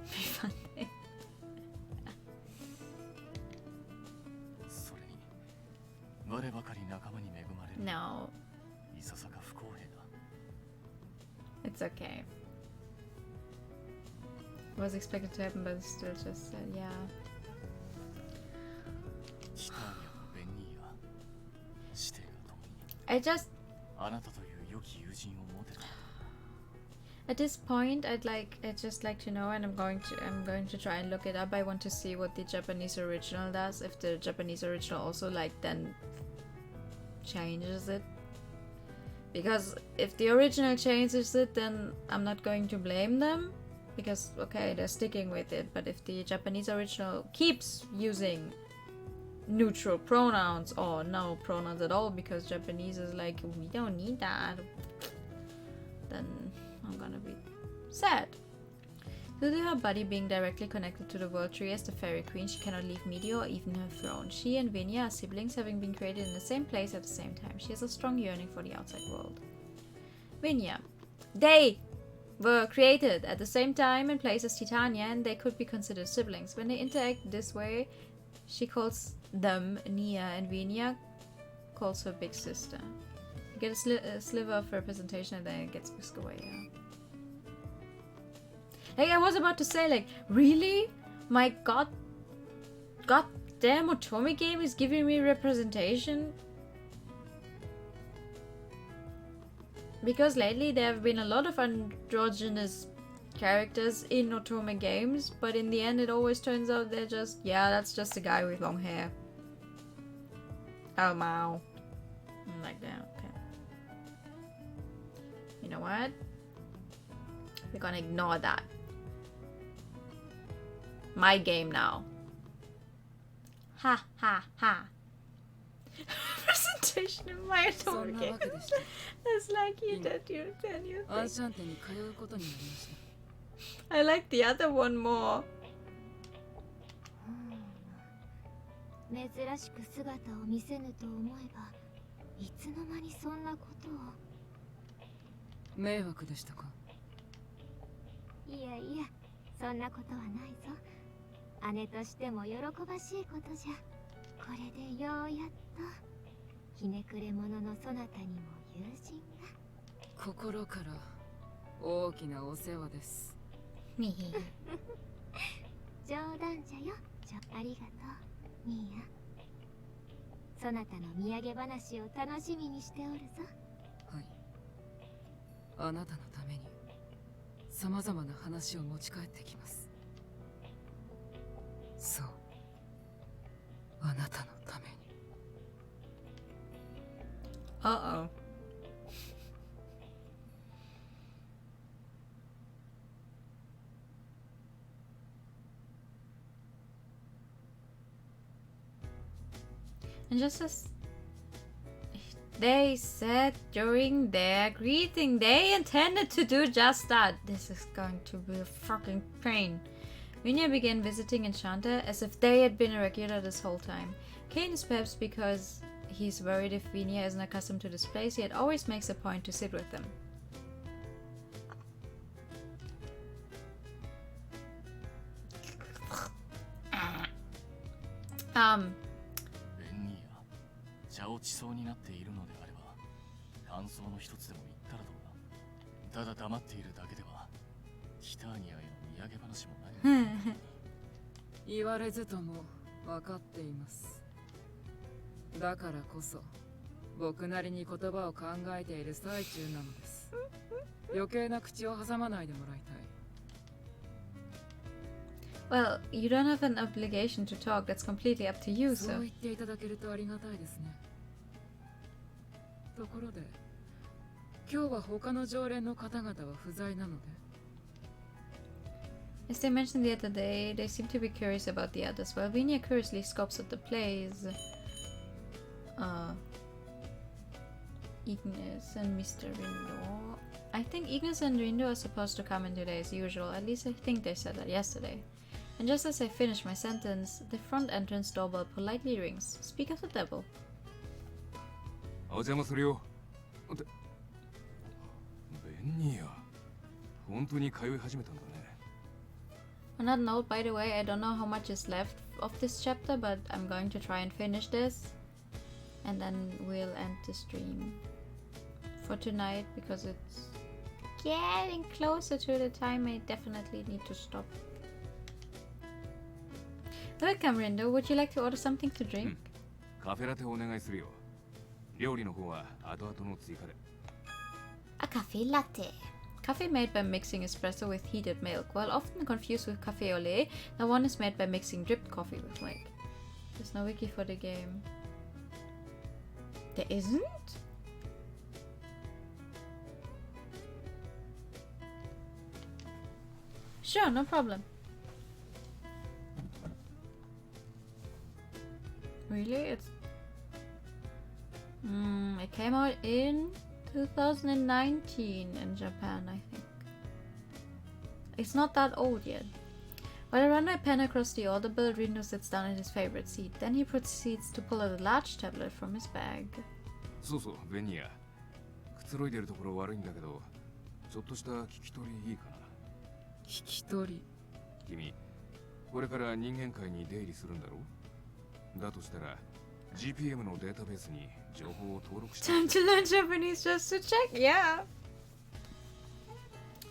Fun thing. それに、我ばかり仲間に恵まれる。 No, いささか不公平だ。 it's okay. It was expected to happen, but still just said, yeah. ティターニアとベンニーヤ、師弟が共に I just, あなたという良き友人を持てた。 at this point, I'd just like to know, and I'm going to try and look it up. I want to see what the Japanese original does. If the Japanese original also then changes it. Because if the original changes it, then I'm not going to blame them. Because, okay, they're sticking with it. But if the Japanese original keeps using neutral pronouns or no pronouns at all, because Japanese is like, we don't need that, then I'm gonna be sad. Due to her body being directly connected to the world tree as the fairy queen, she cannot leave Media or even her throne. She and Venya are siblings, having been created in the same place at the same time. She has a strong yearning for the outside world. Venya. They were created at the same time and place as Titania, and they could be considered siblings. When they interact this way, she calls them Nia, and Venya calls her big sister. You get a sliver of representation and then it gets whisked away, yeah. Like, I was about to say, like, really? My goddamn Otome game is giving me representation? Because lately there have been a lot of androgynous characters in Otome games, but in the end it always turns out they're just, yeah, that's just a guy with long hair. Oh, wow. Like that, okay. You know what? We're gonna ignore that. My game now. Ha ha ha. Representation. conversation in my そ own んな game. わけでした。 It's like you did you tell you アン thing. シャンテに通うことになりました。 I like the other one more. 珍しく姿を見せぬと思えば、いつの間にそんなことを。迷惑でしたか？いやいや、そんなことはないぞ。姉としても喜ばしいことじゃ。これでようやっとひねくれ者のそなたにも友人が。心から大きなお世話です。冗談じゃよ。ありがとう、ミーヤ。そなたの土産話を楽しみにしておるぞ。はい。あなたのためにさまざまな話を持ち帰ってきます。そう。あなたのために。Uh-oh. And just as they said during their greeting, they intended to do just that. This is going to be a fucking pain. Vinya began visiting Enchanté as if they had been a regular this whole time. Canus, perhaps because he's worried if Vinya isn't accustomed to this place, yet always makes a point to sit with them. Um. ベンニーヤ、茶落ちそうになっているのであれば、感想の一つでも言ったらどうだ。ただ黙っているだけでは、キターニアへの土産話もない。言われずとも分かっています。だからこそ僕なりに言葉を考えている最中なのです。余計な口を挟まないでもらいたい。Well, you don't have an obligation to talk. That's completely up to you, そう so. 言っていただけるとありがたいですね。ところで、今日は他の常連の方々は不在なので。As they mentioned the other day, they seem to be curious about the others, while Vinya curiously scopes at the place. Ignis and Mr. Rindo. I think Ignis and Rindo are supposed to come in today as usual. At least I think they said that yesterday. And just as I finish my sentence, the front entrance doorbell politely rings. Speak of the devil. お邪魔するよ。ってベンニーヤ、本当に通い始めたんだね。On that note, by the way, I don't know how much is left of this chapter, but I'm going to try and finish this. And then we'll end the stream for tonight because it's getting closer to the time I definitely need to stop. Welcome, Rindo. Would you like to order something to drink? カフェラテお願いするよ。料理の方は後々の追加で。A cafe latte. Coffee made by mixing espresso with heated milk. While often confused with cafe au lait, that one is made by mixing dripped coffee with milk. There's no wiki for the game. There isn't? Sure, no problem. Really? It came out in 2019 in Japan, I think. It's not that old yet. While I run my pen across the order bill, Rindo sits down in his favorite seat. Then he proceeds to pull out a large tablet from his bag. そうそう、ベニヤ。くつろいでるところ悪いんだけど、ちょっとした聞き取りいいかな。聞き取り。君、これから人間界に出入りするんだろう？だとしたら、GPM のデータベースに情報を登録して。Time to learn Japanese just to check, yeah.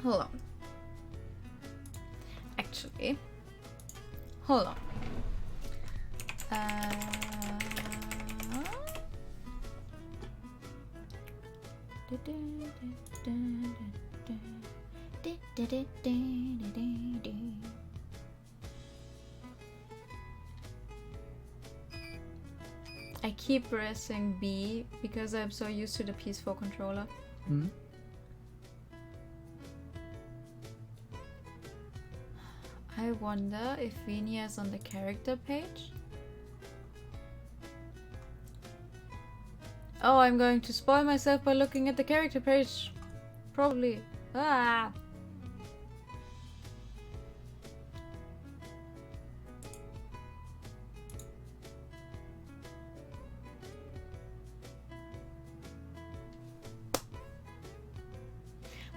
Hold on. Actually, hold on. I keep pressing B because I'm so used to the PS4 controller. Hmm? I wonder if Vinya is on the character page. Oh, I'm going to spoil myself by looking at the character page. Probably. Ah.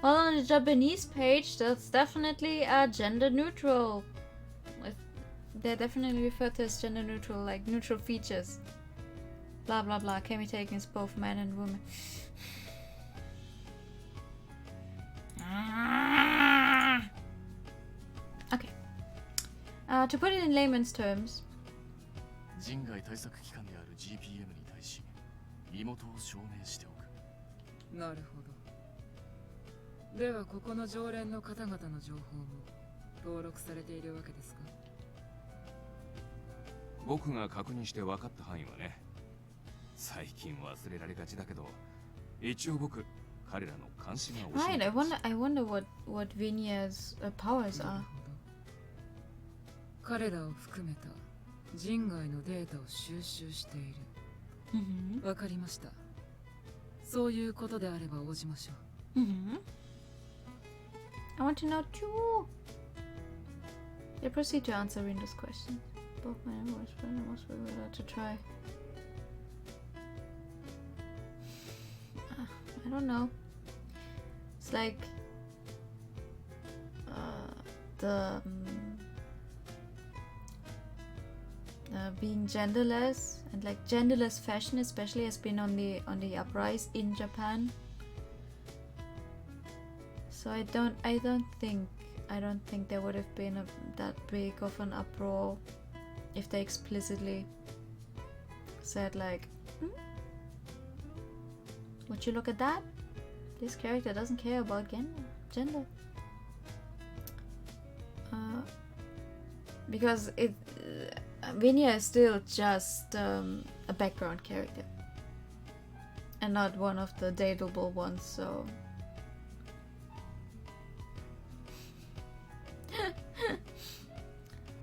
Well, on the Japanese page, that's definitely gender neutral. They're definitely referred to as gender neutral, like neutral features. Blah blah blah. Can be taken as both man and woman. Okay. To put it in layman's terms. 人外対策機関である GPM に対し妹を証明しておく。なるほど。ではここの常連の方々の情報も登録されているわけですか？僕が確認して分かった範囲はね。最近忘れられがちだけど、一応僕彼らの監視が教え Right, て I wonder what Vinya's powers なる are. ほど。彼らを含めた人外のデータを収集している。Mm-hmm. わかりました。そういうことであれば応じましょう。Mm-hmm. I want to know too. Yeah, proceed to answer Rindo's question. Both men and women must be allowed to try. I don't know. It's like being genderless, and like genderless fashion especially has been on the uprise in Japan. So I don't think there would have been that big of an uproar if they explicitly said like, would you look at that? This character doesn't care about gender. Because Vinya is still just a background character and not one of the dateable ones, so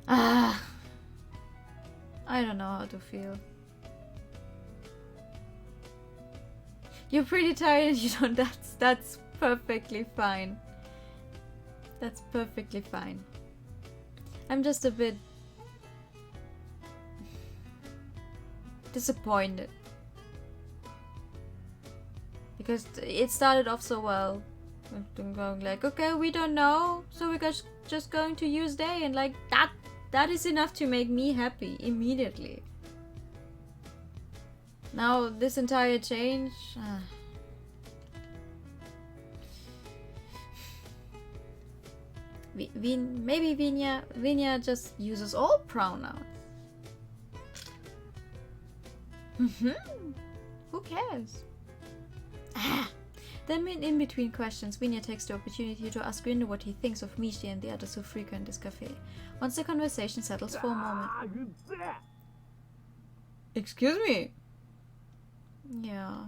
I don't know how to feel. You're pretty tired and you don't. That's perfectly fine. That's perfectly fine. I'm just a bit disappointed because it started off so well. We've been going like, okay, we don't know, so we're just going to use they, and like that is enough to make me happy immediately. Now this entire change, maybe Vinya just uses all pronouns. Who cares? Then in between questions, Vinya takes the opportunity to ask Rindo what he thinks of Mishi and the others who frequent this cafe. Once the conversation settles for a moment. Excuse me? Yeah.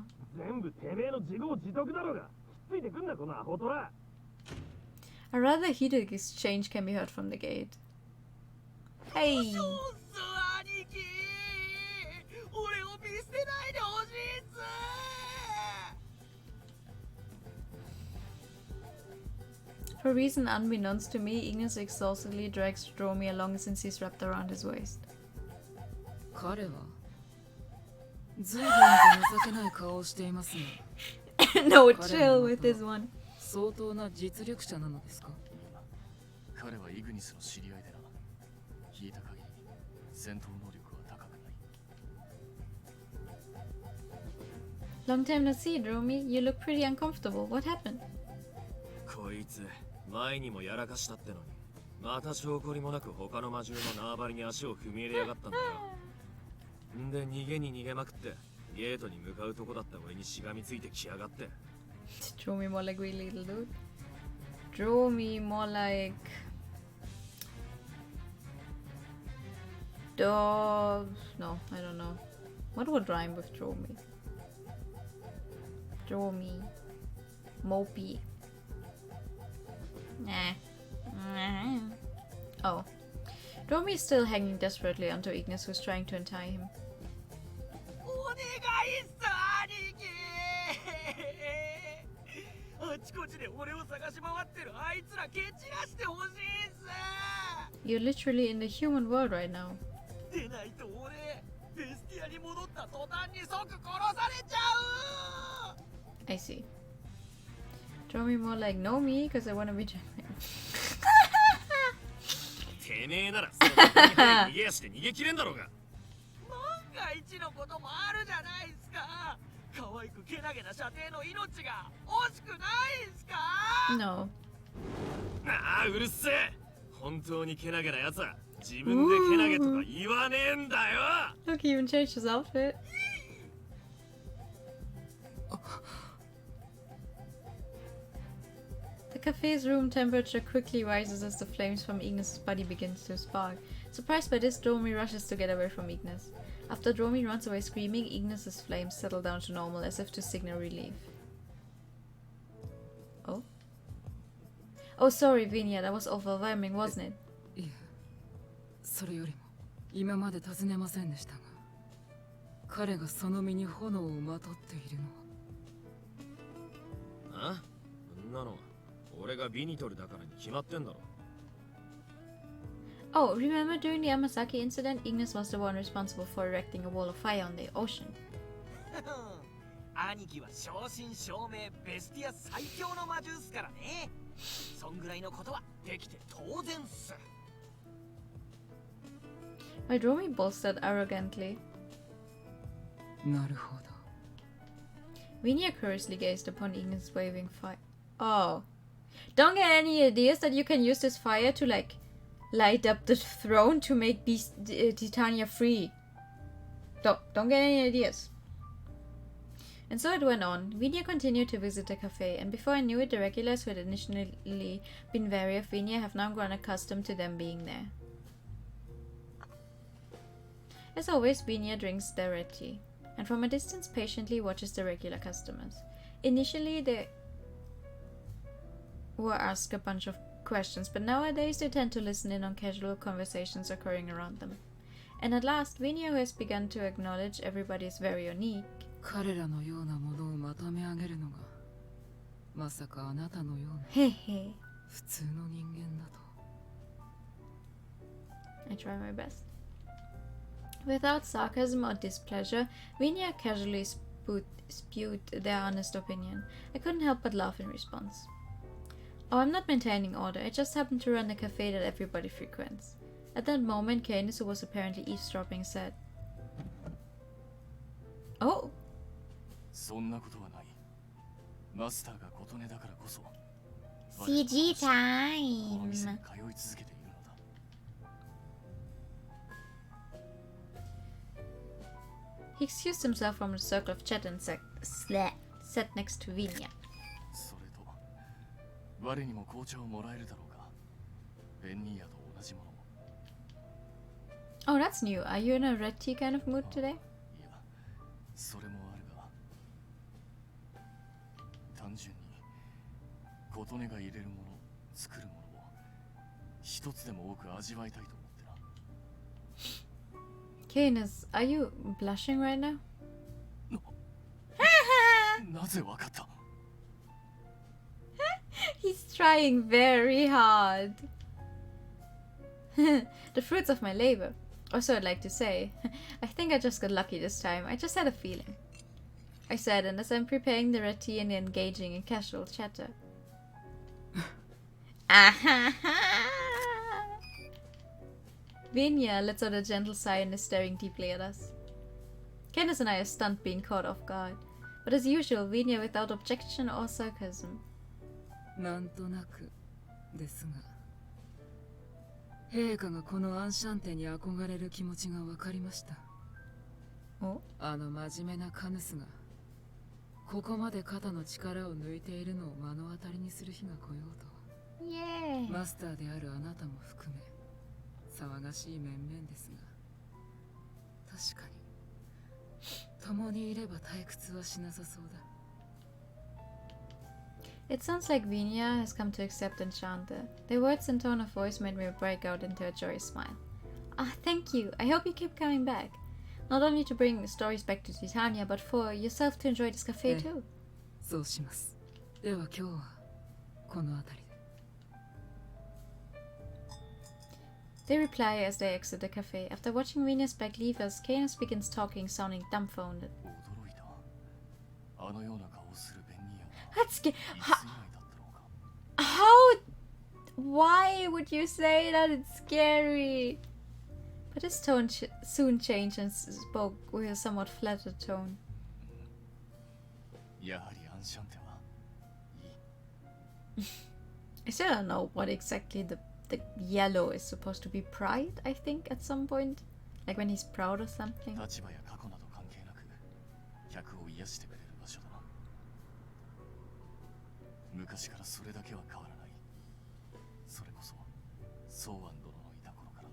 A rather heated exchange can be heard from the gate. Hey! For a reason unbeknownst to me, Ignis exhaustedly drags Dromi along since he's wrapped around his waist. 彼は随分と情けない顔をしていますね。No, chill with this one. 相当な実力者なのですか？彼はイグニスの知り合いでな。聞いた限り戦闘能力は高くない。 Long time no see, Dromi. You look pretty uncomfortable. What happened? こいつ前にもやらかしたってのにまた証拠りもなく他の魔獣の縄張りに足を踏み入れやがったんだよ。んで逃げに逃げまくってゲートに向かうとこだった俺にしがみついてきやがって。 Draw me more like we little dude. Draw me more like dog. No, I don't know. What would rhyme with draw me? Draw me. Mopey. Nah. Oh. Dromi is still hanging desperately onto Ignis, who's trying to untie him. ちこちで俺を探し回ってるあいつら蹴散らしてほしいっす。 You're literally in the human world right now. でないと俺ベスティアに戻った途端に即殺されちゃう。 I see. Draw me more like know me, because I want to be genuine. てめえならその逃げ足で逃げ切れんだろうが。万が一のこともあるじゃないっすか。可愛くけなげな射程の命が惜しくないんすか。 No. ああ、うるせえ。本当にけなげなやつは自分でけなげとか言わねえんだよ。 Look, he even changed his outfit. The cafe's room temperature quickly rises as the flames from Ignis' body begins to spark. Surprised by this, Dromi rushes to get away from Ignis. After Dromi runs away screaming, Ignis' flames settle down to normal as if to signal relief. Oh? Oh, sorry, Vinia, that was overwhelming, wasn't it? いえ、それよりも今まで尋ねませんでしたが、彼がその身に炎をまとっているのは。あ？そんなの俺がビニトルだからに決まってんだろ。 Oh, remember during the Amasaki incident, Ignis was the one responsible for erecting a wall of fire on the ocean. 兄貴は正真正銘ベスティア最強の魔獣っすからね。そんぐらいのことはできて当然っす。 My Dromi bolstered arrogantly. なるほど。 Vinia curiously gazed upon Ignis waving fire. Oh. Don't get any ideas that you can use this fire to, like, light up the throne to make Titania free. Don't get any ideas. And so it went on. Vinia continued to visit the cafe, and before I knew it, the regulars who had initially been wary of Vinia have now grown accustomed to them being there. As always, Vinia drinks their red tea, and from a distance patiently watches the regular customers. Initially, they were asked a bunch of questions, but nowadays they tend to listen in on casual conversations occurring around them. And at last, Vinia, who has begun to acknowledge everybody is very unique, 彼らのようなものをまとめ上げるのが、まさかあなたのような hehe, 普通の人間だと。 I try my best. Without sarcasm or displeasure, Vinia casually spewed their honest opinion. I couldn't help but laugh in response. Oh, I'm not maintaining order, I just happen to run the cafe that everybody frequents. At that moment, Canus, who was apparently eavesdropping, said, Oh! そんなことはない。マスターが琴音だからこそ CG この店 time に通い続けているのだ。 He excused himself from the circle of chat and sat next to Vinia. それと我にも紅茶をもらえるだろうか。ベンニーヤと同じものを。 Oh, that's new. Are you in a red tea kind of mood today? いや、それもあるが、単純に琴音が入れるもの、作るものを一つでも多く味わいたいと思ってな。 Canus, are you blushing right now? なぜわかった？ He's trying very hard. The fruits of my labor. Or so I'd like to say. I think I just got lucky this time. I just had a feeling. I said, and as I'm preparing the red tea and engaging in casual chatter. Vinia lets out a gentle sigh and is staring deeply at us. Candace and I are stunned being caught off guard. But as usual, Vinia without objection or sarcasm. なんとなくですが、陛下がこのアンシャンテに憧れる気持ちが分かりました。お？あの真面目なカヌスがここまで肩の力を抜いているのを目の当たりにする日が来ようと。イエーイ。マスターであるあなたも含め騒がしい面々ですが、確かに共にいれば退屈はしなさそうだ。 It sounds like Vinia has come to accept Enchanté. Their words and tone of voice made me break out into a joyous smile. Ah, thank you. I hope you keep coming back. Not only to bring stories back to Titania, but for yourself to enjoy this cafe too. そうします。では今日はこの辺りで。 They reply as they exit the cafe. After watching Venus back leave us, Canus begins talking, sounding dumbfounded. 驚いた。あのような顔をするベンニアが That's いつ以来だったろうか。 How? Why would you say that? It's scary. But his tone soon changed and spoke with a somewhat flattered tone. やはりアンシャンテはいい。 I still don't know what exactly the yellow is supposed to be. Pride, I think, at some point. Like when he's proud of something. 立場や過去など関係なく客を癒してくれる場所だな。昔からそれだけは変わらない。それこそソーアン殿のいた頃から。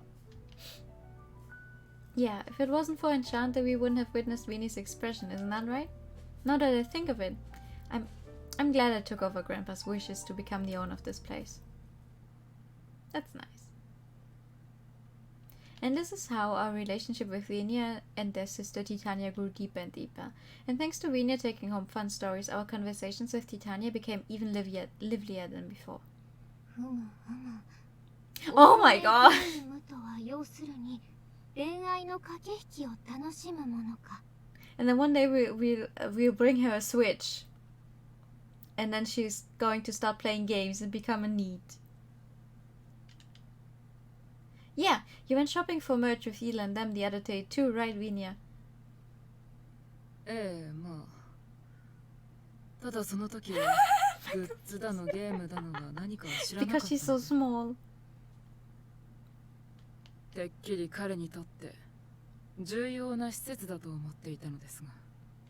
Yeah, if it wasn't for Enchanté, we wouldn't have witnessed Vinny's expression, isn't that right? Now that I think of it, I'm glad I took over Grandpa's wishes to become the owner of this place. That's nice. And this is how our relationship with Venia and their sister Titania grew deeper and deeper. And thanks to Venia taking home fun stories, our conversations with Titania became even livelier than before. Oh my god! とは要するに恋愛の駆け引きを楽しむものか。 And then one day we'll bring her a Switch. And then she's going to start playing games and become a NEET. Yeah, you went shopping for merch with Ela and them the other day too, right, Venia? ええ、まあ。ただその時はグッズだのゲームだのが何か知らなかった。 Because she's so small. てっきり彼にとって重要な施設だと思っていたのですが。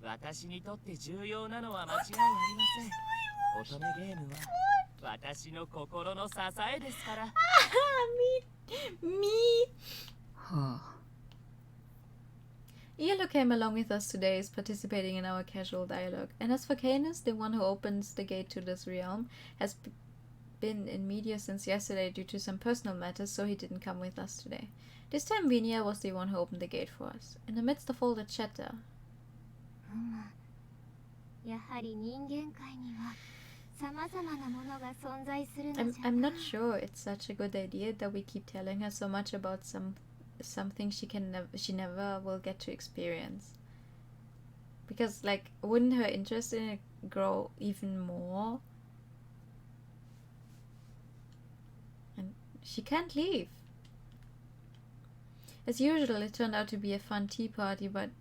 私にとって重要なのは間違いありません。乙女ゲームは私の心の支えですから。Me. はあ。 Elo came along with us today, is participating in our casual dialogue. And as for Canus, the one who opens the gate to this realm, has been in media since yesterday due to some personal matters, so he didn't come with us today. This time Venia was the one who opened the gate for us. In the midst of all the chatter, やはり人間界には様々なものが存在するのじゃ。 I'm not sure it's such a good idea that we keep telling her so much about something she never will get to experience. Because like, wouldn't her interest in it grow even more? And she can't leave. As usual, it turned out to be a fun tea party, but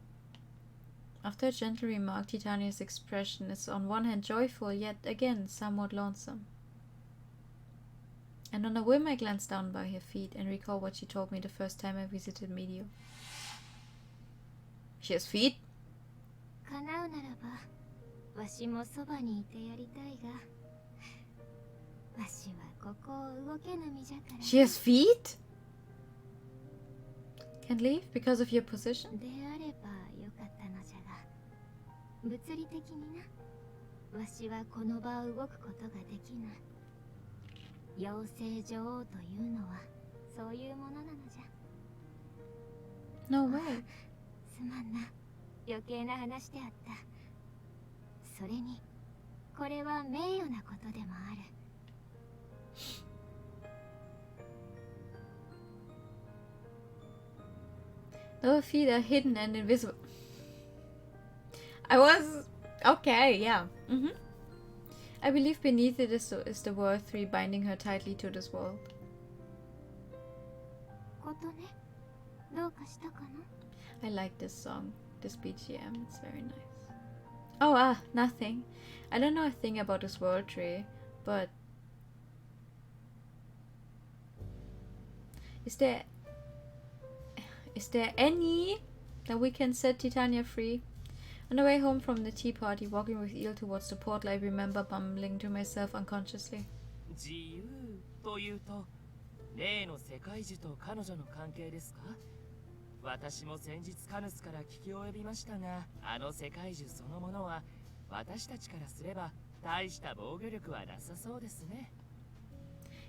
after a gentle remark, Titania's expression is on one hand joyful, yet again somewhat lonesome. And on a whim I glanced down by her feet and recall what she told me the first time I visited Medio. She has feet? 叶うならば、わしもそばにいてやりたいが、わしはここを動けぬ身じゃから。 She has feet? Can't leave because of your position? であればよかったのじゃが、物理的にな、わしはこの場を動くことができぬ。妖精女王というのはそういうものなのじゃ。 No way. すまんな、余計な話であった。それにこれは名誉なことでもある。 Her feet are hidden and invisible. I was... Okay, yeah. I believe beneath it is the word 3 binding her tightly to this world. ことね、どうかしたかな? I like this song, this BGM, it's very nice. Oh, nothing. I don't know a thing about this world tree, but... Is there any that we can set Titania free? On the way home from the tea party, walking with Eel towards the portal, I remember mumbling to myself unconsciously. 自由というと、例の世界樹と彼女の関係ですか？私も先日カヌスから聞き及びましたが、あの世界樹そのものは私たちからすれば大した防御力はなさそうですね。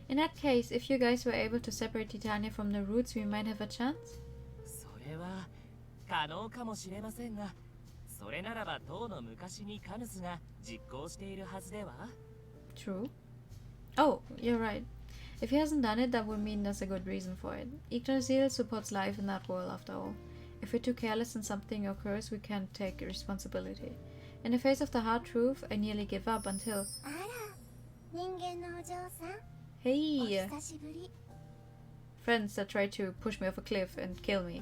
In that case, if you guys were able to separate Titania from the roots, we might have a chance? それは可能かもしれませんが、それならば当の昔にカヌスが実行しているはずでは True. Oh, you're right. If he hasn't done it, that would mean there's a good reason for it. Yggdrasil supports life in that world after all. If we're too careless and something occurs, we can't take responsibility. In the face of the hard truth, I nearly give up until... あら、人間のお嬢さん、 Hey! お久しぶり。 Friends that tried to push me off a cliff and kill me.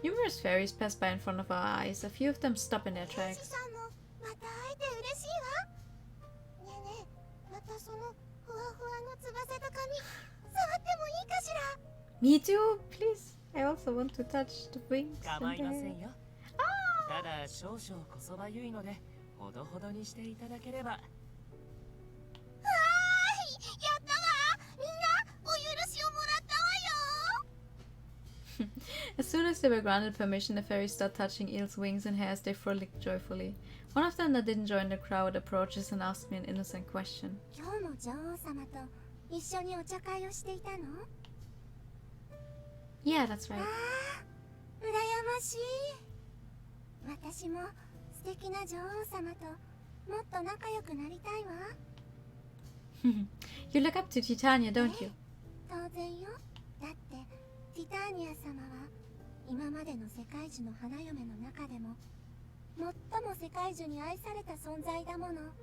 Numerous fairies pass by in front of our eyes. A few of them stop in their 天使 tracks. さんもまた会えて嬉しいわ。ねえねえ、またそのふわふわの翼と髪、触ってもいいかしら。 Me too, please. I also want to touch the wings. 構い And ま the せ hair. んよ。ただ少々こそばゆいのでほどほどにしていただければ。わーい、やったわ。みんなお許しをもらったわよ。 As soon as they were granted permission, the fairies start touching Eel's wings and hair as they frolic joyfully. One of them that didn't join the crowd approaches and asks me an innocent question. 今日も女王様と一緒にお茶会をしていたの？ Yeah, that's right. ああ、羨ましい。私も素敵な女王様ともっと仲良くなりたいわ。 You look up to Titania, don't you? 当然よ。だってティターニア様は今までの世界樹の花嫁の中でも最も世界樹に愛された存在だもの。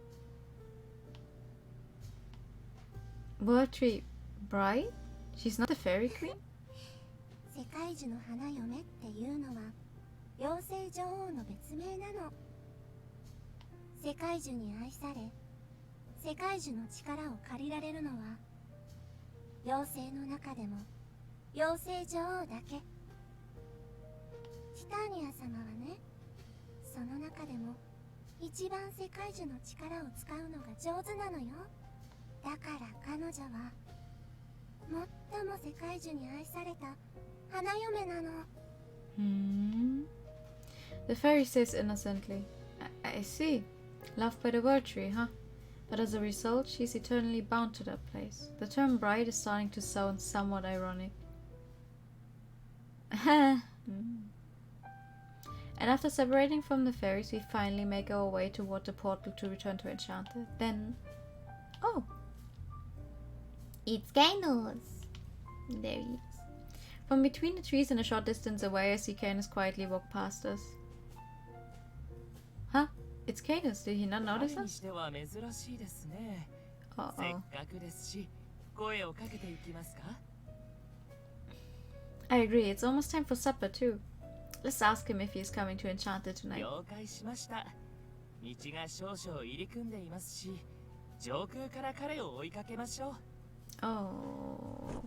World Tree Bride? She's not a fairy queen? 世界樹の花嫁っていうのは妖精女王の別名なの。世界樹に愛され世界樹の力を借りられるのは妖精の中でも妖精女王だけ。ティターニア様はね、その中でも一番世界樹の力を使うのが上手なのよ。だから彼女は最も世界樹に愛された花嫁なの。 The fairy says innocently. I see. Loved by the World Tree, huh? But as a result, she's eternally bound to that place. The term bride is starting to sound somewhat ironic. And after separating from the fairies, we finally make our way toward the portal to return to Enchanté. Then... Oh! It's Canus! There he is. From between the trees and a short distance away, I see Canus quietly walk past us. Huh? It's Canus. Did he not notice 彼に us? しては珍しいですね。せっ Uh-oh. かくですし、声をかけていきますか？ I agree. It's almost time for supper, too. Let's ask him if he's coming to Enchanté tonight. 了解しました。道が少々入り組んでいますし、上空から彼を追いかけましょう。Oh.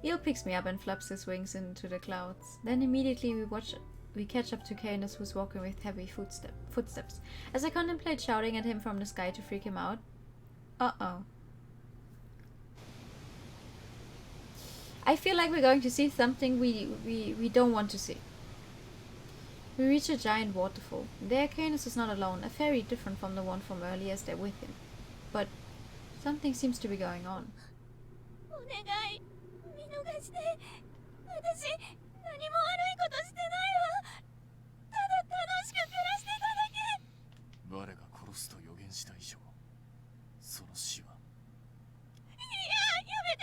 Eel picks me up and flaps his wings into the clouds. Then immediately we catch up to Canus, who's walking with heavy footsteps. As I contemplate shouting at him from the sky to freak him out. Uh-oh. I feel like we're going to see something we don't want to see. We reach a giant waterfall. There Canus is not alone. A fairy different from the one from earlier is there with him. But something seems to be going on. お願い、見逃して。私、何も悪いことしてないわ。ただ楽しく暮らしてただけ。我が殺すと予言した以上、その死は。いや、やめて。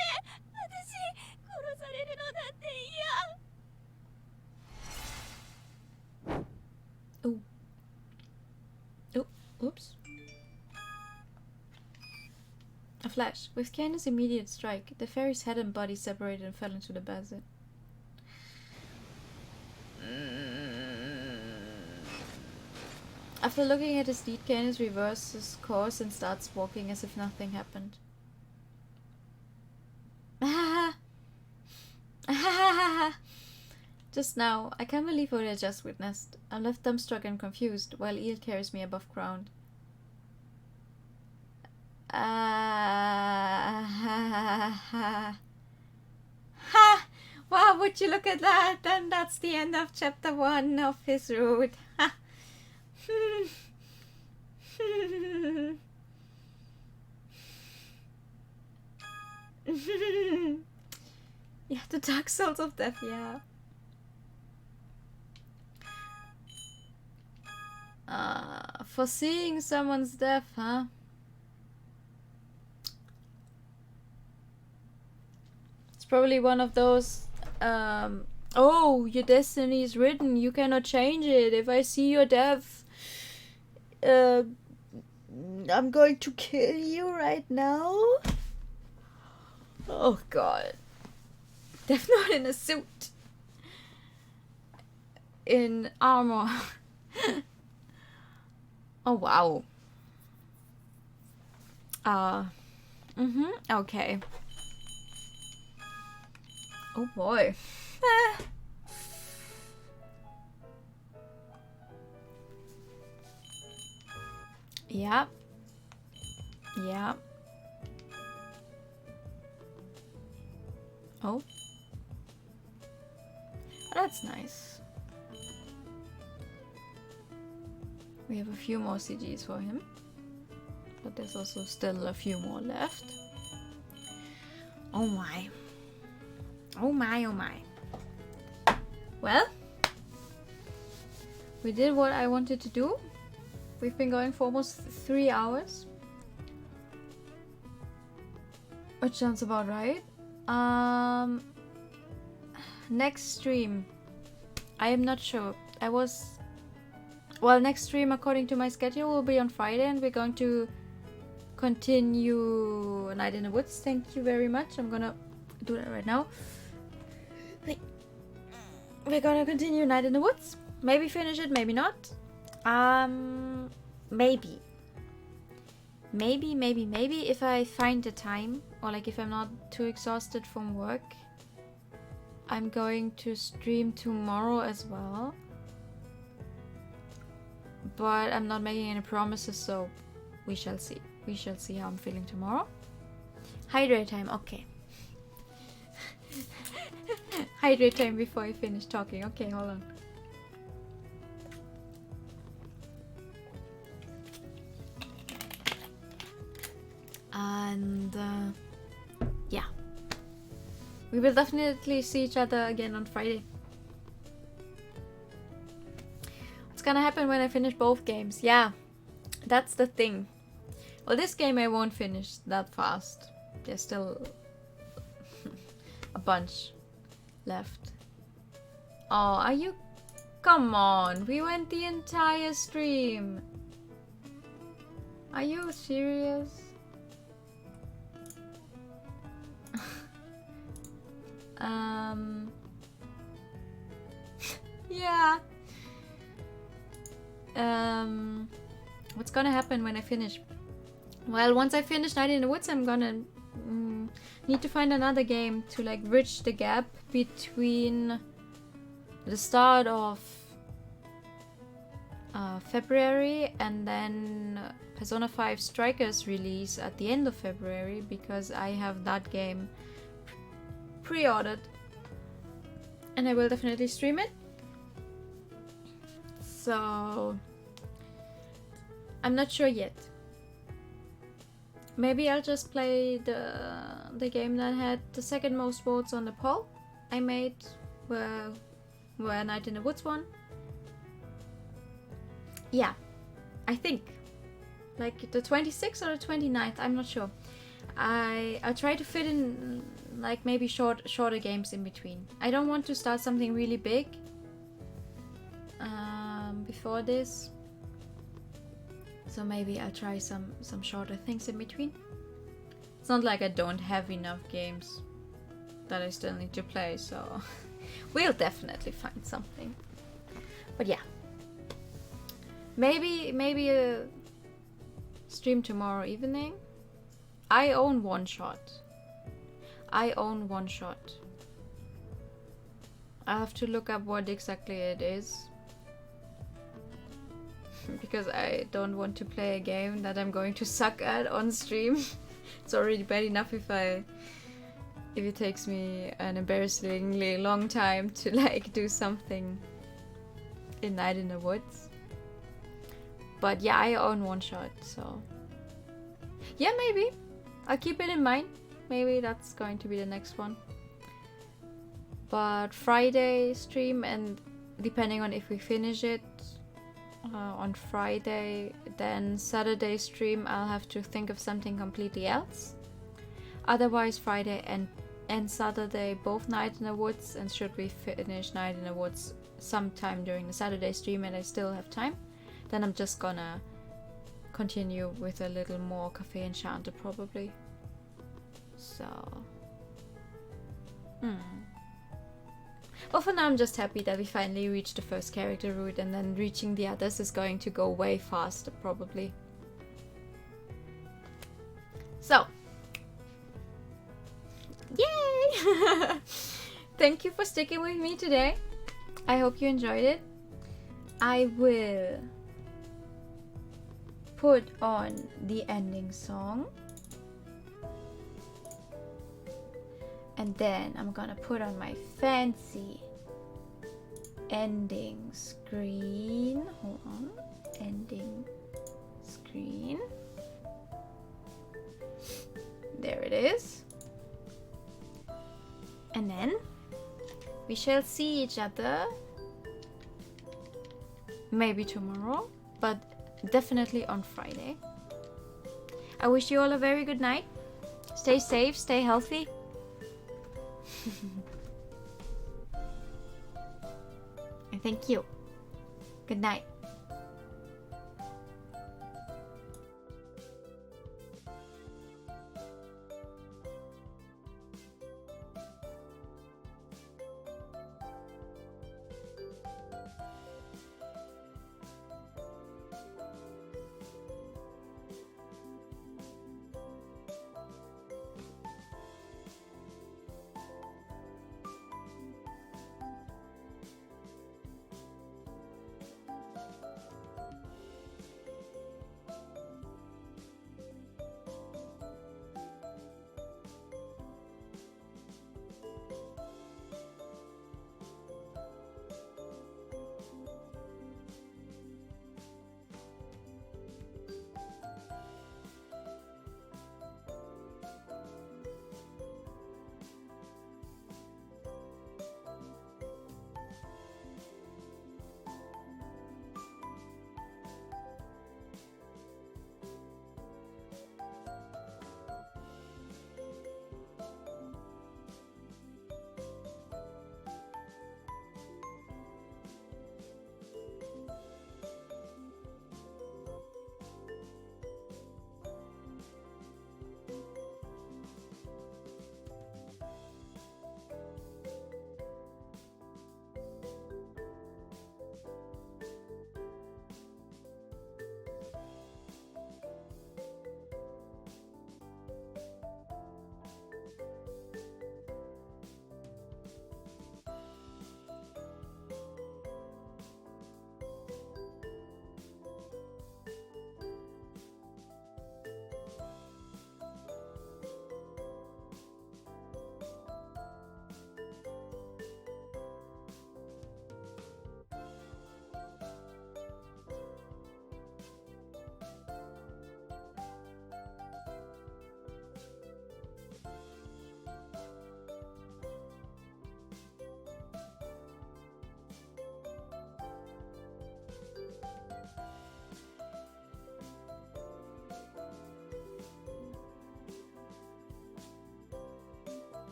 私、殺されるのだって嫌。 Oh. Oh, oops. A flash. With Canus' immediate strike, the fairy's head and body separated and fell into the basin. After looking at his deed, Canus reverses course and starts walking as if nothing happened. Just now, I can't believe what I just witnessed. I'm left dumbstruck and confused, while Eel carries me above ground. Ha! Wow, would you look at that? And that's the end of chapter 1 of his route. Yeah, the Dark Souls of Death, yeah. Foreseeing someone's death, huh? It's probably one of those, oh, your destiny is written, you cannot change it. If I see your death, I'm going to kill you right now. Oh god. Death not in a suit. In armor. Oh wow. Okay. Oh boy. Yeah. Yeah. Oh. That's nice. We have a few more CGs for him. But there's also still a few more left. Oh my. Oh my, oh my. Well, we did what I wanted to do. We've been going for almost 3 hours. Which sounds about right. Next stream. I am not sure. Well, next stream according to my schedule will be on Friday, and we're going to continue Night in the Woods. Thank you very much. I'm gonna do that right now. We're gonna continue Night in the Woods. Maybe finish it, maybe not. Maybe if I find the time, or like if I'm not too exhausted from work, I'm going to stream tomorrow as well. But I'm not making any promises, so we shall see. We shall see how I'm feeling tomorrow. Hydrate time, okay. Hydrate time before I finish talking. Okay, hold on. And yeah, we will definitely see each other again on Friday. What's gonna happen when I finish both games? Yeah, that's the thing. Well, this game I won't finish that fast. There's still a bunch left. Oh, are you? Come on, we went the entire stream. Are you serious? Yeah. What's gonna happen when I finish? Well, once I finish Night in the Woods, I'm gonna need to find another game to like bridge the gap between the start of February and then Persona 5 Strikers release at the end of February, because I have that game pre-ordered and I will definitely stream it. So I'm not sure yet. Maybe I'll just play the game that had the second most votes on the poll I made, where Night in the Woods won. Yeah, I think like the 26th or the 29th, I'm not sure. I'll try to fit in like maybe shorter games in between. I don't want to start something really big before this, so maybe I'll try some shorter things in between. It's not like I don't have enough games that I still need to play, so we'll definitely find something. But yeah, maybe a stream tomorrow evening. I own One Shot. I have to look up what exactly it is, because I don't want to play a game that I'm going to suck at on stream. It's already bad enough if it takes me an embarrassingly long time to like do something in Night in the Woods. But yeah, I own One Shot, so yeah, maybe I'll keep it in mind. Maybe that's going to be the next one. But Friday stream, and depending on if we finish it, on Friday. Then Saturday stream I'll have to think of something completely else. Otherwise Friday and Saturday both Night in the Woods, and should we finish Night in the Woods sometime during the Saturday stream and I still have time, then I'm just gonna continue with a little more Café Enchanté probably. So well, for now I'm just happy that we finally reached the first character route, and then reaching the others is going to go way faster probably. So yay! Thank you for sticking with me today. I hope you enjoyed it. I will put on the ending song, and then I'm gonna put on my fancy ending screen. Hold on. Ending screen. There it is. And then we shall see each other maybe tomorrow, but definitely on Friday. I wish you all a very good night. Stay safe, stay healthy. And thank you. Good night.